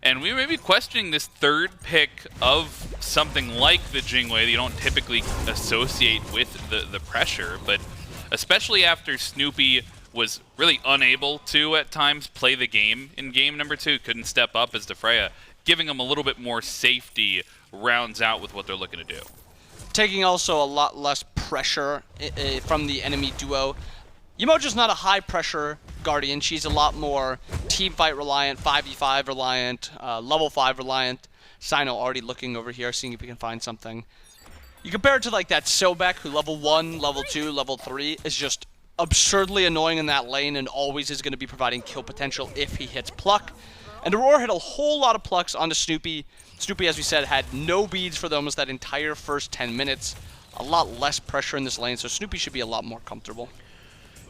And we may be questioning this third pick of something like the Jing Wei that you don't typically associate with the pressure, but especially after Snoopy was really unable to, at times, play the game in game number 2, couldn't step up as the Freya, giving them a little bit more safety rounds out with what they're looking to do. Taking also a lot less pressure from the enemy duo. Yemoja's not a high-pressure Guardian. She's a lot more team fight reliant, 5v5 reliant, level 5 reliant. Cyno already looking over here, seeing if we can find something. You compare it to like that Sobek, who level 1, level 2, level 3 is just absurdly annoying in that lane and always is going to be providing kill potential if he hits pluck. And Aror hit a whole lot of plucks onto Snoopy. Snoopy, as we said, had no beads for almost that entire first 10 minutes. A lot less pressure in this lane, so Snoopy should be a lot more comfortable.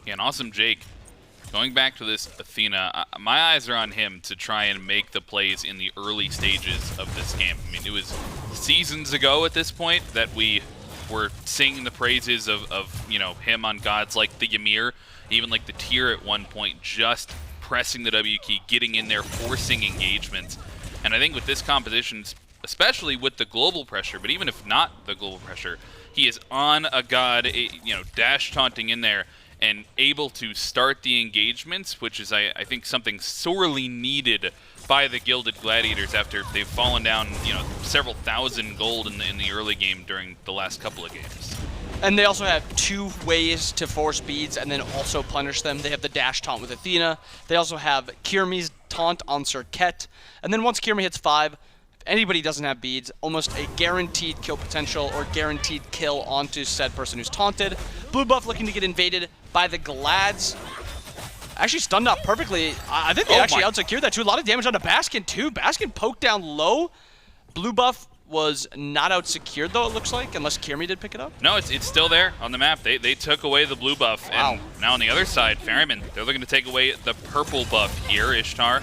Yeah, and awesome Jake. Going back to this Athena, my eyes are on him to try and make the plays in the early stages of this game. I mean, it was seasons ago at this point that we were singing the praises of him on gods like the Ymir, even like the Tyr at one point, just pressing the W key, getting in there, forcing engagements. And I think with this composition, especially with the global pressure, but even if not the global pressure, he is on a god, dash taunting in there, and able to start the engagements, which is, I think, something sorely needed by the Gilded Gladiators after they've fallen down, several thousand gold in the early game during the last couple of games. And they also have 2 ways to force beads and then also punish them. They have the dash taunt with Athena. They also have Kyrmi's taunt on Serqet. And then once Kyrmi hits 5, if anybody doesn't have beads, almost a guaranteed kill potential or guaranteed kill onto said person who's taunted. Blue buff looking to get invaded by the Glads. Actually stunned up perfectly. I think they actually out-secured that too. A lot of damage onto Baskin too. Baskin poked down low. Blue buff was not out-secured though, it looks like, unless Kyrmi did pick it up. No, it's still there on the map. They took away the blue buff. Wow. And now on the other side, Ferrymen, they're looking to take away the purple buff here. Ishtar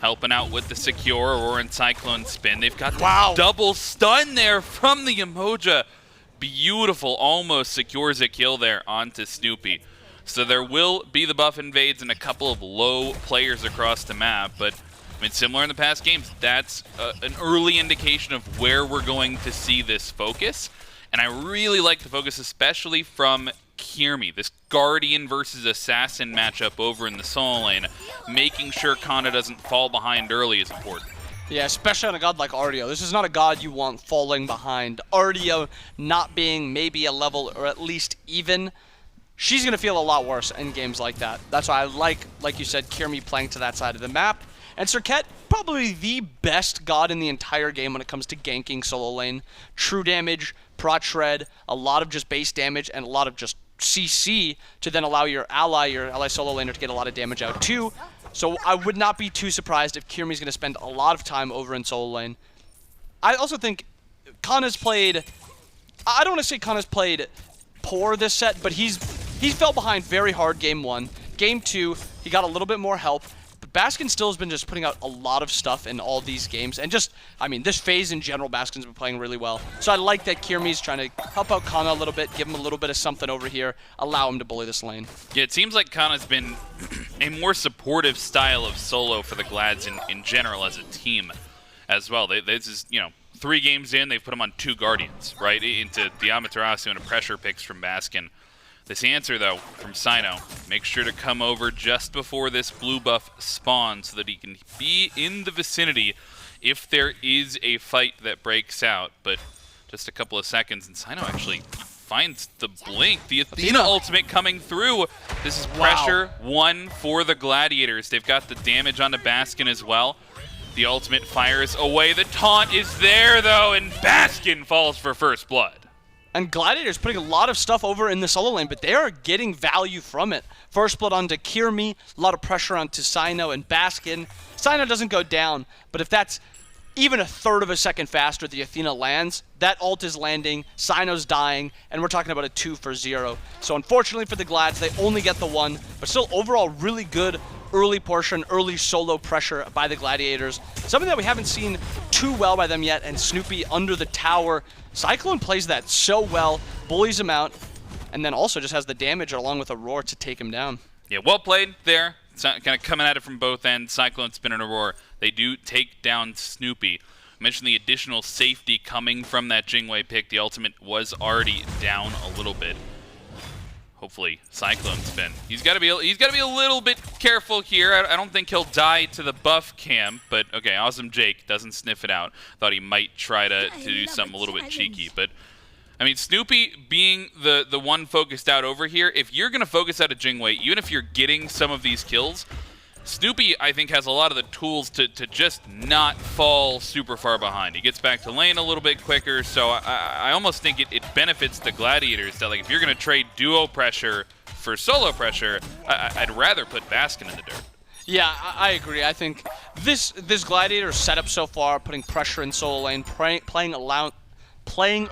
helping out with the secure Aror and CycloneSpin. They've got the double stun there from the Yemoja. Beautiful, almost secures a kill there onto Snoopy. So there will be the buff invades and a couple of low players across the map, but I mean, similar in the past games, that's an early indication of where we're going to see this focus. And I really like the focus, especially from Kyrmi, this Guardian versus Assassin matchup over in the solo lane. Making sure Cxnnahh doesn't fall behind early is important. Yeah, especially on a god like Artio. This is not a god you want falling behind. Artio not being maybe a level or at least even, she's going to feel a lot worse in games like that. That's why I like you said, Kyrmi playing to that side of the map. And Serqet, probably the best god in the entire game when it comes to ganking solo lane. True damage, prot shred, a lot of just base damage, and a lot of just CC to then allow your ally solo laner to get a lot of damage out too. So I would not be too surprised if Kyrmi's going to spend a lot of time over in solo lane. I also think Cxnnah's played, I don't want to say Cxnnah's played poor this set, but he fell behind very hard game 1. Game 2, he got a little bit more help. But Baskin still has been just putting out a lot of stuff in all these games. And just, I mean, this phase in general, Baskin's been playing really well. So I like that Kyrmi's trying to help out Cxnnahh a little bit, give him a little bit of something over here, allow him to bully this lane. Yeah, it seems like Cxnnah's been a more supportive style of solo for the Glads in general as a team as well. This is, 3 games in, they've put him on 2 Guardians, right, into the Amaterasu and a pressure picks from Baskin. This answer, though, from Cyno, make sure to come over just before this blue buff spawns so that he can be in the vicinity if there is a fight that breaks out. But just a couple of seconds, and Cyno actually finds the blink. The Athena ultimate coming through. This is pressure 1 for the Gladiators. They've got the damage onto Baskin as well. The ultimate fires away. The taunt is there, though, and Baskin falls for first blood. And Gladiators putting a lot of stuff over in the solo lane, but they are getting value from it. First blood onto Kyrmi, a lot of pressure onto Cyno and Baskin. Cyno doesn't go down, but if that's even a third of a second faster the Athena lands, that ult is landing, Cyno's dying, and we're talking about a 2 for 0. So unfortunately for the Glads, they only get the 1, but still overall really good early portion, early solo pressure by the Gladiators. Something that we haven't seen too well by them yet, and Snoopy under the tower. Cyclone plays that so well, bullies him out, and then also just has the damage along with Aror to take him down. Yeah, well played there. It's kind of coming at it from both ends. CycloneSpin and Aror, they do take down Snoopy. I mentioned the additional safety coming from that Jingwei pick. The ultimate was already down a little bit. Hopefully, CycloneSpin. He's got to be a little bit careful here. I don't think he'll die to the buff camp, but okay, Awesome Jake doesn't sniff it out. Thought he might try to do something a little bit cheeky, but I mean, Snoopy being the one focused out over here, if you're going to focus out a Jingwei, even if you're getting some of these kills, Snoopy, I think, has a lot of the tools to just not fall super far behind. He gets back to lane a little bit quicker, so I almost think it benefits the Gladiators that, like, if you're going to trade duo pressure for solo pressure, I'd rather put Baskin in the dirt. Yeah, I agree. I think this Gladiator setup so far, putting pressure in solo lane, playing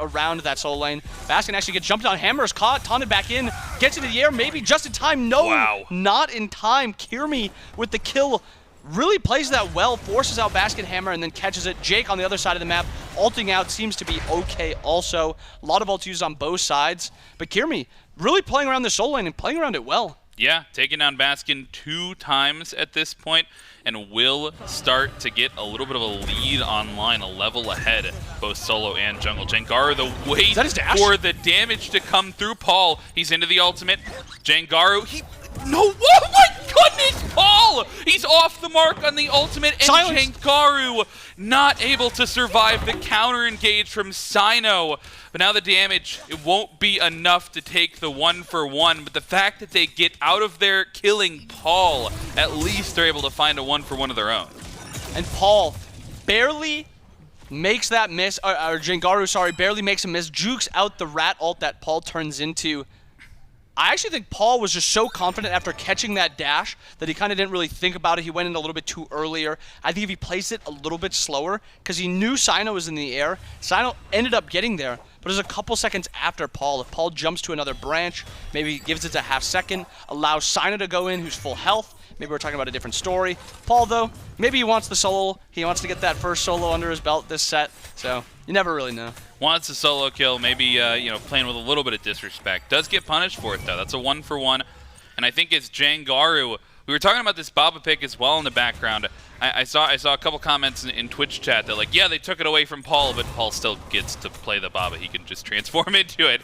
around that solo lane. Baskin actually gets jumped on, hammers caught, taunted back in, gets into the air, maybe just in time. No, wow. Not in time. Kyrmi with the kill really plays that well, forces out Baskin hammer, and then catches it. Jake on the other side of the map, ulting out, seems to be okay also. A lot of ults used on both sides, but Kyrmi really playing around the solo lane and playing around it well. Yeah, taking down Baskin 2 times at this point, and will start to get a little bit of a lead online, a level ahead, both solo and jungle. Jangaru, the wait for the damage to come through. Paul, he's into the ultimate. Jangaru, oh my goodness, Paul! He's off the mark on the ultimate, and Silence. Jangaru not able to survive the counter engage from Cyno. But now the damage, it won't be enough to take the 1-for-1, but the fact that they get out of there killing Paul, at least they're able to find a 1-for-1 of their own. And Paul barely makes that miss, or Jangaru, sorry, barely makes a miss, jukes out the rat ult that Paul turns into. I actually think Paul was just so confident after catching that dash that he kind of didn't really think about it. He went in a little bit too earlier. I think if he placed it a little bit slower, because he knew Cyno was in the air, Cyno ended up getting there. But it was a couple seconds after Paul. If Paul jumps to another branch, maybe gives it a half second, allows Cyno to go in, who's full health. Maybe we're talking about a different story. Paul, though, maybe he wants the solo. He wants to get that first solo under his belt this set. So you never really know. Wants a solo kill, maybe playing with a little bit of disrespect. Does get punished for it, though. That's a 1-for-1. And I think it's Jangaru. We were talking about this Baba pick as well in the background. I saw a couple comments in Twitch chat that, like, yeah, they took it away from Paul, but Paul still gets to play the Baba. He can just transform into it.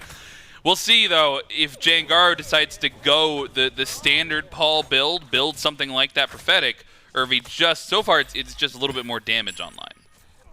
We'll see, though, if Jangaru decides to go the standard Paul build something like that prophetic, or if he just, so far, it's just a little bit more damage online.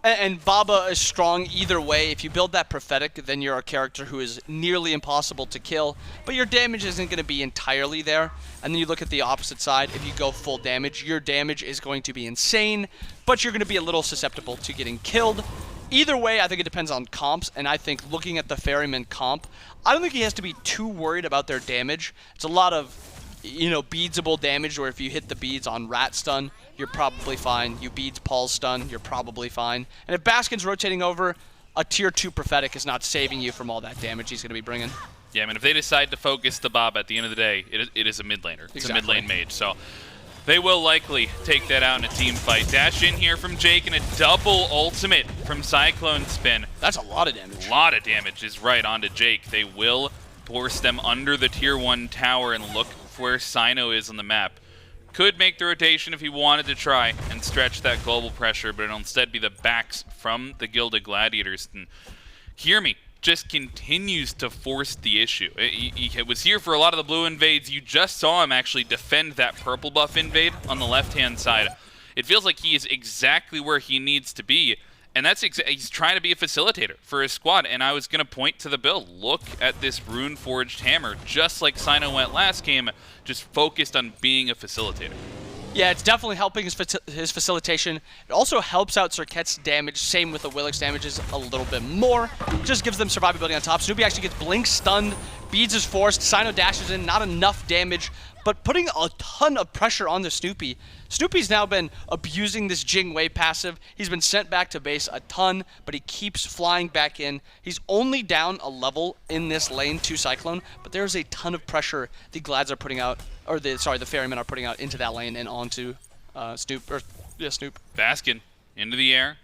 And Baba is strong either way. If you build that prophetic, then you're a character who is nearly impossible to kill, but your damage isn't going to be entirely there. And then you look at the opposite side. If you go full damage, your damage is going to be insane, but you're going to be a little susceptible to getting killed. Either way, I think it depends on comps, and I think looking at the Ferryman comp, I don't think he has to be too worried about their damage. It's a lot of, beadsable damage, where if you hit the beads on Rat Stun, you're probably fine. You beads Paul's stun, you're probably fine. And if Baskin's rotating over, a tier 2 prophetic is not saving you from all that damage he's going to be bringing. Yeah, I mean, if they decide to focus the Bob at the end of the day, it is a mid laner. It's a mid lane mage, so they will likely take that out in a team fight. Dash in here from Jake and a double ultimate from CycloneSpin. That's a lot of damage. A lot of damage is right onto Jake. They will force them under the tier 1 tower and look where Cyno is on the map. could make the rotation if he wanted to try and stretch that global pressure, but it'll instead be the backs from the Gilded Gladiators. And Kyrmi just continues to force the issue. He was here for a lot of the blue invades. You just saw him actually defend that purple buff invade on the left-hand side. It feels like he is exactly where he needs to be, and he's trying to be a facilitator for his squad. And I was going to point to the build. Look at this rune-forged hammer, just like Cyno went last game, just focused on being a facilitator. Yeah, it's definitely helping his facilitation. It also helps out Serqet's damage. Same with the Awilix damages a little bit more. Just gives them survivability on top. Snoopy actually gets blink stunned. Beads is forced. Cyno dashes in. Not enough damage, but putting a ton of pressure on the Snoopy. Snoopy's now been abusing this Jing wave passive. He's been sent back to base a ton, but he keeps flying back in. He's only down a level in this lane to Cyclone, but there's a ton of pressure the Glads are putting out, or the Ferrymen are putting out into that lane and onto Snoop. Baskin into the air.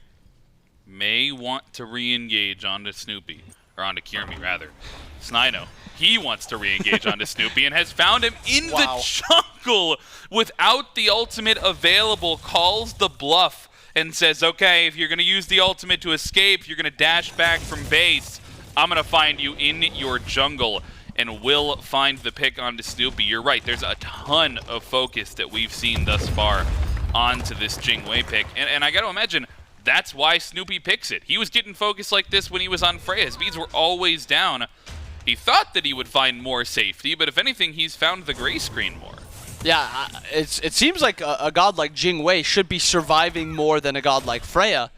May want to re-engage onto Snoopy, or onto Kyrmi rather. Cyno, he wants to re-engage onto Snoopy and has found him in the jungle without the ultimate available, calls the bluff and says, okay, if you're going to use the ultimate to escape, you're going to dash back from base, I'm going to find you in your jungle, and will find the pick onto Snoopy. You're right, there's a ton of focus that we've seen thus far onto this Jing Wei pick, and I got to imagine that's why Snoopy picks it. He was getting focused like this when he was on Freya. His beads were always down. He thought that he would find more safety, but if anything, he's found the gray screen more. Yeah, it seems like a god like Jing Wei should be surviving more than a god like Freya.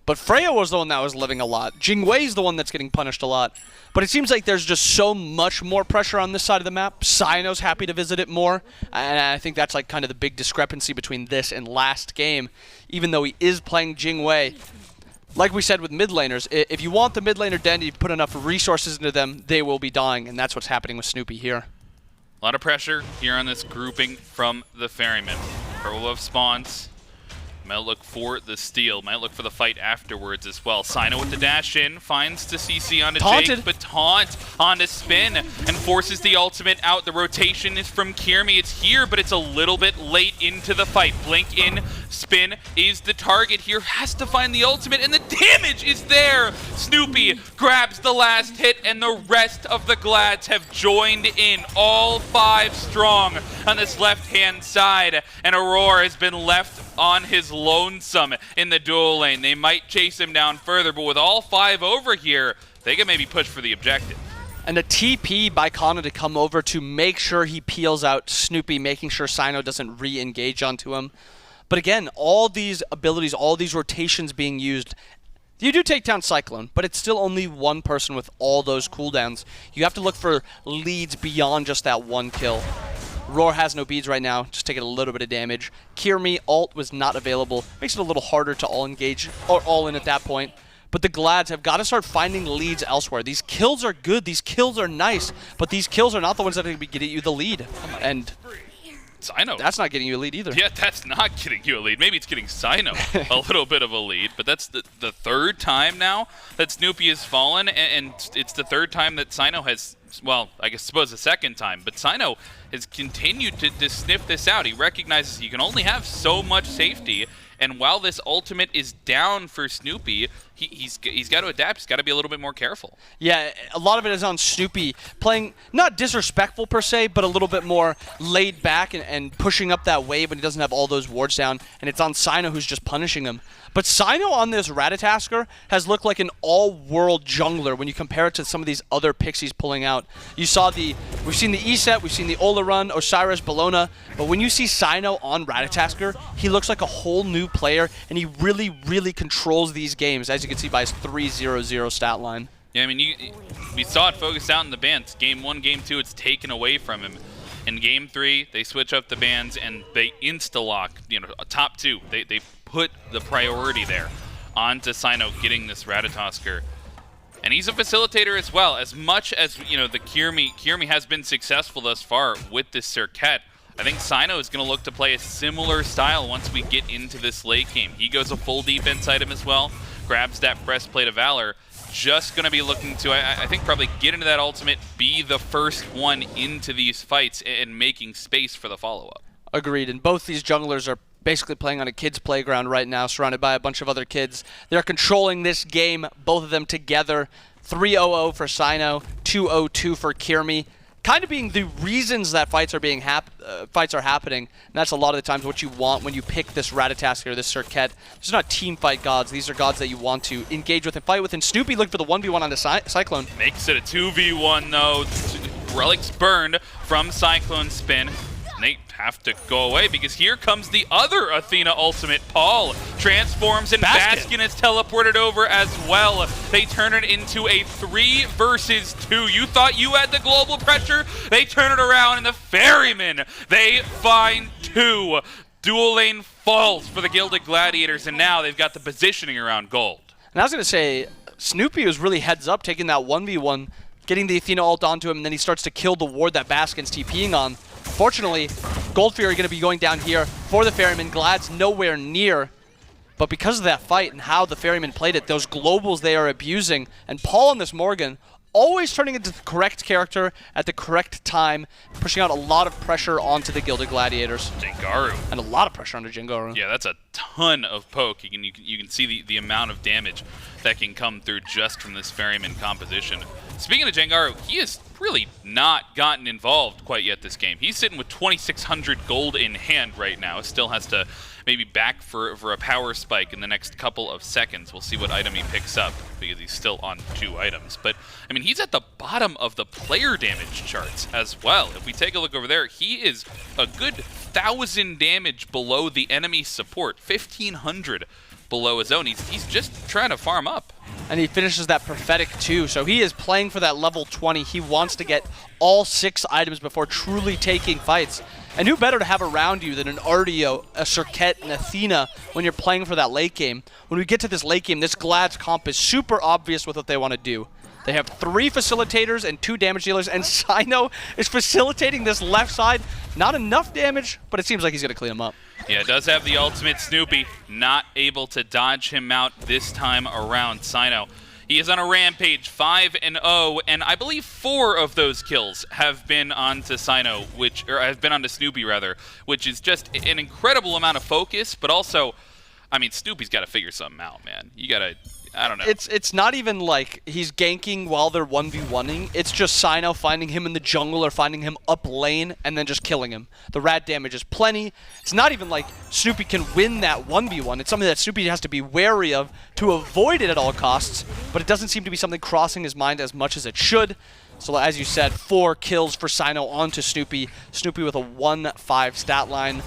But Freya was the one that was living a lot. Jing Wei's the one that's getting punished a lot. But it seems like there's just so much more pressure on this side of the map. Cyno's happy to visit it more. And I think that's like kind of the big discrepancy between this and last game. Even though he is playing Jing Wei. Like we said with mid laners, if you want the mid laner den, you put enough resources into them, they will be dying. And that's what's happening with Snoopy here. A lot of pressure here on this grouping from the Ferrymen. Purple buff spawns. Might look for the steal. Might look for the fight afterwards as well. Cyno with the dash in. Finds the CC onto Jake, but taunt onto Spin and forces the ultimate out. The rotation is from Kyrmi. It's here, but it's a little bit late into the fight. Blink in. Spin is the target here. Has to find the ultimate, and the damage is there. Snoopy grabs the last hit, and the rest of the Glads have joined in. All 5 strong on this left-hand side, and Aror has been left on his lonesome in the dual lane. They might chase him down further, but with all 5 over here, they can maybe push for the objective. And a TP by Cxnnahh to come over to make sure he peels out Snoopy, making sure Cyno doesn't re-engage onto him. But again, all these abilities, all these rotations being used, you do take down Cyclone, but it's still only one person with all those cooldowns. You have to look for leads beyond just that one kill. Roar has no beads right now, just taking a little bit of damage. Kyrmi ult was not available. Makes it a little harder to all-engage, or all-in at that point. But the Glads have got to start finding leads elsewhere. These kills are good, these kills are nice, but these kills are not the ones that are going to be getting you the lead. And Cyno. That's not getting you a lead either. Yeah, that's not getting you a lead. Maybe it's getting Cyno a little bit of a lead, but that's the third time now that Snoopy has fallen, and it's the third time that Cyno has, well, I suppose the second time, but Cyno has continued to sniff this out. He recognizes you can only have so much safety, and while this ultimate is down for Snoopy, he's got to adapt. He's got to be a little bit more careful. Yeah, a lot of it is on Snoopy playing not disrespectful per se, but a little bit more laid back and pushing up that wave when he doesn't have all those wards down, and it's on Cyno who's just punishing him. But Cyno on this Ratatoskr has looked like an all-world jungler when you compare it to some of these other picks he's pulling out. We've seen the Eset, we've seen the Ola run, Osiris, Bellona, but when you see Cyno on Ratatoskr, he looks like a whole new player, and he really, really controls these games, as you can see by his 3-0-0 stat line. Yeah, I mean, we saw it focused out in the bans. Game 1, Game 2, it's taken away from him. In Game 3, they switch up the bans, and they insta-lock, top 2. They put the priority there onto Cyno getting this Ratatoskr. And he's a facilitator as well. As much as, the Kyrmi has been successful thus far with this Serqet, I think Cyno is going to look to play a similar style once we get into this late game. He goes a full defense item as well, grabs that Breastplate of Valor. Just going to be looking to, I think, probably get into that ultimate, be the first one into these fights and making space for the follow-up. Agreed. And both these junglers are basically playing on a kid's playground right now, surrounded by a bunch of other kids. They're controlling this game, both of them together. 3-0-0 for Cyno, 2-0-2 for Kyrmi. Kind of being the reasons that fights are happening. And that's a lot of the times what you want when you pick this Ratatoskr or this Serqet. These are not team fight gods. These are gods that you want to engage with and fight with. And Snoopy looking for the 1v1 on the Cyclone. Makes it a 2v1 though. Relics burned from CycloneSpin. They have to go away because here comes the other Athena ultimate. Paul transforms and Baskin is teleported over as well. They turn it into a 3 versus 2. You thought you had the global pressure? They turn it around and the Ferrymen, they find 2. Dual lane falls for the Gilded Gladiators and now they've got the positioning around gold. And I was going to say, Snoopy was really heads up taking that 1v1, getting the Athena ult onto him, and then he starts to kill the ward that Baskin's TPing on. Fortunately, Gold Fury going to be going down here for the Ferryman. Glad's nowhere near. But because of that fight and how the Ferryman played it, those globals they are abusing. And Paul on this Morrigan always turning into the correct character at the correct time, pushing out a lot of pressure onto the Gilded Gladiators. Jangaru. And a lot of pressure onto Jangaru. Yeah, that's a ton of poke. You can see the amount of damage that can come through just from this Ferryman composition. Speaking of Jangaru, he has really not gotten involved quite yet this game. He's sitting with 2,600 gold in hand right now. Still has to maybe back for a power spike in the next couple of seconds. We'll see what item he picks up because he's still on 2 items. But, I mean, he's at the bottom of the player damage charts as well. If we take a look over there, he is a good 1,000 damage below the enemy support, 1,500 below his own. He's just trying to farm up. And he finishes that prophetic too, so he is playing for that level 20. He wants to get all 6 items before truly taking fights. And who better to have around you than an Artio, a Serqet, and Athena when you're playing for that late game. When we get to this late game, this Glad's comp is super obvious with what they want to do. They have 3 facilitators and 2 damage dealers, and Cyno is facilitating this left side. Not enough damage, but it seems like he's going to clean him up. Yeah, does have the ultimate. Snoopy not able to dodge him out this time around. Cyno, he is on a rampage, 5-0, and I believe 4 of those kills have been onto Cyno, or have been onto Snoopy rather, which is just an incredible amount of focus. But also, I mean, Snoopy's got to figure something out, man. You got to. I don't know. It's not even like he's ganking while they're 1v1ing. It's just Cyno finding him in the jungle or finding him up lane and then just killing him. The rat damage is plenty. It's not even like Snoopy can win that 1v1. It's something that Snoopy has to be wary of to avoid it at all costs, but it doesn't seem to be something crossing his mind as much as it should. So as you said, 4 kills for Cyno onto Snoopy. Snoopy with a 1-5 stat line.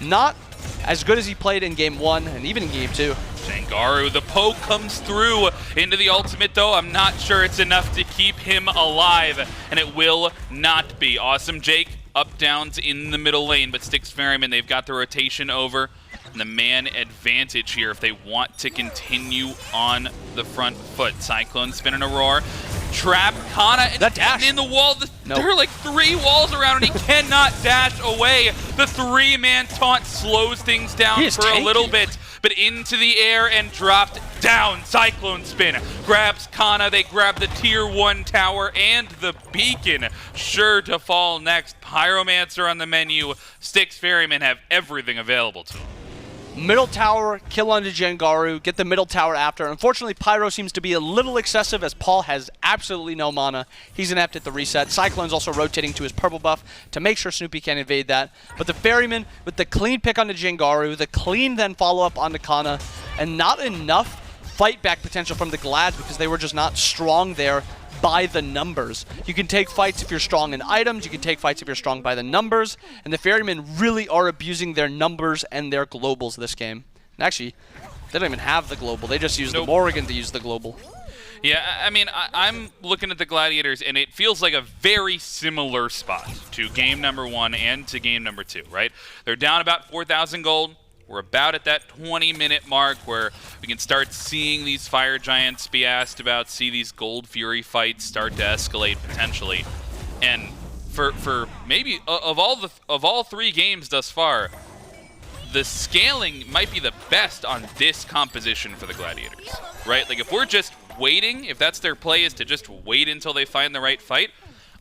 Not as good as he played in Game 1 and even in Game 2. Jangaru, the poke comes through into the ultimate though. I'm not sure it's enough to keep him alive, and it will not be. Awesome Jake, up downs in the middle lane, but Styx Ferrymen, they've got the rotation over and the man advantage here if they want to continue on the front foot. CycloneSpin and Aror. Trap Kana that dash in the wall. There are like 3 walls around and he cannot dash away. The 3-man taunt slows things down for a little bit, but into the air and dropped down. CycloneSpin grabs Kana. They grab the tier 1 tower and the beacon. Sure to fall next. Pyromancer on the menu. Styx Ferrymen have everything available to them. Middle tower, kill onto Jangaru, get the middle tower after. Unfortunately, Pyro seems to be a little excessive as Paul has absolutely no mana. He's inept at the reset. Cyclone's also rotating to his purple buff to make sure Snoopy can evade that. But the Ferryman with the clean pick onto Jangaru, the clean then follow-up onto Kana, and not enough fight back potential from the Glads because they were just not strong there by the numbers. You can take fights if you're strong in items, you can take fights if you're strong by the numbers, and the Ferrymen really are abusing their numbers and their globals this game. And actually, they don't even have the global, they just use the Morrigan to use the global. Yeah, I mean, I'm looking at the Gladiators, and it feels like a very similar spot to game number 1 and to game number 2, right? They're down about 4,000 gold. We're about at that 20-minute mark where we can start seeing these fire giants be asked about, see these Gold Fury fights start to escalate potentially. And for maybe of all 3 games thus far, the scaling might be the best on this composition for the Gladiators, right? Like if we're just waiting, if that's their play is to just wait until they find the right fight,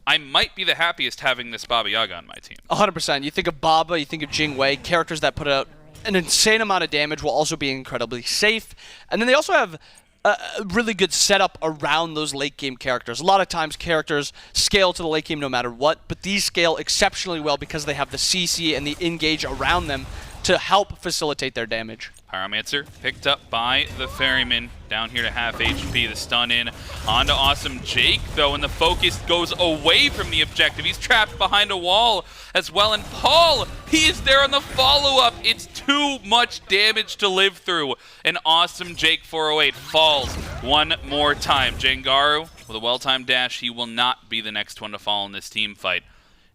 I might be the happiest having this Baba Yaga on my team. 100%. You think of Baba, you think of Jing Wei, characters that put out an insane amount of damage while also being incredibly safe. And then they also have a really good setup around those late game characters. A lot of times characters scale to the late game no matter what, but these scale exceptionally well because they have the CC and the engage around them to help facilitate their damage. Pyromancer picked up by the Ferryman, down here to half HP, the stun in. Onto Awesome Jake, though, and the focus goes away from the objective. He's trapped behind a wall as well, and Paul, he is there on the follow-up. It's too much damage to live through. And Awesome Jake 408 falls one more time. Jangaru, with a well-timed dash, he will not be the next one to fall in this team fight.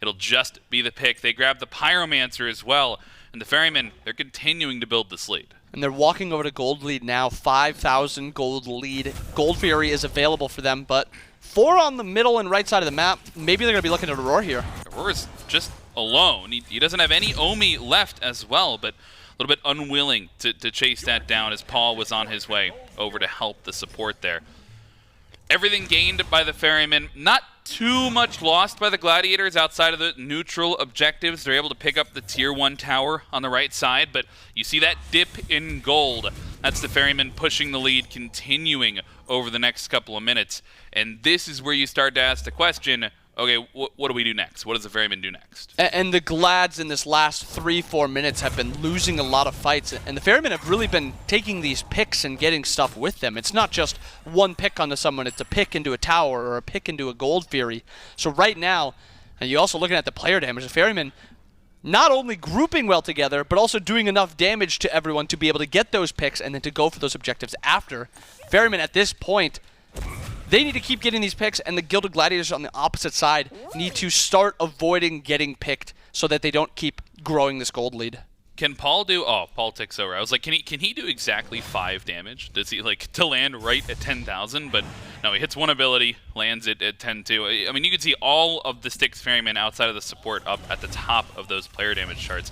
It'll just be the pick. They grab the Pyromancer as well. And the Ferrymen, they're continuing to build this lead. And they're walking over to gold lead now. 5,000 gold lead. Gold Fury is available for them, but 4 on the middle and right side of the map. Maybe they're going to be looking at Aror here. Aror is just alone. He doesn't have any Omi left as well, but a little bit unwilling to chase that down as Paul was on his way over to help the support there. Everything gained by the Ferrymen, not too much lost by the Gladiators outside of the neutral objectives. They're able to pick up the tier 1 tower on the right side, but you see that dip in gold. That's the Ferrymen pushing the lead, continuing over the next couple of minutes. And this is where you start to ask the question, okay, what do we do next? What does the Ferrymen do next? And the Glads in this last 3-4 minutes have been losing a lot of fights, and the Ferrymen have really been taking these picks and getting stuff with them. It's not just one pick onto someone, it's a pick into a tower or a pick into a Gold Fury. So right now, and you're also looking at the player damage, the Ferrymen not only grouping well together, but also doing enough damage to everyone to be able to get those picks and then to go for those objectives after. Ferrymen at this point, they need to keep getting these picks, and the Gilded Gladiators on the opposite side need to start avoiding getting picked so that they don't keep growing this gold lead. Can Paul do... Oh, Paul ticks over. I was like, can he do exactly 5 damage? Does he, like, to land right at 10,000? But no, he hits one ability, lands it at 10-2. I mean, you can see all of the Styx Ferrymen outside of the support up at the top of those player damage charts.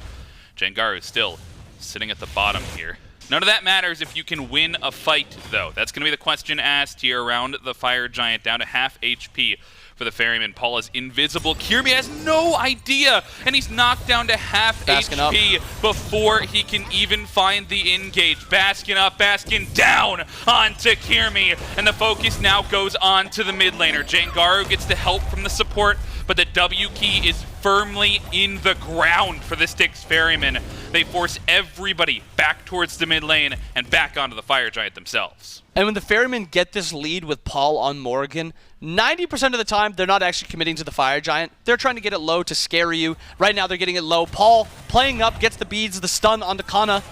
Jangaru still sitting at the bottom here. None of that matters if you can win a fight, though. That's going to be the question asked here around the Fire Giant, down to half HP for the Ferryman. Paul is invisible. Kyrmi has no idea, and he's knocked down to half Baskin HP before he can even find the engage. Baskin up, Baskin down onto Kyrmi, and the focus now goes on to the mid laner. Jangaru gets the help from the support, but the W key is firmly in the ground for the Styx Ferrymen. They force everybody back towards the mid lane and back onto the Fire Giant themselves. And when the Ferrymen get this lead with Paul on Morrigan, 90% of the time, they're not actually committing to the Fire Giant. They're trying to get it low to scare you. Right now, they're getting it low. Paul playing up, gets the beads, the stun onto Cxnnahh.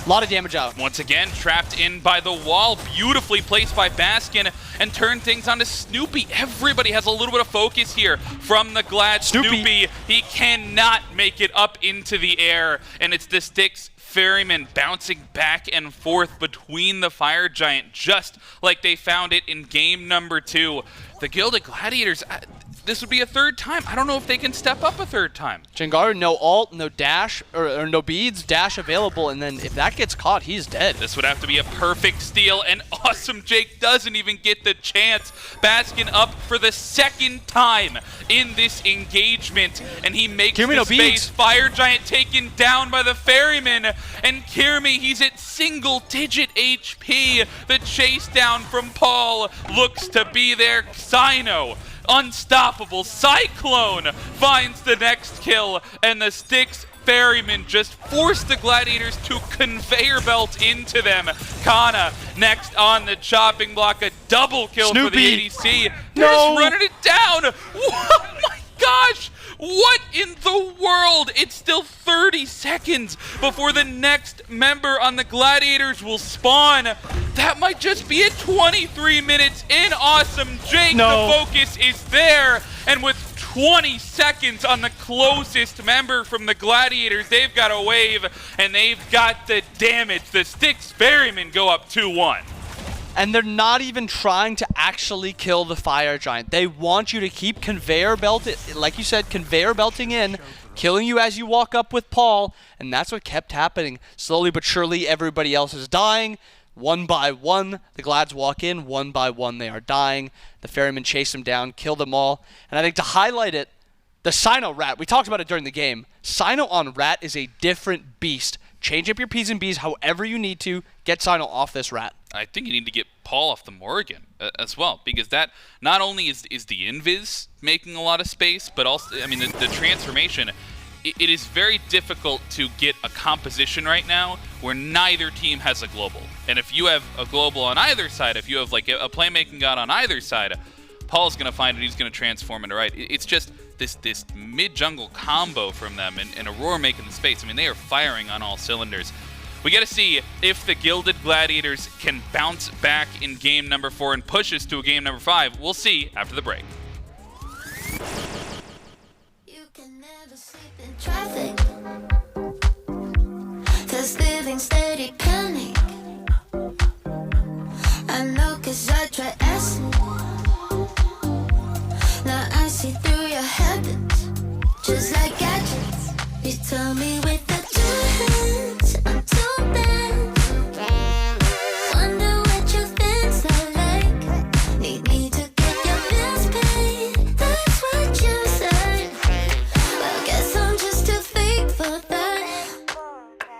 A lot of damage out. Once again, trapped in by the wall, beautifully placed by Baskin, and turn things onto Snoopy. Everybody has a little bit of focus here from the Glad. Snoopy, he cannot make it up into the air, and it's the Styx Ferrymen bouncing back and forth between the Fire Giant, just like they found it in game number 2. The Gilded Gladiators, this would be a third time. I don't know if they can step up a third time. Jangaru, no ult, no dash, or no beads, dash available, and then if that gets caught, he's dead. This would have to be a perfect steal, and Awesome Jake doesn't even get the chance. Baskin up for the second time in this engagement, and he makes Kyrmi, the no space. beads. Fire Giant taken down by the Ferryman, and Kyrmi, he's at single-digit HP. The chase down from Paul looks to be there. Cyno, unstoppable. Cyclone finds the next kill, and the Styx Ferrymen just force the Gladiators to conveyor belt into them. Cxnnahh next on the chopping block, a double kill Snoopy. for the ADC. They're just running it down. Oh my gosh! What in the world? It's still 30 seconds before the next member on the Gladiators will spawn. That might just be at 23 minutes in. Awesome Jake, No. The focus is there, and with 20 seconds on the closest member from the Gladiators, they've got a wave, and they've got the damage. The Styx Ferrymen go up 2-1. And they're not even trying to actually kill the Fire Giant. They want you to keep conveyor belting, like you said, conveyor belting in, killing you as you walk up with Paul, and that's what kept happening. Slowly but surely, everybody else is dying. One by one, the Glads walk in. One by one, they are dying. The Ferrymen chase them down, kill them all. And I think to highlight it, the Cyno Rat, we talked about it during the game. Cyno on Rat is a different beast. Change up your P's and B's however you need to. Get Cyno off this Rat. I think you need to get Paul off the Morrigan as well, because that not only is the invis making a lot of space, but also, I mean, the transformation, it is very difficult to get a composition right now where neither team has a global. And if you have a global on either side, if you have like a playmaking god on either side, Paul's going to find it, he's going to transform into right. It's just this mid-jungle combo from them, and Aror making the space. I mean, they are firing on all cylinders. We got to see if the Gilded Gladiators can bounce back in game number 4 and push us to a game number 5. We'll see after the break. You can never sleep in traffic. There's living steady panic. I know 'cause I try acid. Now I see through your habits, just like gadgets. You tell me with the 2 hands, I'm too bad. Wonder what your things are like. Need me to get your bills paid. That's what you said. Well, guess I'm just too fake for that.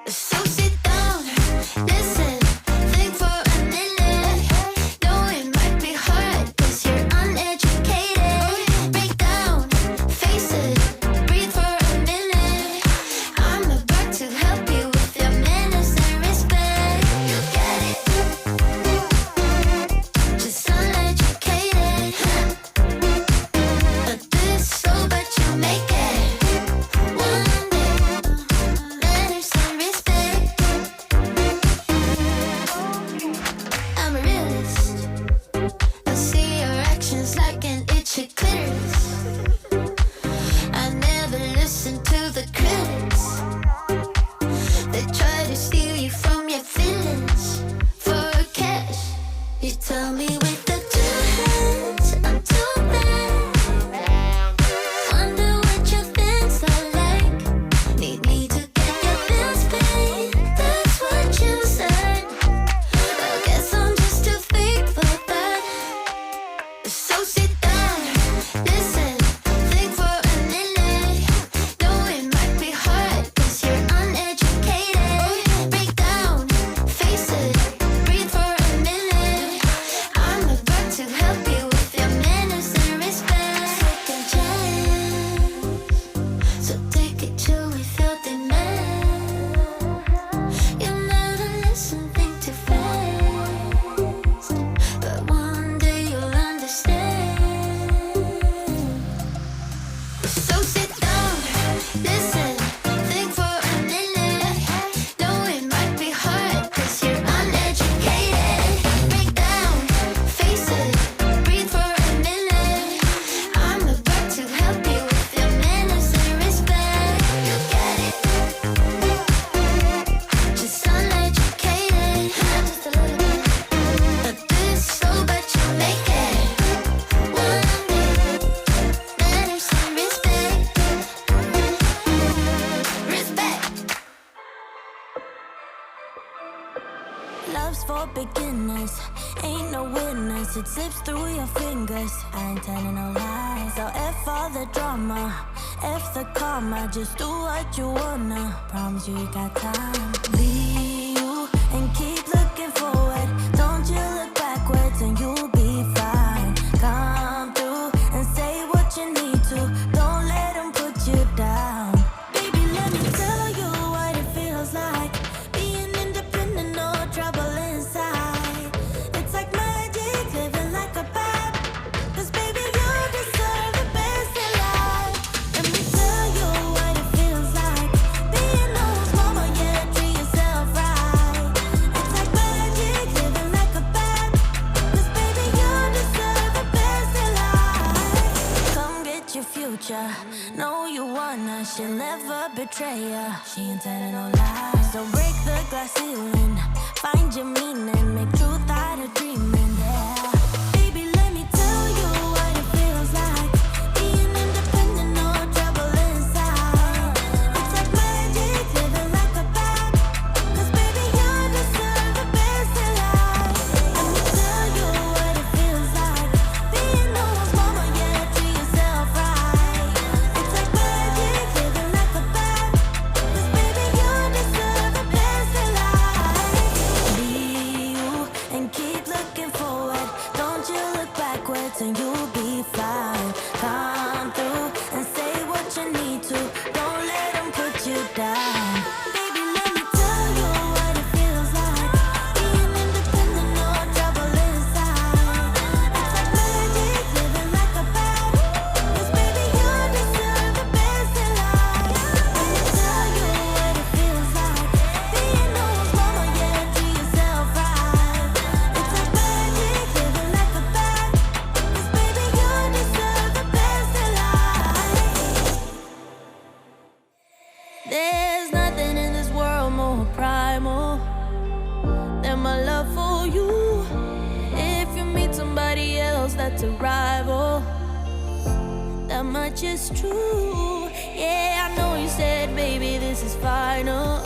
So sit down, listen, think for a minute. Know it might be hard 'cause you're uneducated. Break down, face it, breathe for a minute. I'm about to help you with your manners and respect. You get it, just uneducated. But this so but you make it. One day, manners and respect. I'm a realist. I see your actions like an itchy clitoris. I never listen to the critics. They try to steal you from your feelings for cash. You tell me with the 2 hands, I'm too bad. Wonder what your things are like. Need me to get your bills paid. That's what you said. Well, guess I'm just too fake for that. So sit down, listen, think for a minute. Know it might be hard 'cause you're uneducated. Break down, face it, breathe for a minute. I'm about to help you with your manners and respect. Second chance, so take it till we feel the man. You never listen, think too fast. But one day you'll understand. So sit down, listen, think for a minute. Know it might be hard 'cause you're uneducated. Break down, face it, breathe for a minute. I'm about to help you with your manners and respect. You get it, just uneducated. Just a little bit. But this so but you make it. One day, manners and respect. Respect. Love's for beginners, ain't no winners. It slips through your fingers. I ain't telling no lies. So F all the drama, F the karma. Just do what you wanna. Promise you got time. Be you and keep looking forward. Don't you look backwards and you'll be fine. Come through and say what you need to. Don't let them put you down. Baby, let me tell you what it feels like. Being independent, no trouble inside. It's like magic, living like a bad. 'Cause baby, you deserve the best in life. Let me tell you what it feels like. Being those mama, yeah, treat yourself right. It's like magic, living like a bad. 'Cause baby, you deserve the best in life. Come get your future. Know you wanna, she'll never betray ya. She ain't telling no lies. So break the glass ceiling, find your meaning, make truth out of dreaming. Yeah. Baby, let me tell you what it feels like. Being independent, no trouble inside. It's like magic, living like a bad. 'Cause baby, you deserve the best in life. There's nothing in this world more primal than my love for you. If you meet somebody else that's a rival, that much is true. Yeah, I know you said, baby, this is final,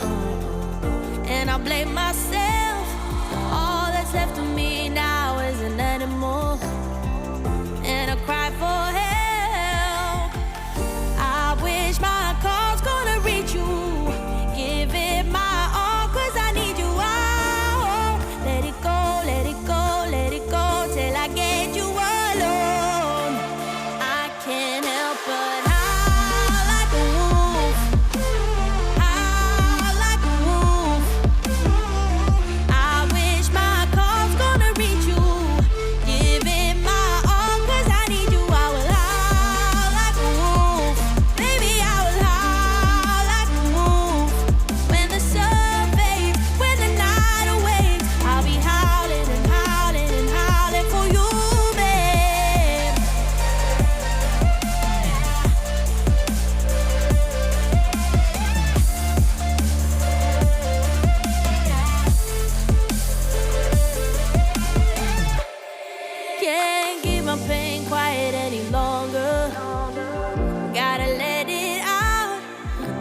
and I blame myself. All that's left of me now is an animal, and I cry for help. I wish my call's gonna reach you. Give it my all, 'cause I need you. Oh, let it go, let it go, let it go, till I get you alone. I can't help but howl like a wolf, howl like a wolf. I wish my call's gonna reach you. Give it my all, 'cause I need you. I will howl like a wolf, baby, I will howl like a wolf. When the sun fades, when the night awaits, I'll be howling and howling and howling for you, babe. Can't keep my pain quiet any longer. Gotta let it out.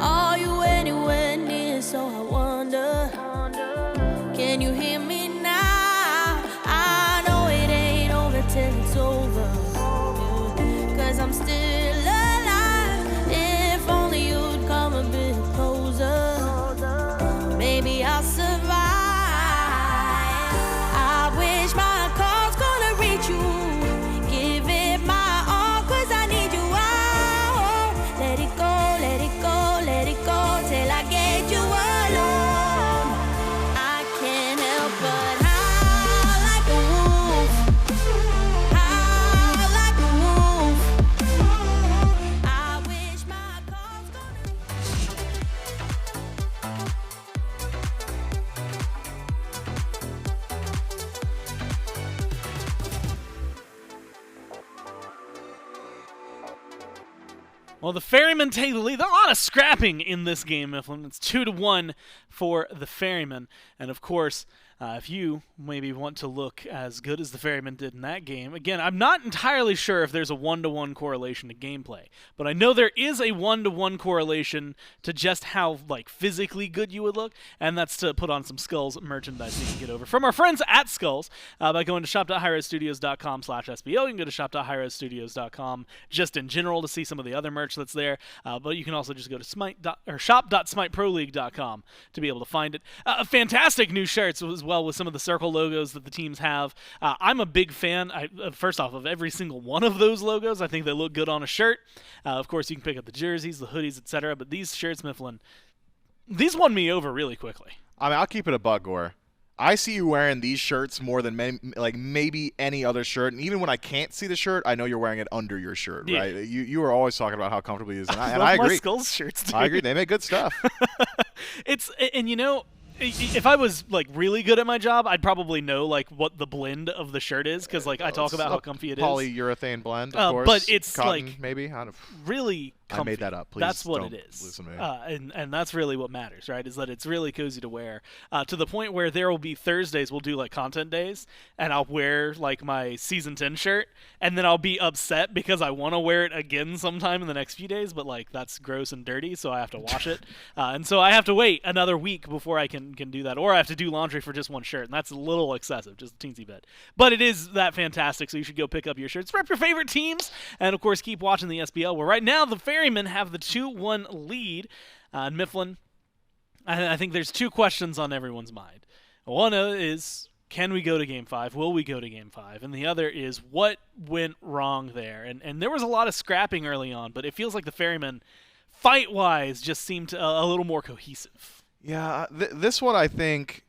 Are you anywhere near? So I wonder, can you hear me now? I know it ain't over till it's over, 'cause I'm still alive. If only you'd come a bit closer, maybe I'll survive. I wish my call's gonna reach you. Give it my all, 'cause I need you. Oh, let it go, let it go, let it go, till I get you alone. I can't help but howl like a wolf, howl like a wolf. I wish my call's gonna. Well, the Ferrymen take the lead. There's a lot of scrapping in this game, Mifflin. It's 2-1 for the Ferrymen. And, of course, if you maybe want to look as good as the Ferrymen did in that game, again, I'm not entirely sure if there's a 1-to-1 correlation to gameplay, but I know there is a 1-to-1 correlation to just how, like, physically good you would look, and that's to put on some Skulls merchandise you can get over from our friends at Skulls by going to shop.highrostudios.com/SBO. You can go to shop.highrostudios.com just in general to see some of the other merch that's there, but you can also just go to shop.smiteproleague.com to be able to find it. Fantastic new shirts as well with some of the circle logos that the teams have. I'm a big fan, first off, of every single one of those logos. I think they look good on a shirt. Of course, you can pick up the jerseys, the hoodies, etc., but these shirts, Mifflin, these won me over really quickly. I mean, I'll keep it a buck, Gore. I see you wearing these shirts more than maybe any other shirt, and even when I can't see the shirt, I know you're wearing it under your shirt, Yeah. right? You were always talking about how comfortable it is, and I love agree. my Skulls shirts, dude. I agree. They make good stuff. And you know, if I was like really good at my job, I'd probably know like what the blend of the shirt is, because like I talk about how comfy it is. Polyurethane blend, of course. But it's cotton, like maybe. I don't. Really comfy. I made that up. Please that's what don't it is. listen to me. And that's really what matters, right? Is that it's really cozy to wear. To the point where there will be Thursdays we'll do like content days, and I'll wear like my season 10 shirt, and then I'll be upset because I want to wear it again sometime in the next few days, but like that's gross and dirty, so I have to wash it, and so I have to wait another week before I can do that, or I have to do laundry for just one shirt, and that's a little excessive, just a teensy bit. But it is that fantastic, so you should go pick up your shirts, rep your favorite teams, and of course keep watching the SBL, where right now the Ferrymen have the 2-1 lead. And Mifflin, I think there's two questions on everyone's mind. One is, can we go to Game 5? Will we go to Game 5? And the other is, what went wrong there? And there was a lot of scrapping early on, but it feels like the Ferrymen, fight-wise, just seemed a little more cohesive. Yeah, this one I think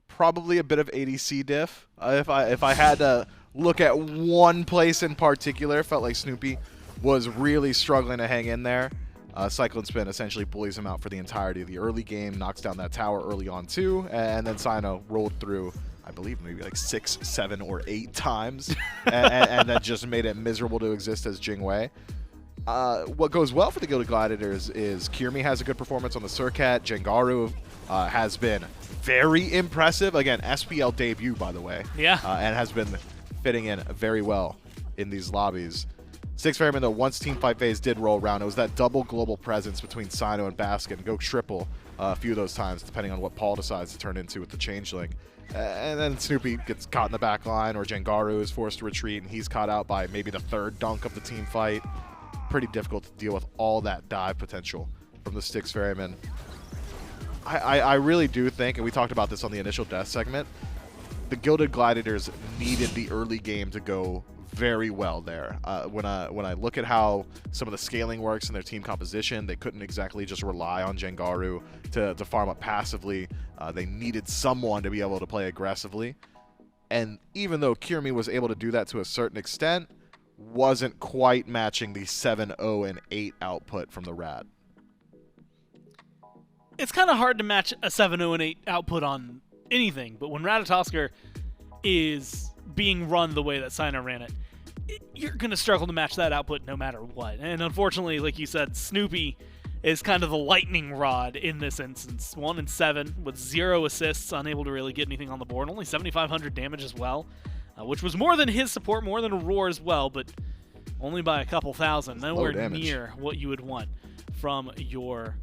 probably a bit of ADC diff. If I had to look at one place in particular, felt like Snoopy was really struggling to hang in there. CycloneSpin essentially bullies him out for the entirety of the early game, knocks down that tower early on too, and then Cyno rolled through, I believe, maybe like 6, 7, or 8 times, and that just made it miserable to exist as Jing Wei. What goes well for the Gilded Gladiators is Kyrmi has a good performance on the Serqet. Jangaru has been very impressive. Again, SPL debut, by the way. Yeah. And has been fitting in very well in these lobbies. Styx Ferrymen, though, once teamfight phase did roll around, it was that double global presence between Cyno and Baskin. Go triple a few of those times, depending on what Paul decides to turn into with the Changeling. And then Snoopy gets caught in the back line, or Jangaru is forced to retreat, and he's caught out by maybe the third dunk of the team fight. Pretty difficult to deal with all that dive potential from the Styx Ferrymen. I really do think, and we talked about this on the initial death segment, the Gilded Gladiators needed the early game to go very well there. When I look at how some of the scaling works in their team composition, they couldn't exactly just rely on Jangaru to farm up passively. They needed someone to be able to play aggressively. And even though Kyrmi was able to do that to a certain extent, wasn't quite matching the 7-0 and 8 output from the Rat. It's kind of hard to match a 7-0 and 8 output on anything, but when Ratatoskr is being run the way that Cyno ran it, you're going to struggle to match that output no matter what. And unfortunately, like you said, Snoopy is kind of the lightning rod in this instance. 1-7 with 0 assists, unable to really get anything on the board. Only 7,500 damage as well, which was more than his support, more than Aror as well, but only by a couple thousand. Nowhere near what you would want from your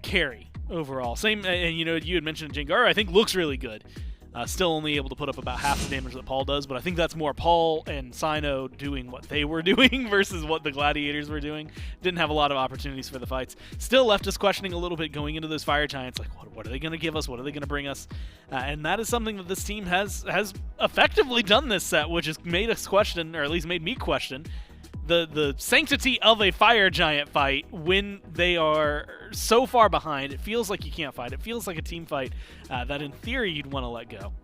carry overall. Same, and you had mentioned Jangaru, I think looks really good. Still only able to put up about half the damage that Paul does, but I think that's more Paul and Cyno doing what they were doing versus what the Gladiators were doing. Didn't have a lot of opportunities for the fights. Still left us questioning a little bit going into those Fire Giants, like what are they going to give us? What are they going to bring us? And that is something that this team has effectively done this set, which has made us question, or at least made me question, the sanctity of a Fire Giant fight when they are so far behind. It feels like you can't fight. It feels like a team fight that in theory you'd want to let go.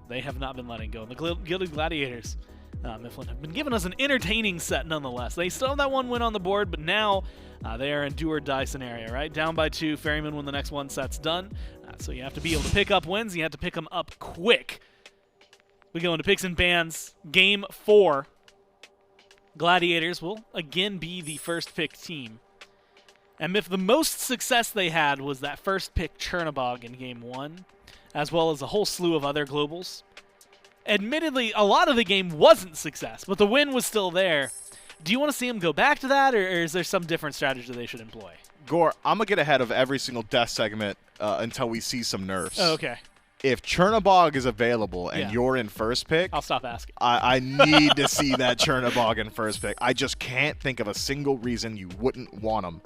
They have not been letting go. And the Gilded Gladiators, Mifflin, have been giving us an entertaining set nonetheless. They still have that one win on the board, but now they are in do or die scenario, right? Down by 2, Ferryman when the next one set's done. So you have to be able to pick up wins. You have to pick them up quick. We go into picks and bans. Game 4. Gladiators will again be the first pick team. And if the most success they had was that first pick Chernobog in game 1, as well as a whole slew of other globals. Admittedly, a lot of the game wasn't success, but the win was still there. Do you want to see them go back to that, or is there some different strategy they should employ? Gore, I'm going to get ahead of every single death segment until we see some nerfs. Oh, okay. If Chernobog is available and you're in first pick, I'll stop asking. I need to see that Chernobog in first pick. I just can't think of a single reason you wouldn't want him.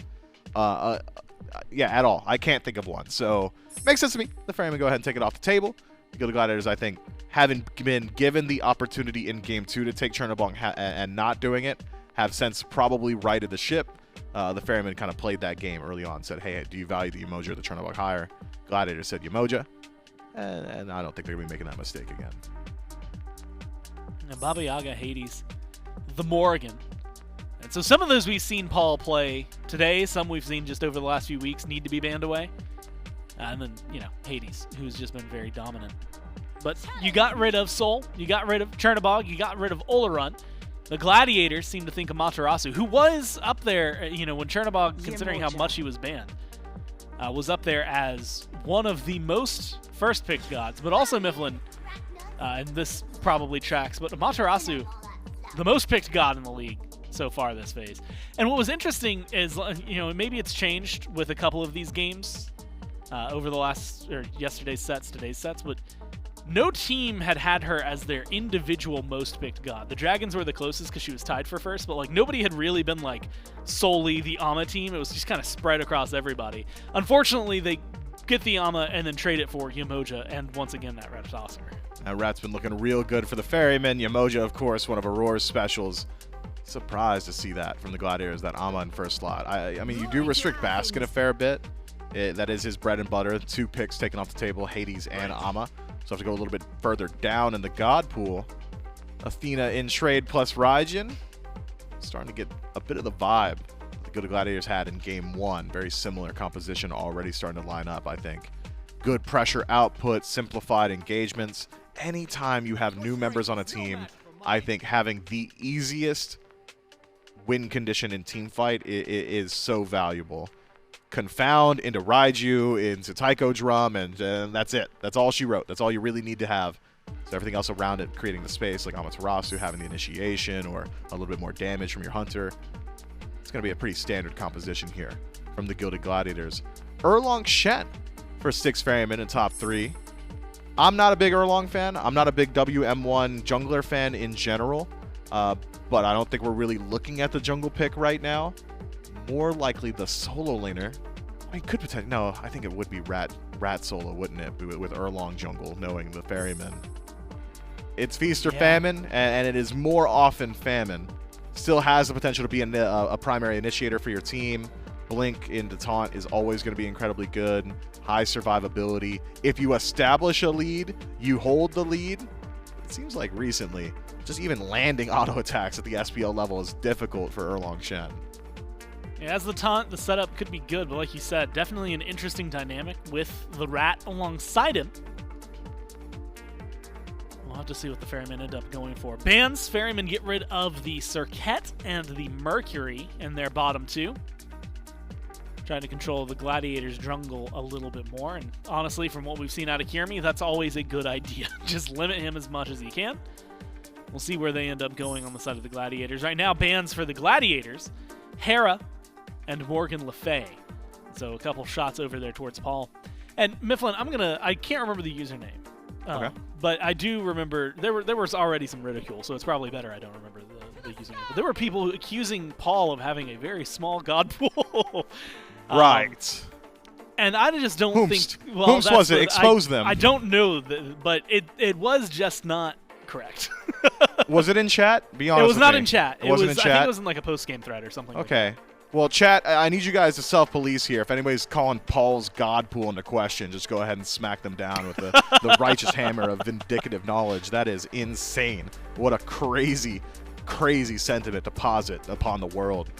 At all. I can't think of one. So, makes sense to me. The Ferrymen go ahead and take it off the table. The Gilded Gladiators, I think, having been given the opportunity in game 2 to take Chernobog and not doing it, have since probably righted the ship. The Ferrymen kind of played that game early on, said, hey, do you value the Yemoja or the Chernobog higher? Gladiators said Yemoja. And I don't think they're going to be making that mistake again. And Baba Yaga, Hades, the Morrigan. And so some of those we've seen Paul play today, some we've seen just over the last few weeks need to be banned away. And then, Hades, who's just been very dominant. But you got rid of Sol, you got rid of Chernobog, you got rid of Olerun. The Gladiators seem to think Amaterasu, who was up there, when Chernobog, considering how much he was banned, was up there as one of the most first-picked gods, but also Mifflin, and this probably tracks, but Amaterasu, the most picked god in the league so far this phase. And what was interesting is, maybe it's changed with a couple of these games over the yesterday's sets, today's sets, but no team had her as their individual most picked god. The Dragons were the closest because she was tied for first, but nobody had really been solely the Ama team. It was just kind of spread across everybody. Unfortunately, they get the Ama and then trade it for Yemoja, and once again that Ratatoskr. Now Rat's been looking real good for the Ferrymen. Yemoja, of course, one of Auror's specials. Surprised to see that from the Gladiators, that Ama in first slot. I mean, you do restrict Baskin a fair bit. That is his bread and butter. 2 picks taken off the table, Hades and Ama. So have to go a little bit further down in the god pool. Athena in trade plus Raijin. Starting to get a bit of the vibe the Gilded Gladiators had in game 1. Very similar composition already starting to line up, I think. Good pressure output, simplified engagements. Anytime you have new members on a team, I think having the easiest win condition in team fight is so valuable. Confound into Raiju, into Taiko Drum, and that's it. That's all she wrote. That's all you really need to have. So everything else around it, creating the space, like Amaterasu having the initiation or a little bit more damage from your Hunter. It's going to be a pretty standard composition here from the Gilded Gladiators. Erlong Shen for Styx Ferrymen in top 3. I'm not a big Erlong fan. I'm not a big WM1 jungler fan in general, but I don't think we're really looking at the jungle pick right now. More likely the solo laner. I mean, could potentially... No, I think it would be Rat solo, wouldn't it? With Erlong jungle, knowing the Ferryman. It's Feast or Famine, and it is more often Famine. Still has the potential to be a primary initiator for your team. Blink into taunt is always going to be incredibly good. High survivability. If you establish a lead, you hold the lead. It seems like recently, just even landing auto attacks at the SPL level is difficult for Erlong Shen. Yeah, as the taunt, the setup could be good, but like you said, definitely an interesting dynamic with the Rat alongside him. We'll have to see what the Ferrymen end up going for. Bans, Ferrymen get rid of the Serqet and the Mercury in their bottom 2. Trying to control the Gladiators' jungle a little bit more, and honestly, from what we've seen out of Kyrmi, that's always a good idea. Just limit him as much as you can. We'll see where they end up going on the side of the Gladiators. Right now, bans for the Gladiators, Hera and Morgan Le Fay. So a couple shots over there towards Paul. And Mifflin, I can't remember the username. Okay. But I do remember there was already some ridicule, so it's probably better I don't remember the username. But there were people accusing Paul of having a very small god pool. Right. And I just don't think... Well, Whomst was it? Expose them. I don't know, but it was just not correct. Was it in chat? Be honest. It was not in chat. It wasn't in chat? I think it was in like a post-game thread or something. Okay. Like that. Well, chat, I need you guys to self-police here. If anybody's calling Paul's god pool into question, just go ahead and smack them down with the righteous hammer of vindicative knowledge. That is insane. What a crazy, crazy sentiment to posit upon the world.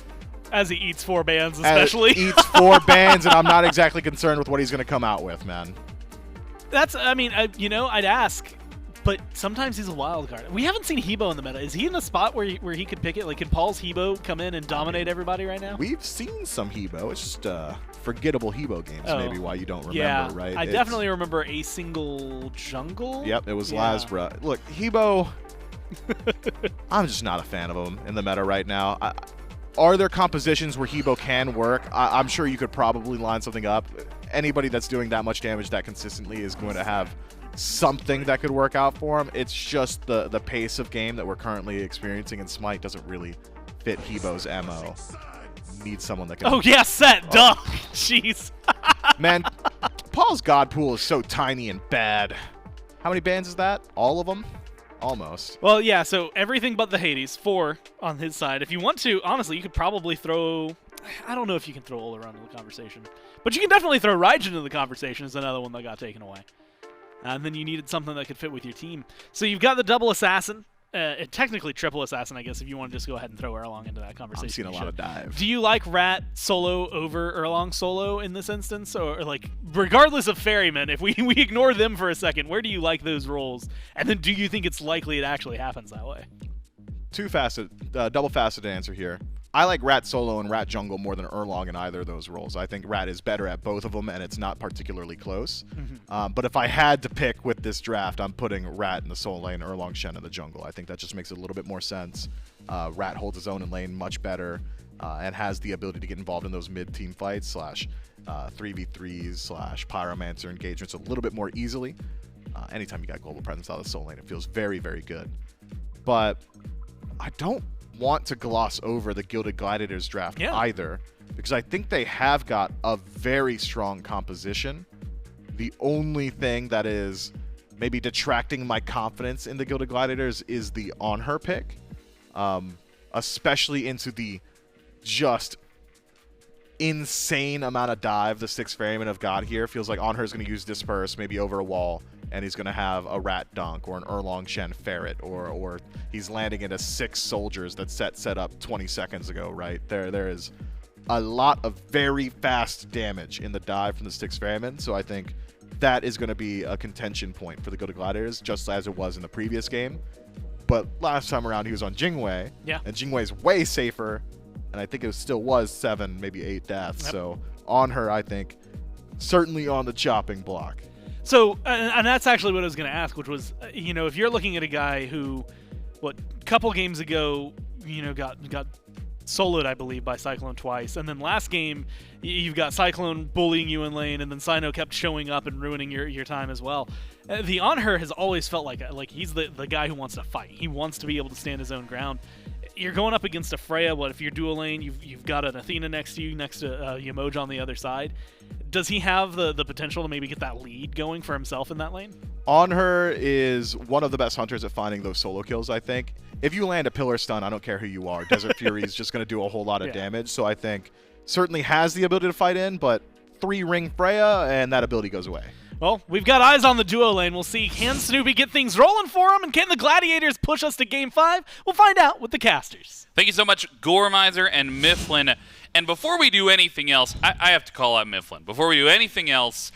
As he eats 4 bans, especially. Eats 4 bans, and I'm not exactly concerned with what he's going to come out with, man. That's, I mean, I'd ask, but sometimes he's a wild card. We haven't seen Hebo in the meta. Is he in a spot where he could pick it? Like, can Paul's Hebo come in and dominate everybody right now? We've seen some Hebo. It's just forgettable Hebo games, maybe why you don't remember, right? I definitely remember a single jungle. Yep, it was Lasbra. Look, Hebo, I'm just not a fan of him in the meta right now. Are there compositions where Hebo can work? I'm sure you could probably line something up. Anybody that's doing that much damage that consistently is going to have something that could work out for him. It's just the pace of game that we're currently experiencing in SMITE doesn't really fit Hebo's MO. Need someone that can... Oh, yeah, set. Duh. Jeez. Man, Paul's god pool is so tiny and bad. How many bans is that? All of them? Almost. Well, yeah, so everything but the Hades, 4 on his side. If you want to, honestly, you could probably throw... I don't know if you can throw Oleron into the conversation. But you can definitely throw Raijin into the conversation as another one that got taken away. And then you needed something that could fit with your team. So you've got the double assassin. Technically triple assassin, I guess, if you want to just go ahead and throw Erlong into that conversation. I'm seeing a lot of dive. Do you like Rat solo over Erlong solo in this instance? Or like, regardless of Ferrymen, if we ignore them for a second, where do you like those roles? And then do you think it's likely it actually happens that way? Double-faceted answer here. I like Rat solo and Rat jungle more than Erlong in either of those roles. I think Rat is better at both of them, and it's not particularly close. But if I had to pick with this draft, I'm putting Rat in the solo lane, Erlong Shen in the jungle. I think that just makes a little bit more sense. Rat holds his own in lane much better and has the ability to get involved in those mid-team fights / 3v3s / pyromancer engagements a little bit more easily. Anytime you got global presence out of the solo lane, it feels very, very good. But I don't want to gloss over the Gilded Gladiators draft either, because I think they have got a very strong composition. The only thing that is maybe detracting my confidence in the Gilded Gladiators is the on her pick, especially into the just insane amount of dive the Styx Ferrymen have got here. Feels like on her is going to use Disperse maybe over a wall, and he's going to have a Rat Dunk or an Erlong Shen Ferret, or he's landing into 6 soldiers that set up 20 seconds ago, right? There is a lot of very fast damage in the dive from the Styx Ferrymen, so I think that is going to be a contention point for the Gilded Gladiators, just as it was in the previous game. but last time around he was on Jingwei. Yeah. And Jingwei's way safer, and I think it still was 7, maybe 8 deaths. Yep. So on her, I think, certainly on the chopping block. So, and that's actually what I was going to ask, which was, if you're looking at a guy who, couple games ago, got soloed, I believe, by Cyclone twice, and then last game, you've got Cyclone bullying you in lane, and then Cyno kept showing up and ruining your time as well. The On-Her has always felt like he's the guy who wants to fight. He wants to be able to stand his own ground. You're going up against a Freya. If you're dual lane, you've got an Athena next to you, next to Yemoja on the other side. Does he have the potential to maybe get that lead going for himself in that lane? On Her is one of the best hunters at finding those solo kills, I think. If you land a pillar stun, I don't care who you are. Desert Fury is just going to do a whole lot of damage. So I think certainly has the ability to fight in, but 3-ring Freya, and that ability goes away. Well, we've got eyes on the duo lane. We'll see, can Snoopy get things rolling for him, and can the Gladiators push us to Game 5? We'll find out with the casters. Thank you so much, Goremizer and Mifflin. And before we do anything else, I have to call out Mifflin. Before we do anything else,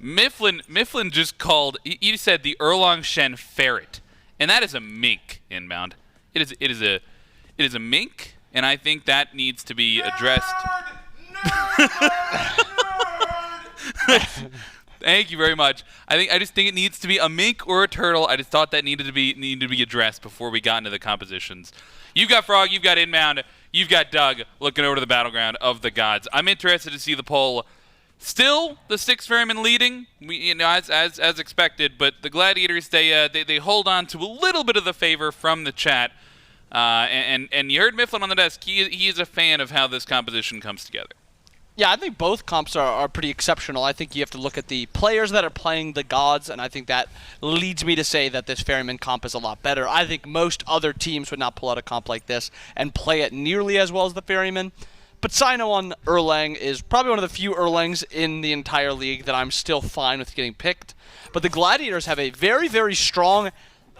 Mifflin just called, he said the Erlong Shen ferret. And that is a mink inbound. It is a mink, and I think that needs to be addressed. Thank you very much. I just think it needs to be a mink or a turtle. I just thought that needed to be addressed before we got into the compositions. You've got Frog, you've got Inbound, you've got Doug looking over to the battleground of the gods. I'm interested to see the poll. Still, the Styx Ferrymen leading, as expected, but the Gladiators they hold on to a little bit of the favor from the chat. And you heard Mifflin on the desk. He is a fan of how this composition comes together. Yeah, I think both comps are pretty exceptional. I think you have to look at the players that are playing the gods, and I think that leads me to say that this Ferryman comp is a lot better. I think most other teams would not pull out a comp like this and play it nearly as well as the Ferryman. But Cyno on Erlang is probably one of the few Erlangs in the entire league that I'm still fine with getting picked. But the Gladiators have a very, very strong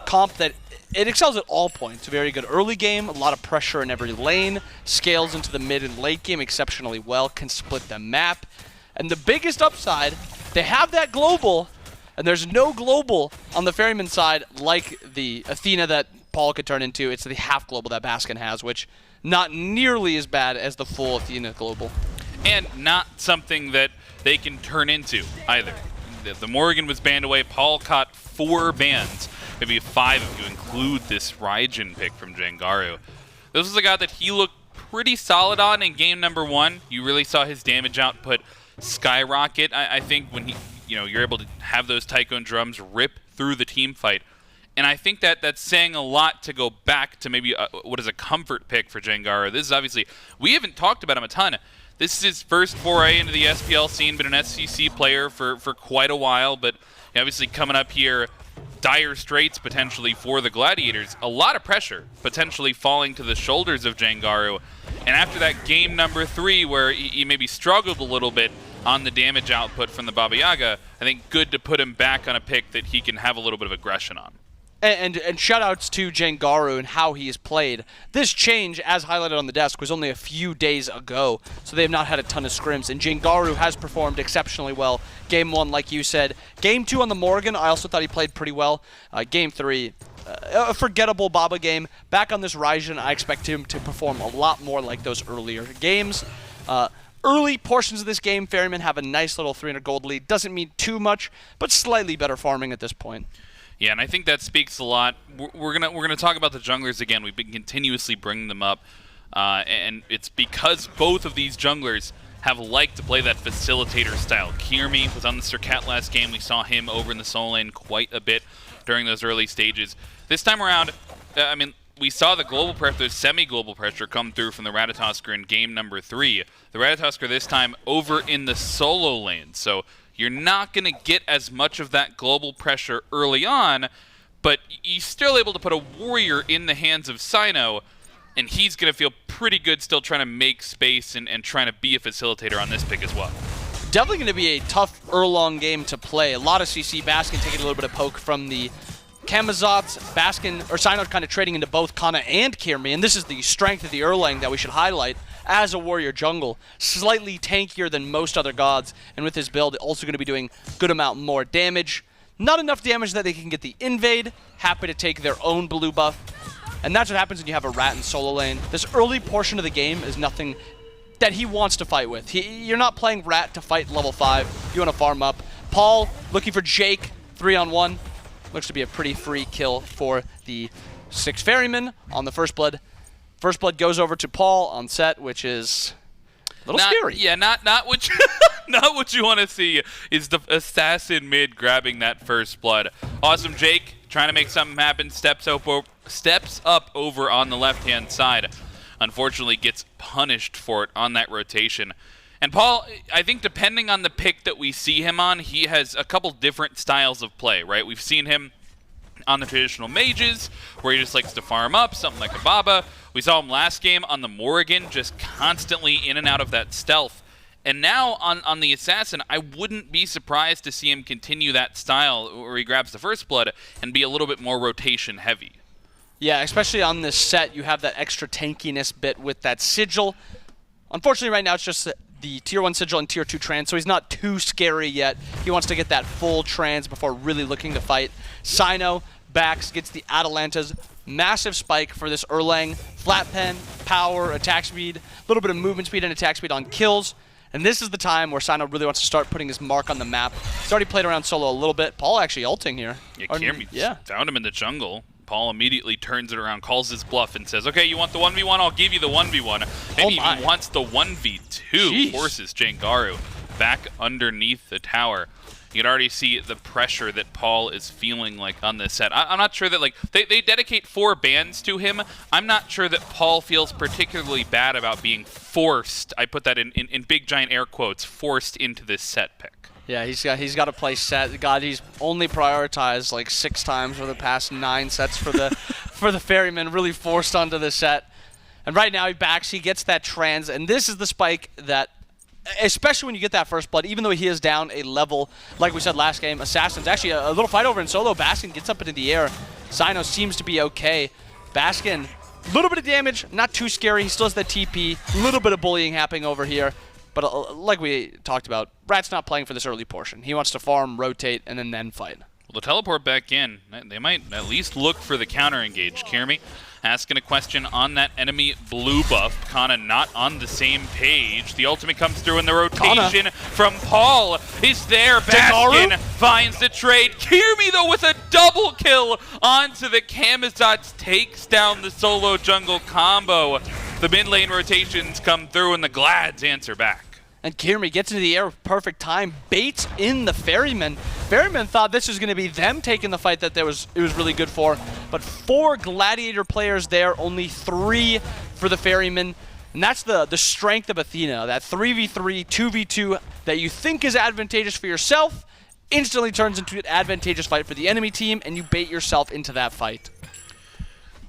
comp that it excels at all points. Very good early game, a lot of pressure in every lane, scales into the mid and late game exceptionally well, can split the map. And the biggest upside, they have that global, and there's no global on the Ferryman side like the Athena that Paul could turn into. It's the half global that Baskin has, which not nearly as bad as the full Athena global. And not something that they can turn into either. The Morrigan was banned away. Paul caught 4 bans. Maybe 5 if you include this Raijin pick from Jangaru. This was a guy that he looked pretty solid on in game number 1. You really saw his damage output skyrocket. I think when you're able to have those Tycoon drums rip through the team fight. And I think that's saying a lot to go back to maybe what is a comfort pick for Jangaru. This is obviously, we haven't talked about him a ton. This is his first foray into the SPL scene, been an SCC player for quite a while, but obviously coming up here, dire straits potentially for the Gladiators. A lot of pressure potentially falling to the shoulders of Jangaru. And after that game number 3 where he maybe struggled a little bit on the damage output from the Baba Yaga, I think good to put him back on a pick that he can have a little bit of aggression on. And shout-outs to Jangaru and how he has played. This change, as highlighted on the desk, was only a few days ago, so they have not had a ton of scrims. And Jangaru has performed exceptionally well. Game 1, like you said. Game 2 on the Morrigan, I also thought he played pretty well. Game 3, a forgettable Baba game. Back on this Raijin, I expect him to perform a lot more like those earlier games. Early portions of this game, Ferrymen have a nice little 300 gold lead. Doesn't mean too much, but slightly better farming at this point. Yeah, and I think that speaks a lot. We're gonna talk about the junglers again. We've been continuously bringing them up, and it's because both of these junglers have liked to play that facilitator style. Kyrmi was on the Serqet last game. We saw him over in the solo lane quite a bit during those early stages. This time around, we saw the global pressure, semi-global pressure come through from the Ratatoskr in game number 3. The Ratatoskr this time over in the solo lane. So you're not going to get as much of that global pressure early on, but you're still able to put a warrior in the hands of Cyno, and he's going to feel pretty good still trying to make space and trying to be a facilitator on this pick as well. Definitely going to be a tough Erlong game to play. A lot of CC. Baskin taking a little bit of poke from the Kamazots. Baskin, or Cyno kind of trading into both Kana and Kyrmi, and this is the strength of the Erlang that we should highlight. As a warrior jungle, slightly tankier than most other gods, and with his build, also going to be doing good amount more damage. Not enough damage that they can get the invade. Happy to take their own blue buff. And that's what happens when you have a rat in solo lane. This early portion of the game is nothing that he wants to fight with. You're not playing rat to fight level 5. You want to farm up. Paul looking for Jake, 3-on-1. Looks to be a pretty free kill for the Styx Ferrymen on the First Blood. First Blood goes over to Paul on set, which is a little scary. Yeah, not what you, not what you want to see is the assassin mid grabbing that First Blood. Awesome Jake trying to make something happen, steps up over on the left-hand side. Unfortunately gets punished for it on that rotation. And Paul, I think depending on the pick that we see him on, he has a couple different styles of play, right? We've seen him on the traditional mages, where he just likes to farm up, something like a Baba. We saw him last game on the Morrigan, just constantly in and out of that stealth. And now on the Assassin, I wouldn't be surprised to see him continue that style where he grabs the First Blood and be a little bit more rotation heavy. Yeah, especially on this set, you have that extra tankiness bit with that Sigil. Unfortunately, right now, it's just the Tier 1 Sigil and Tier 2 Trans, so he's not too scary yet. He wants to get that full Trans before really looking to fight. Cyno backs, gets the Atalanta's massive spike for this Erlang. Flat pen, power, attack speed, a little bit of movement speed and attack speed on kills. And this is the time where Cyno really wants to start putting his mark on the map. He's already played around solo a little bit. Paul actually ulting here. Yeah, Kyrmi found him in the jungle. Paul immediately turns it around, calls his bluff, and says, okay, you want the 1v1? I'll give you the 1v1. Maybe even wants the 1v2. Jeez. Forces Jangaru back underneath the tower. You can already see the pressure that Paul is feeling like on this set. I'm not sure that, like, they dedicate 4 bans to him. I'm not sure that Paul feels particularly bad about being forced, I put that in big giant air quotes, forced into this set pick. Yeah, he's got to play set. God, he's only prioritized like 6 times for the past 9 sets for the for the Ferryman, really forced onto the set. And right now he backs, he gets that Trans, and this is the spike that, especially when you get that First Blood, even though he is down a level, like we said last game, Assassin's actually a little fight over in solo. Baskin gets up into the air. Cyno seems to be okay. Baskin, a little bit of damage, not too scary. He still has the TP, a little bit of bullying happening over here. But like we talked about, Rat's not playing for this early portion. He wants to farm, rotate, and then fight. Well, to teleport back in, they might at least look for the counter-engage. Kyrmi asking a question on that enemy blue buff. Kana not on the same page. The ultimate comes through in the rotation from Paul. Is there. Baskin finds the trade. Kyrmi, though, with a double kill onto the Kamizots, takes down the solo jungle combo. The mid lane rotations come through and the Glads answer back. And Kyrmi gets into the air with perfect time, baits in the Ferrymen. Ferrymen thought this was going to be them taking the fight that it was really good for. But 4 Gladiator players there, only 3 for the Ferrymen. And that's the strength of Athena. That 3v3, 2v2 that you think is advantageous for yourself instantly turns into an advantageous fight for the enemy team, and you bait yourself into that fight.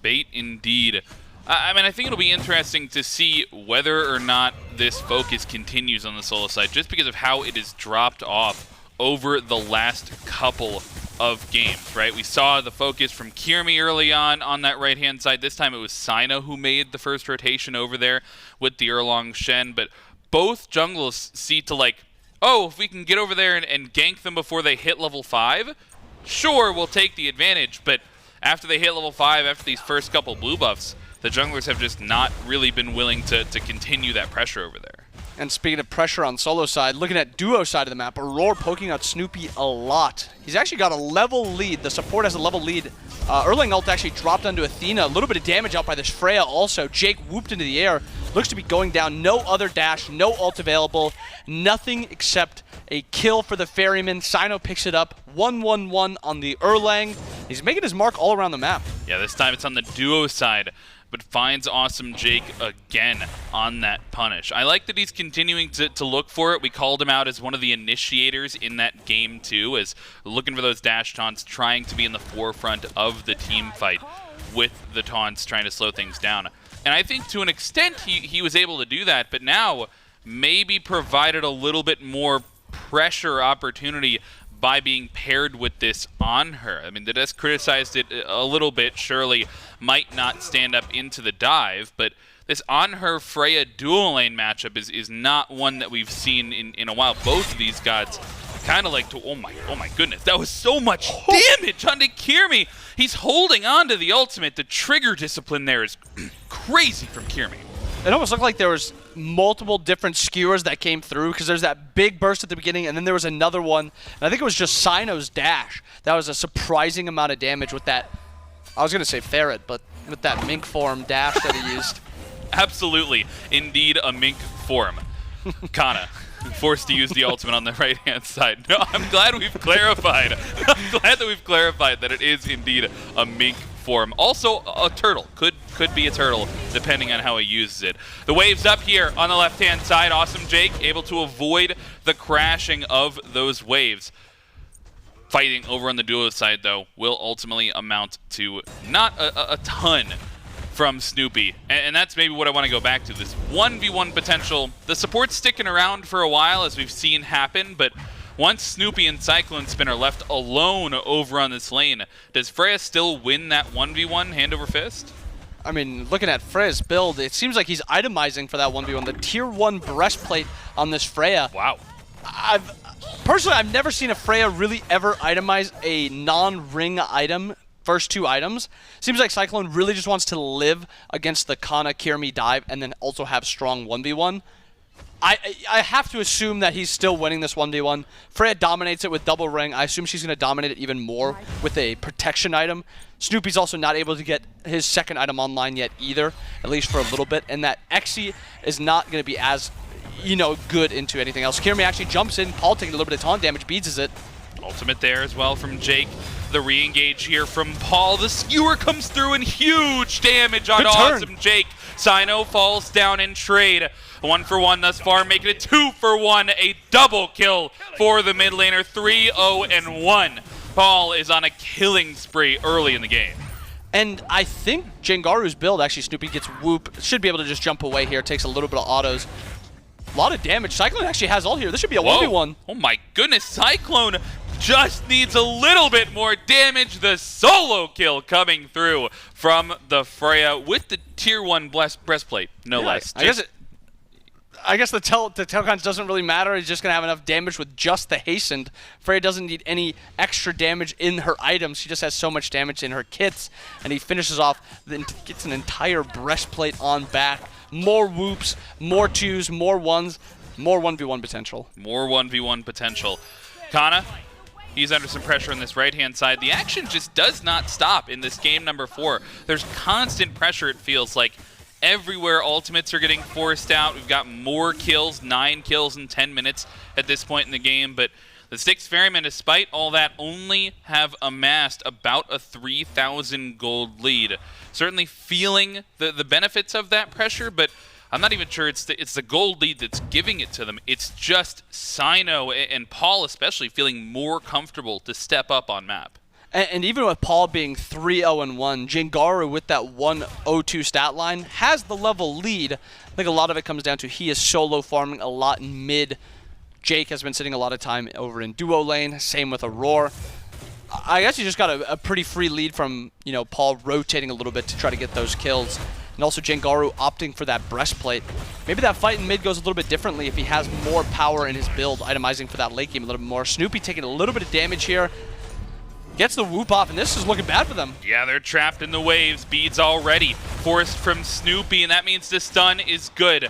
Bait indeed. I mean, I think it'll be interesting to see whether or not this focus continues on the solo side, just because of how it has dropped off over the last couple of games, right? We saw the focus from Kyrmi early on that right-hand side. This time it was Cyno who made the first rotation over there with the Erlang Shen, but both jungles see to, like, oh, if we can get over there and gank them before they hit level 5, sure, we'll take the advantage, but after they hit level 5, after these first couple blue buffs, the junglers have just not really been willing to continue that pressure over there. And speaking of pressure on solo side, looking at duo side of the map, Aror poking out Snoopy a lot. He's actually got a level lead. The support has a level lead. Erlang ult actually dropped onto Athena. A little bit of damage out by this Freya also. Jake whooped into the air. Looks to be going down. No other dash, no ult available. Nothing except a kill for the Ferryman. Cyno picks it up. 1-1-1 on the Erlang. He's making his mark all around the map. Yeah, this time it's on the duo side, but finds awesome Jake again on that punish. I like that he's continuing to look for it. We called him out as one of the initiators in that game too, as looking for those dash taunts, trying to be in the forefront of the team fight with the taunts, trying to slow things down. And I think to an extent he was able to do that, but now maybe provided a little bit more pressure opportunity by being paired with this on her. I mean, the desk criticized it a little bit, surely might not stand up into the dive, but this on her Freya dual lane matchup is not one that we've seen in a while. Both of these gods kind of like to, oh my goodness, that was so much damage onto Kyrmi. He's holding on to the ultimate. The trigger discipline there is crazy from Kyrmi. It almost looked like there was multiple different skewers that came through, because there's that big burst at the beginning, and then there was another one, and I think it was just Cyno's dash. That was a surprising amount of damage with that, I was going to say ferret, but with that mink form dash that he used. Absolutely, indeed a mink form. Kana, forced to use the ultimate on the right-hand side. No, I'm glad we've clarified. I'm glad that we've clarified that it is indeed a mink form. Also, a turtle. Could be a turtle, depending on how he uses it. The wave's up here on the left-hand side. Awesome Jake, able to avoid the crashing of those waves. Fighting over on the duo side, though, will ultimately amount to not a ton from Snoopy. And that's maybe what I want to go back to. This 1v1 potential. The support's sticking around for a while, as we've seen happen, but once Snoopy and CycloneSpin are left alone over on this lane, does Freya still win that 1v1 hand over fist? I mean, looking at Freya's build, it seems like he's itemizing for that 1v1. The tier 1 breastplate on this Freya. Wow. Personally, I've never seen a Freya really ever itemize a non-ring item, first 2 items. Seems like Cyclone really just wants to live against the Kana Kyrmi dive and then also have strong 1v1. I have to assume that he's still winning this 1v1. Freya dominates it with double ring. I assume she's going to dominate it even more with a protection item. Snoopy's also not able to get his second item online yet either, at least for a little bit. And that Xe is not going to be as, good into anything else. Kyrmi actually jumps in. Paul taking a little bit of taunt damage, beats it. Ultimate there as well from Jake. The re-engage here from Paul. The skewer comes through and huge damage on Awesome Jake. Cyno falls down in trade. 1-for-1 thus far, making it 2-for-1. A double kill for the mid laner. 3-0-1. Paul is on a killing spree early in the game. And I think Jangaru's build, actually Snoopy gets whoop, should be able to just jump away here, takes a little bit of autos. A lot of damage. Cyclone actually has all here. This should be a 1v1. Oh my goodness, Cyclone just needs a little bit more damage. The solo kill coming through from the Freya with the tier 1 breastplate, no less. I guess the Telcons doesn't really matter. He's just going to have enough damage with just the hastened. Freya doesn't need any extra damage in her items. She just has so much damage in her kits. And he finishes off, gets an entire breastplate on back. More whoops, more 2s, more 1s, more 1v1 potential. More 1v1 potential. Kana, he's under some pressure on this right-hand side. The action just does not stop in this game number 4. There's constant pressure, it feels like. Everywhere ultimates are getting forced out. We've got more kills, 9 kills in 10 minutes at this point in the game. But the Styx Ferrymen, despite all that, only have amassed about a 3,000 gold lead. Certainly feeling the benefits of that pressure, but I'm not even sure it's the gold lead that's giving it to them. It's just Cyno and Paul especially feeling more comfortable to step up on map. And even with Paul being 3-0-1, Jangaru with that 1-0-2 stat line has the level lead. I think a lot of it comes down to he is solo farming a lot in mid. Jake has been sitting a lot of time over in duo lane. Same with Aror. I guess you just got a pretty free lead from Paul rotating a little bit to try to get those kills. And also Jangaru opting for that breastplate. Maybe that fight in mid goes a little bit differently if he has more power in his build, itemizing for that late game a little bit more. Snoopy taking a little bit of damage here. Gets the whoop off, and this is looking bad for them. Yeah, they're trapped in the waves. Beads already forced from Snoopy, and that means the stun is good.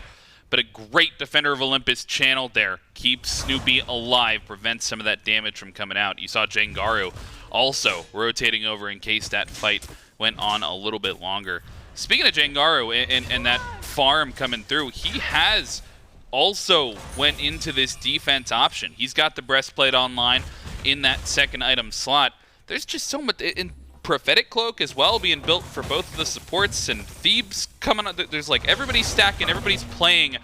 But a great Defender of Olympus channeled there. Keeps Snoopy alive, prevents some of that damage from coming out. You saw Jangaru also rotating over in case that fight went on a little bit longer. Speaking of Jangaru and that farm coming through, he has also went into this defense option. He's got the breastplate online in that second item slot. There's just so much in Prophetic Cloak as well being built for both of the supports, and Thebes coming on. There's like everybody's stacking, everybody's playing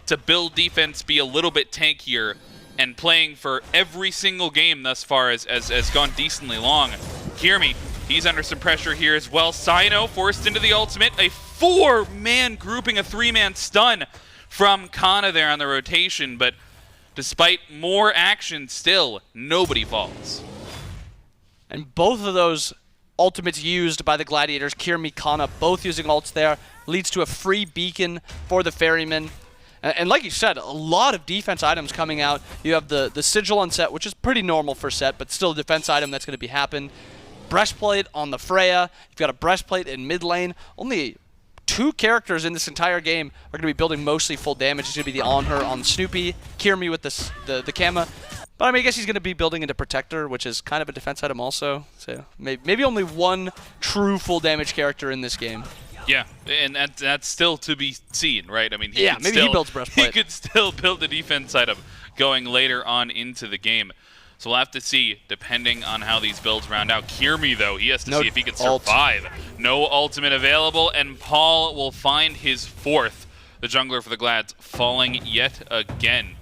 to build defense, be a little bit tankier, and playing for every single game thus far has gone decently long. Kyrmi, he's under some pressure here as well. Cyno forced into the ultimate. A 4-man grouping, a 3-man stun from Kana there on the rotation, but despite more action still, nobody falls. And both of those ultimates used by the Gladiators, Kyrmi, Kana, both using ults there, leads to a free beacon for the Ferrymen. And like you said, a lot of defense items coming out. You have the Sigil on Set, which is pretty normal for Set, but still a defense item that's going to be happen. Breastplate on the Freya. You've got a breastplate in mid lane. Only 2 characters in this entire game are going to be building mostly full damage. It's going to be the on her on Snoopy, Kyrmi with the Kama. But I mean, I guess he's going to be building into Protector, which is kind of a defense item also. So maybe only 1 true full damage character in this game. Yeah, and that's still to be seen, right? I mean, he builds breastplate. He could still build a defense item going later on into the game. So we'll have to see, depending on how these builds round out. Kyrmi, though, he has to see if he can survive. No ultimate available, and Paul will find his 4th. The jungler for the Glads falling yet again.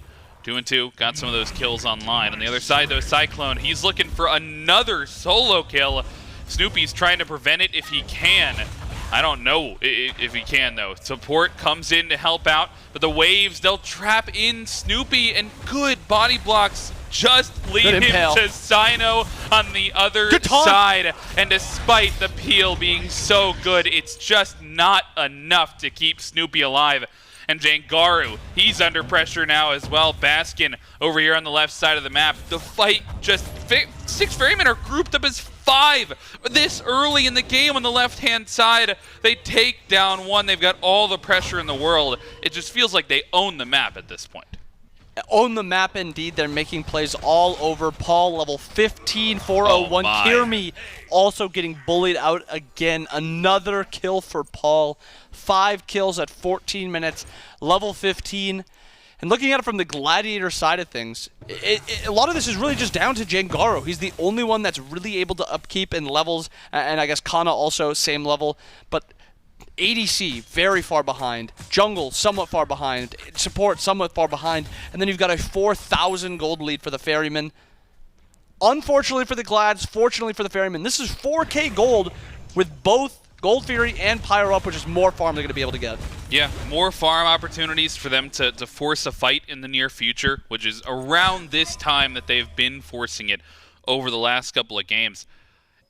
2-2, got some of those kills online. On the other side, though, Cyclone, he's looking for another solo kill. Snoopy's trying to prevent it if he can. I don't know if he can, though. Support comes in to help out, but the waves, they'll trap in Snoopy, and good body blocks just lead him to Cyno on the other side. And despite the peel being so good, it's just not enough to keep Snoopy alive. And Jangaru, he's under pressure now as well. Baskin over here on the left side of the map. The fight just... Styx Ferrymen are grouped up as 5 this early in the game on the left-hand side. They take down 1. They've got all the pressure in the world. It just feels like they own the map at this point. Own the map indeed. They're making plays all over. Paul level 15, 401. Kyrmi also getting bullied out again. Another kill for Paul. 5 kills at 14 minutes. Level 15. And looking at it from the Gladiator side of things, a lot of this is really just down to Jangaru. He's the only one that's really able to upkeep in levels. And I guess Cxnnahh also same level. But ADC, very far behind. Jungle, somewhat far behind. Support, somewhat far behind. And then you've got a 4,000 gold lead for the Ferrymen. Unfortunately for the Glads, fortunately for the Ferrymen, this is 4K gold with both Gold Fury and Pyro up, which is more farm they're going to be able to get. Yeah, more farm opportunities for them to force a fight in the near future, which is around this time that they've been forcing it over the last couple of games.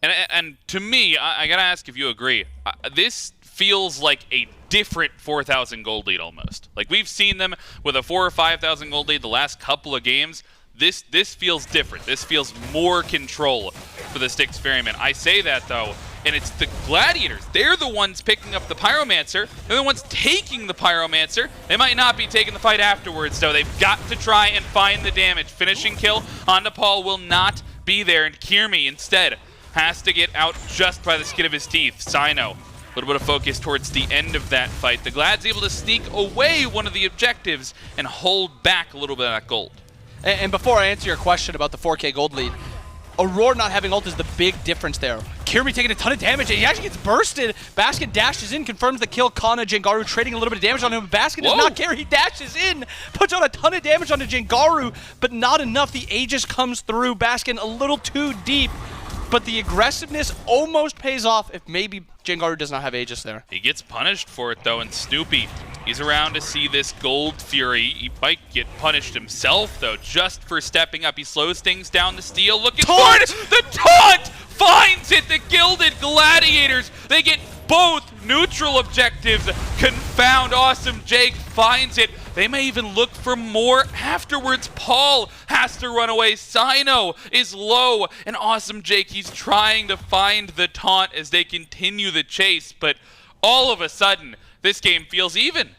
And to me, I got to ask if you agree. This feels like a different 4,000 gold lead almost. Like we've seen them with a 4,000 or 5,000 gold lead the last couple of games. This feels different. This feels more control for the Styx Ferrymen. I say that though, and it's the Gladiators. They're the ones picking up the Pyromancer. They're the ones taking the Pyromancer. They might not be taking the fight afterwards though. They've got to try and find the damage. Finishing kill onto Paul will not be there, and Kyrmi instead has to get out just by the skin of his teeth. Cyno, a little bit of focus towards the end of that fight. The Glad's able to sneak away one of the objectives and hold back a little bit of that gold. And before I answer your question about the 4K gold lead, Aror not having ult is the big difference there. Kyrmi taking a ton of damage, and he actually gets bursted. Baskin dashes in, confirms the kill. Cxnnahh, Jangaru trading a little bit of damage on him. Baskin does not care. He dashes in, puts out a ton of damage onto Jangaru, but not enough. The Aegis comes through. Baskin a little too deep, but the aggressiveness almost pays off if maybe Jangaru does not have Aegis there. He gets punished for it though, and Snoopy, he's around to see this Gold Fury. He might get punished himself though, just for stepping up. He slows things down to steal, looking for it. The taunt finds it. The Gilded Gladiators, they get both neutral objectives. Confound Awesome Jake finds it. They may even look for more afterwards. Paul has to run away. Cyno is low. And Awesome Jake, he's trying to find the taunt as they continue the chase. But all of a sudden, this game feels even.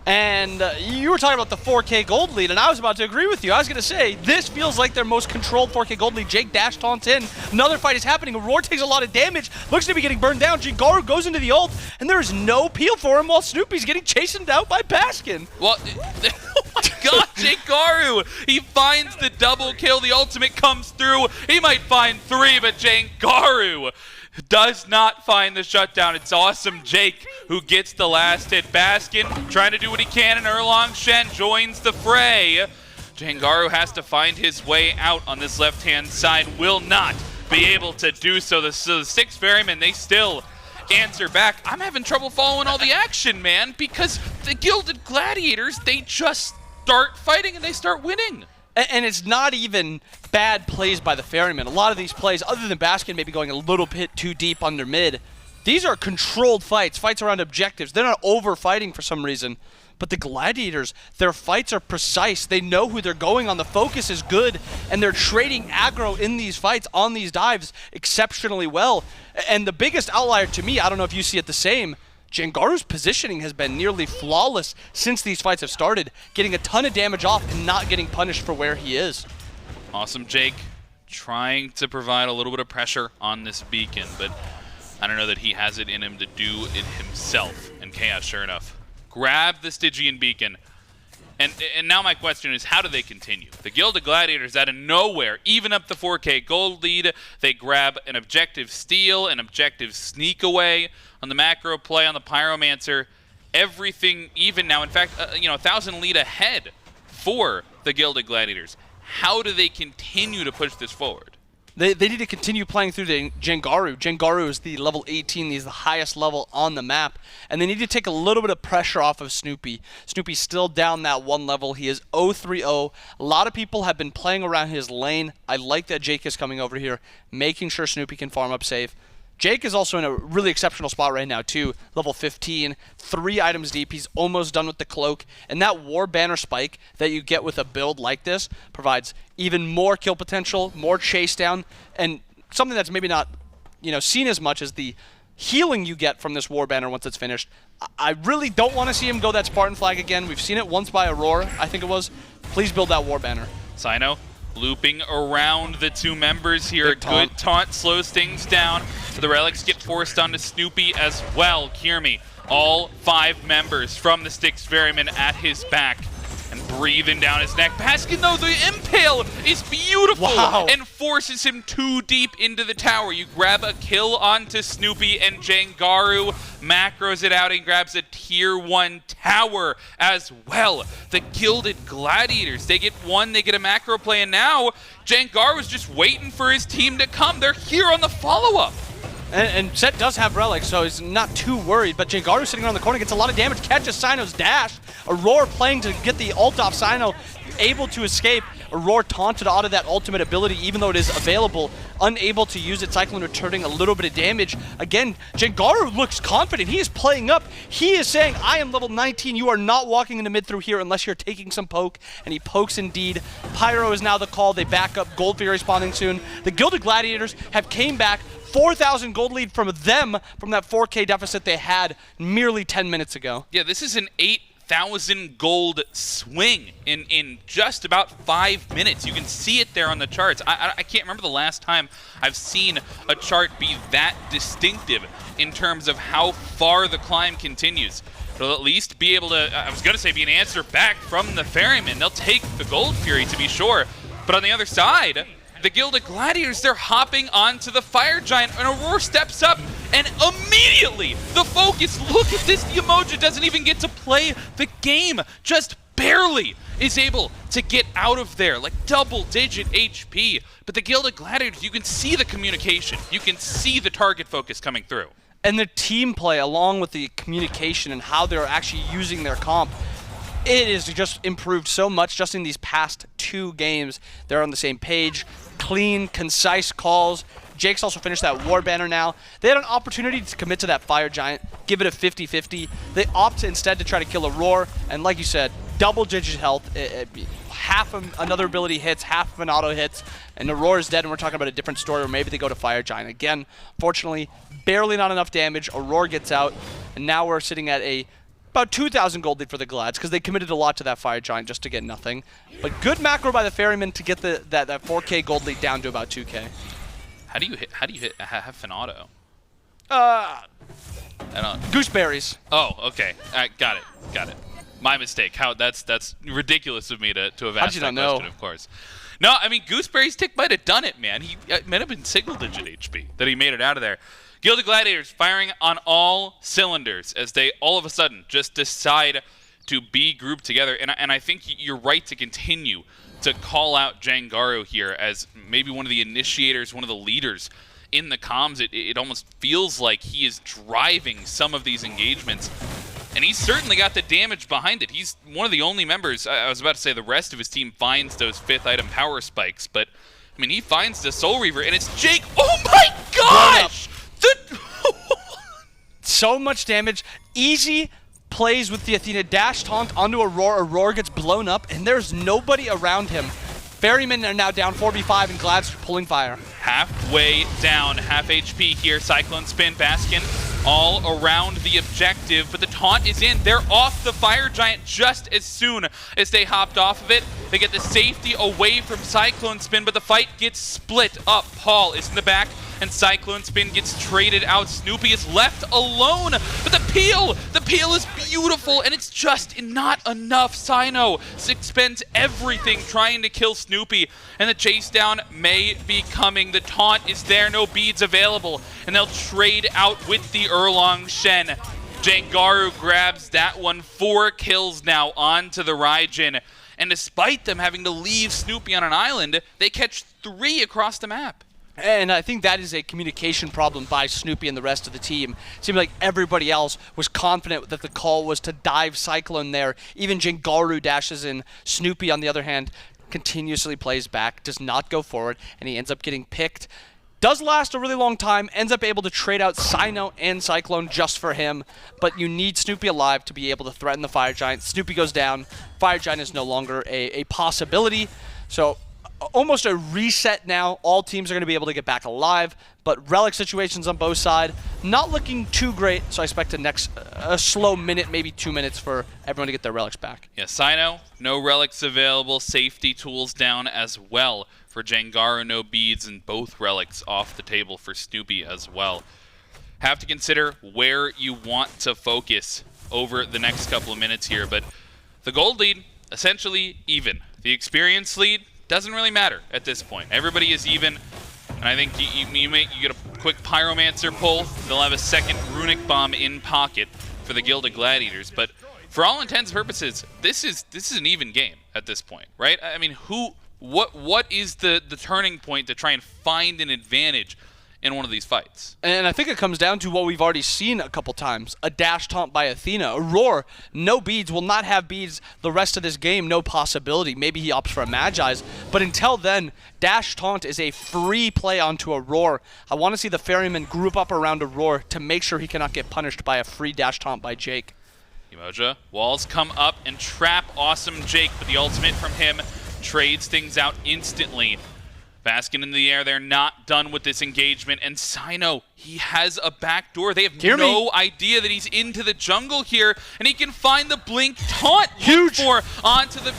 And you were talking about the 4K gold lead, and I was about to agree with you. I was going to say, this feels like their most controlled 4K gold lead. Jake dash taunts in. Another fight is happening. Aror takes a lot of damage. Looks to be getting burned down. Jangaru goes into the ult, and there is no peel for him while Snoopy's getting chastened out by Baskin. Well, oh my god, Jangaru! He finds the double kill. The ultimate comes through. He might find 3, but Jangaru does not find the shutdown. It's Awesome Jake who gets the last hit. Baskin trying to do what he can, and Erlong Shen joins the fray. Jangaru has to find his way out on this left-hand side. Will not be able to do so. The Styx Ferrymen, they still answer back. I'm having trouble following all the action, man, because the Gilded Gladiators, they just start fighting and they start winning. And it's not even bad plays by the Ferrymen. A lot of these plays, other than Baskin maybe going a little bit too deep under mid, these are controlled fights, fights around objectives. They're not over-fighting for some reason. but the Gladiators, their fights are precise. They know who they're going on. The focus is good, and they're trading aggro in these fights on these dives exceptionally well. And the biggest outlier to me, I don't know if you see it the same, Jangaru's positioning has been nearly flawless since these fights have started, getting a ton of damage off and not getting punished for where he is. Awesome, Jake. Trying to provide a little bit of pressure on this beacon, but I don't know that he has it in him to do it himself. And Chaos, sure enough, grab the Stygian beacon. And now my question is, how do they continue? The Gilded Gladiators out of nowhere, even up the 4K gold lead. They grab an objective steal, an objective sneak away on the macro play on the Pyromancer. Everything even now. In fact, 1,000 lead ahead for the Gilded Gladiators. How do they continue to push this forward? They need to continue playing through the Jangaru. Jangaru is the level 18. He's the highest level on the map. And they need to take a little bit of pressure off of Snoopy. Snoopy's still down that one level. He is 0-3-0. A lot of people have been playing around his lane. I like that Jake is coming over here, making sure Snoopy can farm up safe. Jake is also in a really exceptional spot right now, too. Level 15, 3 items deep. He's almost done with the cloak. And that War Banner spike that you get with a build like this provides even more kill potential, more chase down, and something that's maybe not seen as much as the healing you get from this War Banner once it's finished. I really don't want to see him go that Spartan flag again. We've seen it once by Aror, I think it was. Please build that War Banner. Cyno looping around the two members here. Good taunt slows things down. The relics get forced onto Snoopy as well. Kyrmi, all 5 members from the Styx Ferrymen at his back and breathing down his neck. Baskin, though, the impale is beautiful and forces him too deep into the tower. You grab a kill onto Snoopy, and Jangaru macros it out and grabs a tier 1 tower as well. The Gilded Gladiators, they get one, they get a macro play, and now Jangaru's just waiting for his team to come. They're here on the follow-up. And Set does have relics, so he's not too worried. But Jangaru sitting around the corner gets a lot of damage, catches Cyno's dash. Aror playing to get the ult off Cyno, able to escape. Aror taunted out of that ultimate ability, even though it is available, unable to use it. Cyclone returning a little bit of damage. Again, Jangaru looks confident. He is playing up. He is saying, I am level 19. You are not walking into mid through here unless you're taking some poke. And he pokes indeed. Pyro is now the call. They back up. Gold Fury spawning soon. The Gilded Gladiators have came back. 4,000 gold lead from them from that 4K deficit they had merely 10 minutes ago. Yeah, this is an 8,000 gold swing in just about 5 minutes. You can see it there on the charts. I can't remember the last time I've seen a chart be that distinctive in terms of how far the climb continues. It'll at least be able to, I was going to say, be an answer back from the Ferrymen. They'll take the Gold Fury to be sure. But on the other side, the Gilded Gladiators, they're hopping onto the Fire Giant, and Aror steps up, and immediately the focus, look at this, Yemoja doesn't even get to play the game, just barely is able to get out of there, like double-digit HP. But the Gilded Gladiators, you can see the communication, you can see the target focus coming through. And the team play, along with the communication and how they're actually using their comp, it has just improved so much just in these past 2 games. They're on the same page. Clean, concise calls. Jake's also finished that War Banner now. They had an opportunity to commit to that Fire Giant, give it a 50-50. They opt instead to try to kill a Roar, and like you said, double-digit health. Half of another ability hits, half of an auto hits, and the Roar is dead, and we're talking about a different story, or maybe they go to Fire Giant. Again, fortunately, barely not enough damage. A Roar gets out, and now we're sitting at about 2,000 gold lead for the Glads, because they committed a lot to that Fire Giant just to get nothing. But good macro by the Ferrymen to get that 4K gold lead down to about 2K. How do you hit half an auto? I don't. Gooseberries. Oh, okay. Got it. My mistake. That's ridiculous of me to have asked that question, of course. No, I mean, Gooseberry's tick might have done it, man. He might have been single-digit HP that he made it out of there. Gilded Gladiators firing on all cylinders as they all of a sudden just decide to be grouped together. And I think you're right to continue to call out Jangaru here as maybe one of the initiators, one of the leaders in the comms. It almost feels like he is driving some of these engagements. And he's certainly got the damage behind it. He's one of the only members, I was about to say the rest of his team finds those 5th item power spikes, but I mean, he finds the Soul Reaver, and it's Jake. Oh my gosh! So much damage. Easy plays with the Athena dash taunt onto Aror. Aror gets blown up, and there's nobody around him. Ferrymen are now down 4v5, and Glad's pulling fire. Halfway down, half HP here. CycloneSpin, Baskin, all around the objective, but the taunt is in. They're off the Fire Giant just as soon as they hopped off of it. They get the safety away from CycloneSpin, but the fight gets split up. Paul is in the back, and CycloneSpin gets traded out. Snoopy is left alone, but the peel is beautiful, and it's just not enough. Cyno spends everything trying to kill Snoopy, and the chase down may be coming. The taunt is there, no beads available, and they'll trade out with the Erlong Shen. Jangaru grabs that one. 4 kills now onto the Raijin, and despite them having to leave Snoopy on an island, they catch 3 across the map. And I think that is a communication problem by Snoopy and the rest of the team. It seemed like everybody else was confident that the call was to dive Cyclone there. Even Jangaru dashes in. Snoopy, on the other hand, continuously plays back, does not go forward, and he ends up getting picked. Does last a really long time, ends up able to trade out Cyno and Cyclone just for him, but you need Snoopy alive to be able to threaten the Fire Giant. Snoopy goes down. Fire Giant is no longer a possibility, so almost a reset now. All teams are going to be able to get back alive, but relic situations on both sides not looking too great, so I expect a slow minute, maybe 2 minutes for everyone to get their relics back. Yeah, Cyno, no relics available, safety tools down as well for Jangaru, no beads, and both relics off the table for Snoopy as well. Have to consider where you want to focus over the next couple of minutes here, but the gold lead, essentially even. The experience lead doesn't really matter at this point. Everybody is even, and I think you get a quick Pyromancer pull. They'll have a second Runic Bomb in pocket for the Gilded Gladiators, but for all intents and purposes, this is an even game at this point, right? I mean, what is the turning point to try and find an advantage in one of these fights? And I think it comes down to what we've already seen a couple times. A dash taunt by Athena. Aror, no beads, will not have beads the rest of this game, no possibility. Maybe he opts for a Magi's, but until then, dash taunt is a free play onto Aror. I want to see the Ferryman group up around Aror to make sure he cannot get punished by a free dash taunt by Jake. Yemoja, walls come up and trap awesome Jake, but the ultimate from him trades things out instantly. Baskin in the air, they're not done with this engagement, and Cyno, he has a backdoor. They have Kyrmi. no idea that he's into the jungle here, and he can find the blink taunt Huge for onto the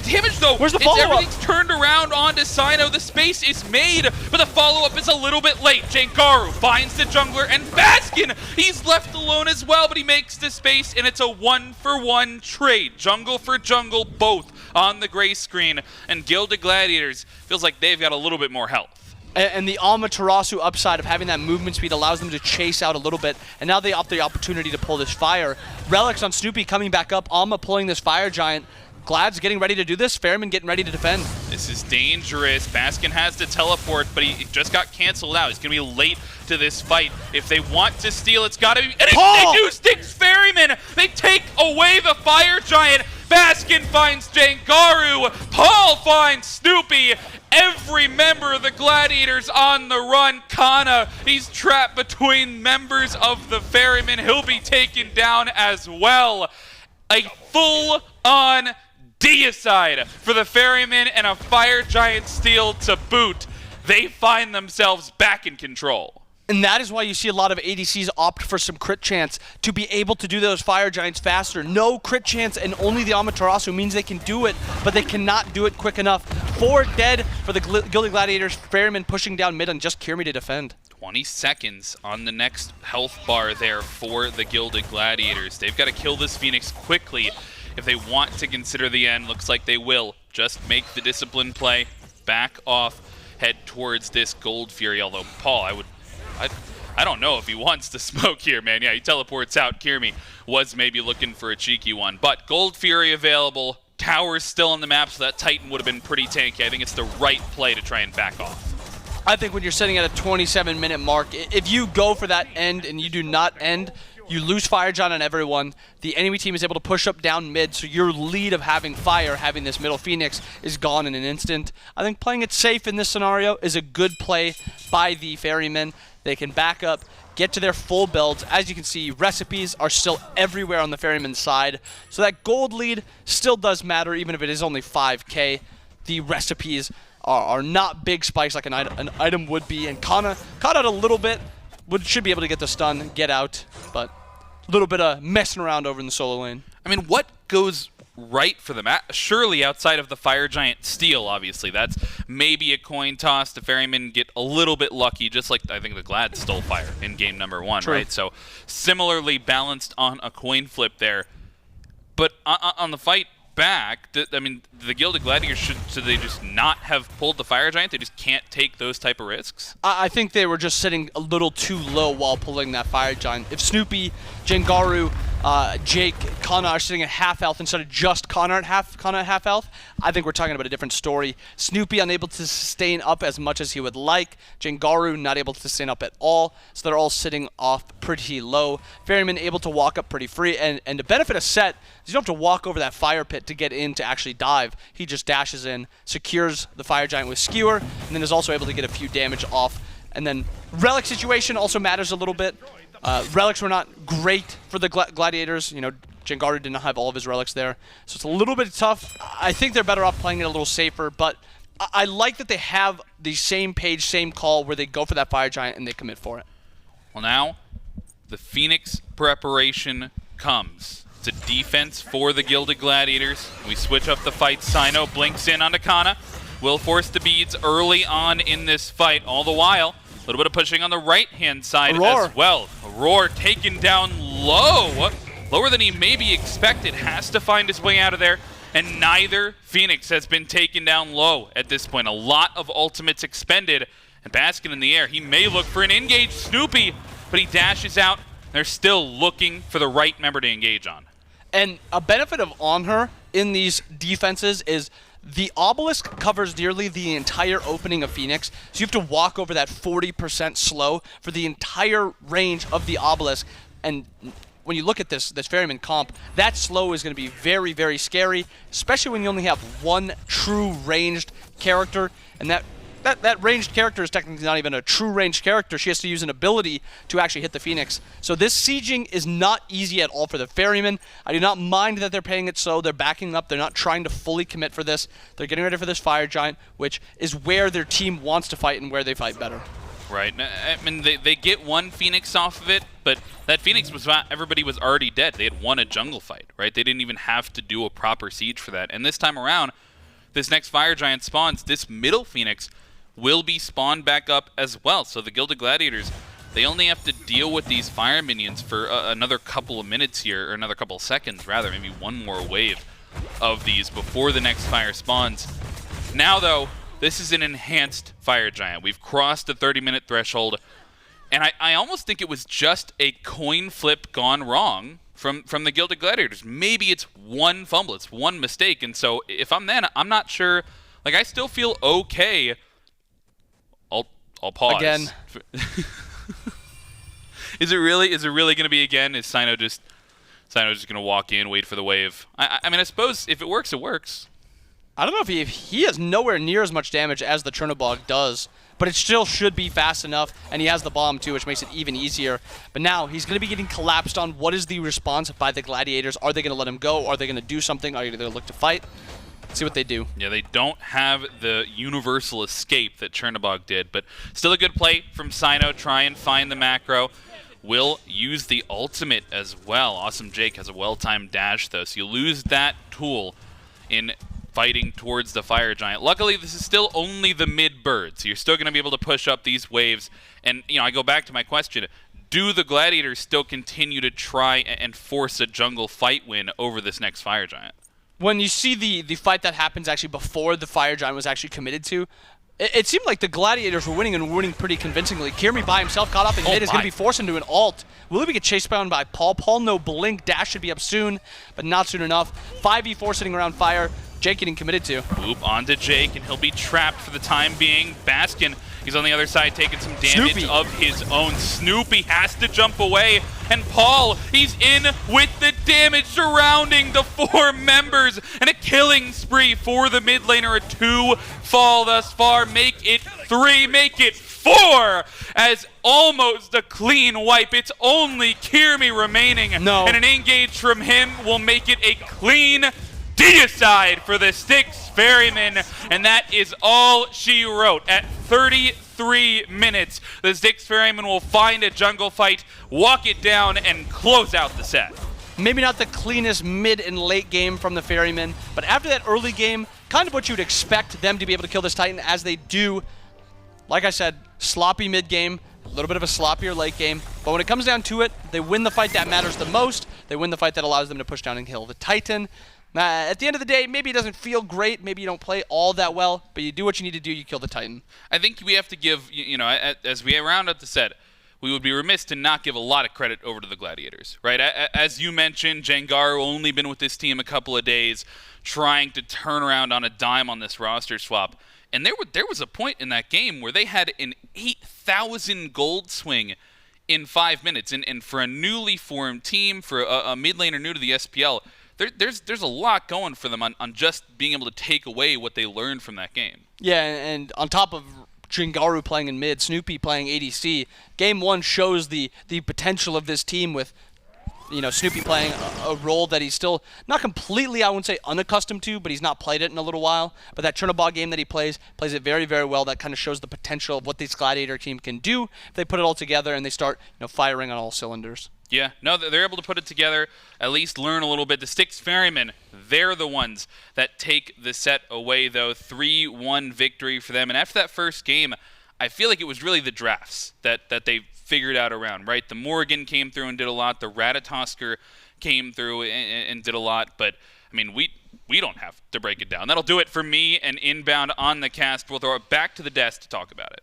damage though. Where's the follow-up? Everything's turned around onto Cyno. The space is made, but the follow-up is a little bit late. Jangaru finds the jungler, and Baskin, he's left alone as well, but he makes the space, and it's a 1-for-1 trade. Jungle for jungle, both on the gray screen, and Gilded Gladiators feels like they've got a little bit more health. And the Amaterasu upside of having that movement speed allows them to chase out a little bit, and now they opt the opportunity to pull this fire. Relics on Snoopy coming back up, Alma pulling this Fire Giant. Glad's getting ready to do this, Ferryman getting ready to defend. This is dangerous. Baskin has to teleport, but he just got canceled out. He's going to be late to this fight. If they want to steal, it's got to be... And they do! Styx Ferrymen! They take away the Fire Giant! Baskin finds Jangaru! Paul finds Snoopy! Every member of the Gladiators on the run. Kana, he's trapped between members of the Ferrymen. He'll be taken down as well. A full-on deicide for the Ferrymen and a Fire Giant steal to boot. They find themselves back in control. And that is why you see a lot of ADCs opt for some crit chance to be able to do those Fire Giants faster. No crit chance, and only the Amaterasu means they can do it, but they cannot do it quick enough. 4 dead for the Gilded Gladiators. Ferryman pushing down mid on just Kyrmi to defend. 20 seconds on the next health bar there for the Gilded Gladiators. They've got to kill this Phoenix quickly if they want to consider the end. Looks like they will. Just make the discipline play, back off, head towards this Gold Fury. Although, Paul, I don't know if he wants to smoke here, man. Yeah, he teleports out. Kyrmi was maybe looking for a cheeky one. But Gold Fury available. Tower's still on the map, so that Titan would have been pretty tanky. I think it's the right play to try and back off. I think when you're sitting at a 27-minute mark, if you go for that end and you do not end, you lose Fire Giant on everyone. The enemy team is able to push up down mid, so your lead of having fire, having this middle Phoenix, is gone in an instant. I think playing it safe in this scenario is a good play by the Ferrymen. They can back up, get to their full builds. As you can see, recipes are still everywhere on the Ferryman side. So that gold lead still does matter, even if it is only 5k. The recipes are not big spikes like an item would be. And Cxnnahh caught out a little bit. Should be able to get the stun, get out. But a little bit of messing around over in the solo lane. I mean, what goes right for them? Surely outside of the Fire Giant steal, obviously. That's maybe a coin toss. The Ferrymen get a little bit lucky, just like I think the Glad stole fire in game number 1, True. right? So similarly balanced on a coin flip there. But on the fight back, I mean, the Gilded Gladiators, should they just not have pulled the Fire Giant? They just can't take those type of risks? I think they were just sitting a little too low while pulling that Fire Giant. If Snoopy, Jangaru, Jake, Cxnnahh are sitting at half health instead of just Cxnnahh at half health, I think we're talking about a different story. Snoopy unable to sustain up as much as he would like. Jangaru not able to sustain up at all, so they're all sitting off pretty low. Ferryman able to walk up pretty free, and the benefit of Set is you don't have to walk over that fire pit to get in to actually dive. He just dashes in, secures the Fire Giant with Skewer, and then is also able to get a few damage off. And then Relic situation also matters a little bit. Relics were not great for the Gladiators. You know, Jangaru did not have all of his relics there. So it's a little bit tough. I think they're better off playing it a little safer, but I like that they have the same page, same call, where they go for that Fire Giant and they commit for it. Well, now the Phoenix preparation comes. It's a defense for the Gilded Gladiators. We switch up the fight. Cyno blinks in onto Cxnnahh. Will force the beads early on in this fight. All the while, a little bit of pushing on the right-hand side Aror as well. Aror taken down low. Lower than he maybe expected. Has to find his way out of there. And neither Phoenix has been taken down low at this point. A lot of ultimates expended. And Baskin in the air. He may look for an engaged Snoopy, but he dashes out. They're still looking for the right member to engage on. And a benefit of on her in these defenses is the obelisk covers nearly the entire opening of Phoenix, so you have to walk over that 40% slow for the entire range of the obelisk. And when you look at this Ferryman comp, that slow is going to be very, very scary, especially when you only have one true ranged character, and that ranged character is technically not even a true ranged character. She has to use an ability to actually hit the Phoenix. So this sieging is not easy at all for the Ferrymen. I do not mind that they're playing it slow. They're backing up. They're not trying to fully commit for this. They're getting ready for this Fire Giant, which is where their team wants to fight and where they fight better. Right. I mean, they get one Phoenix off of it, but that Phoenix was not, everybody was already dead. They had won a jungle fight, right? They didn't even have to do a proper siege for that. And this time around, this next Fire Giant spawns, this middle Phoenix will be spawned back up as well. So the Gilded Gladiators, they only have to deal with these fire minions for another couple of minutes here, or another couple of seconds rather, maybe one more wave of these before the next fire spawns. Now though, this is an enhanced Fire Giant. We've crossed the 30-minute threshold, and I almost think it was just a coin flip gone wrong from the Gilded Gladiators. Maybe it's one fumble, it's one mistake, and so if I'm then, I'm not sure, like I still feel okay. I'll pause. Again. Is it really going to be again? Is Cyno just going to walk in, wait for the wave? I mean, I suppose if it works, it works. I don't know if he has nowhere near as much damage as the Chernobog does, but it still should be fast enough, and he has the bomb too, which makes it even easier. But now he's going to be getting collapsed on. What is the response by the Gladiators? Are they going to let him go? Are they going to do something? Are they going to look to fight? See what they do. Yeah, they don't have the universal escape that Chernobog did, but still a good play from Cyno. Try and find the macro. Will use the ultimate as well. Awesome Jake has a well-timed dash, though, so you lose that tool in fighting towards the Fire Giant. Luckily, this is still only the mid-bird, so you're still going to be able to push up these waves. And, you know, I go back to my question. Do the Gladiators still continue to try and force a jungle fight win over this next Fire Giant? When you see the fight that happens actually before the Fire Giant was actually committed to, it seemed like the Gladiators were winning and winning pretty convincingly. Kyrmi by himself caught up in mid, is going to be forced into an ult. Will he get chased down by Paul? Paul no blink, dash should be up soon, but not soon enough. 5v4 sitting around fire, Jake getting committed to. Oop, onto Jake, and he'll be trapped for the time being. Baskin, he's on the other side taking some damage Snoopy of his own. Snoopy has to jump away, and Paul, he's in with the damage surrounding the 4 members, and a killing spree for the mid laner. A 2 fall thus far. Make it 3, make it 4, as almost a clean wipe. It's only Kyrmi remaining, and an engage from him will make it a clean deicide for the Styx Ferrymen, and that is all she wrote. At 33 minutes, the Styx Ferrymen will find a jungle fight, walk it down, and close out the set. Maybe not the cleanest mid and late game from the Ferrymen, but after that early game, kind of what you'd expect them to be able to kill this Titan, as they do. Like I said, sloppy mid game, a little bit of a sloppier late game, but when it comes down to it, they win the fight that matters the most. They win the fight that allows them to push down and kill the Titan. At the end of the day, maybe it doesn't feel great, maybe you don't play all that well, but you do what you need to do, you kill the Titan. I think we have to give, as we round up the set, we would be remiss to not give a lot of credit over to the Gladiators, right? As you mentioned, Jangaru only been with this team a couple of days, trying to turn around on a dime on this roster swap. And there was a point in that game where they had an 8,000 gold swing in 5 minutes. And for a newly formed team, for a mid laner new to the SPL, there's a lot going for them on just being able to take away what they learned from that game. Yeah, and on top of Jangaru playing in mid, Snoopy playing ADC, Game 1 shows the potential of this team with, Snoopy playing a role that he's still not completely, I wouldn't say unaccustomed to, but he's not played it in a little while. But that Chernobog game that he plays it very, very well. That kind of shows the potential of what this Gladiator team can do if they put it all together and they start firing on all cylinders. Yeah, no, they're able to put it together, at least learn a little bit. The Styx Ferrymen, they're the ones that take the set away, though. 3-1 victory for them. And after that first game, I feel like it was really the drafts that they figured out around, right? The Morrigan came through and did a lot. The Ratatoskr came through and did a lot. But, I mean, we don't have to break it down. That'll do it for me and Inbound on the cast. We'll throw it back to the desk to talk about it.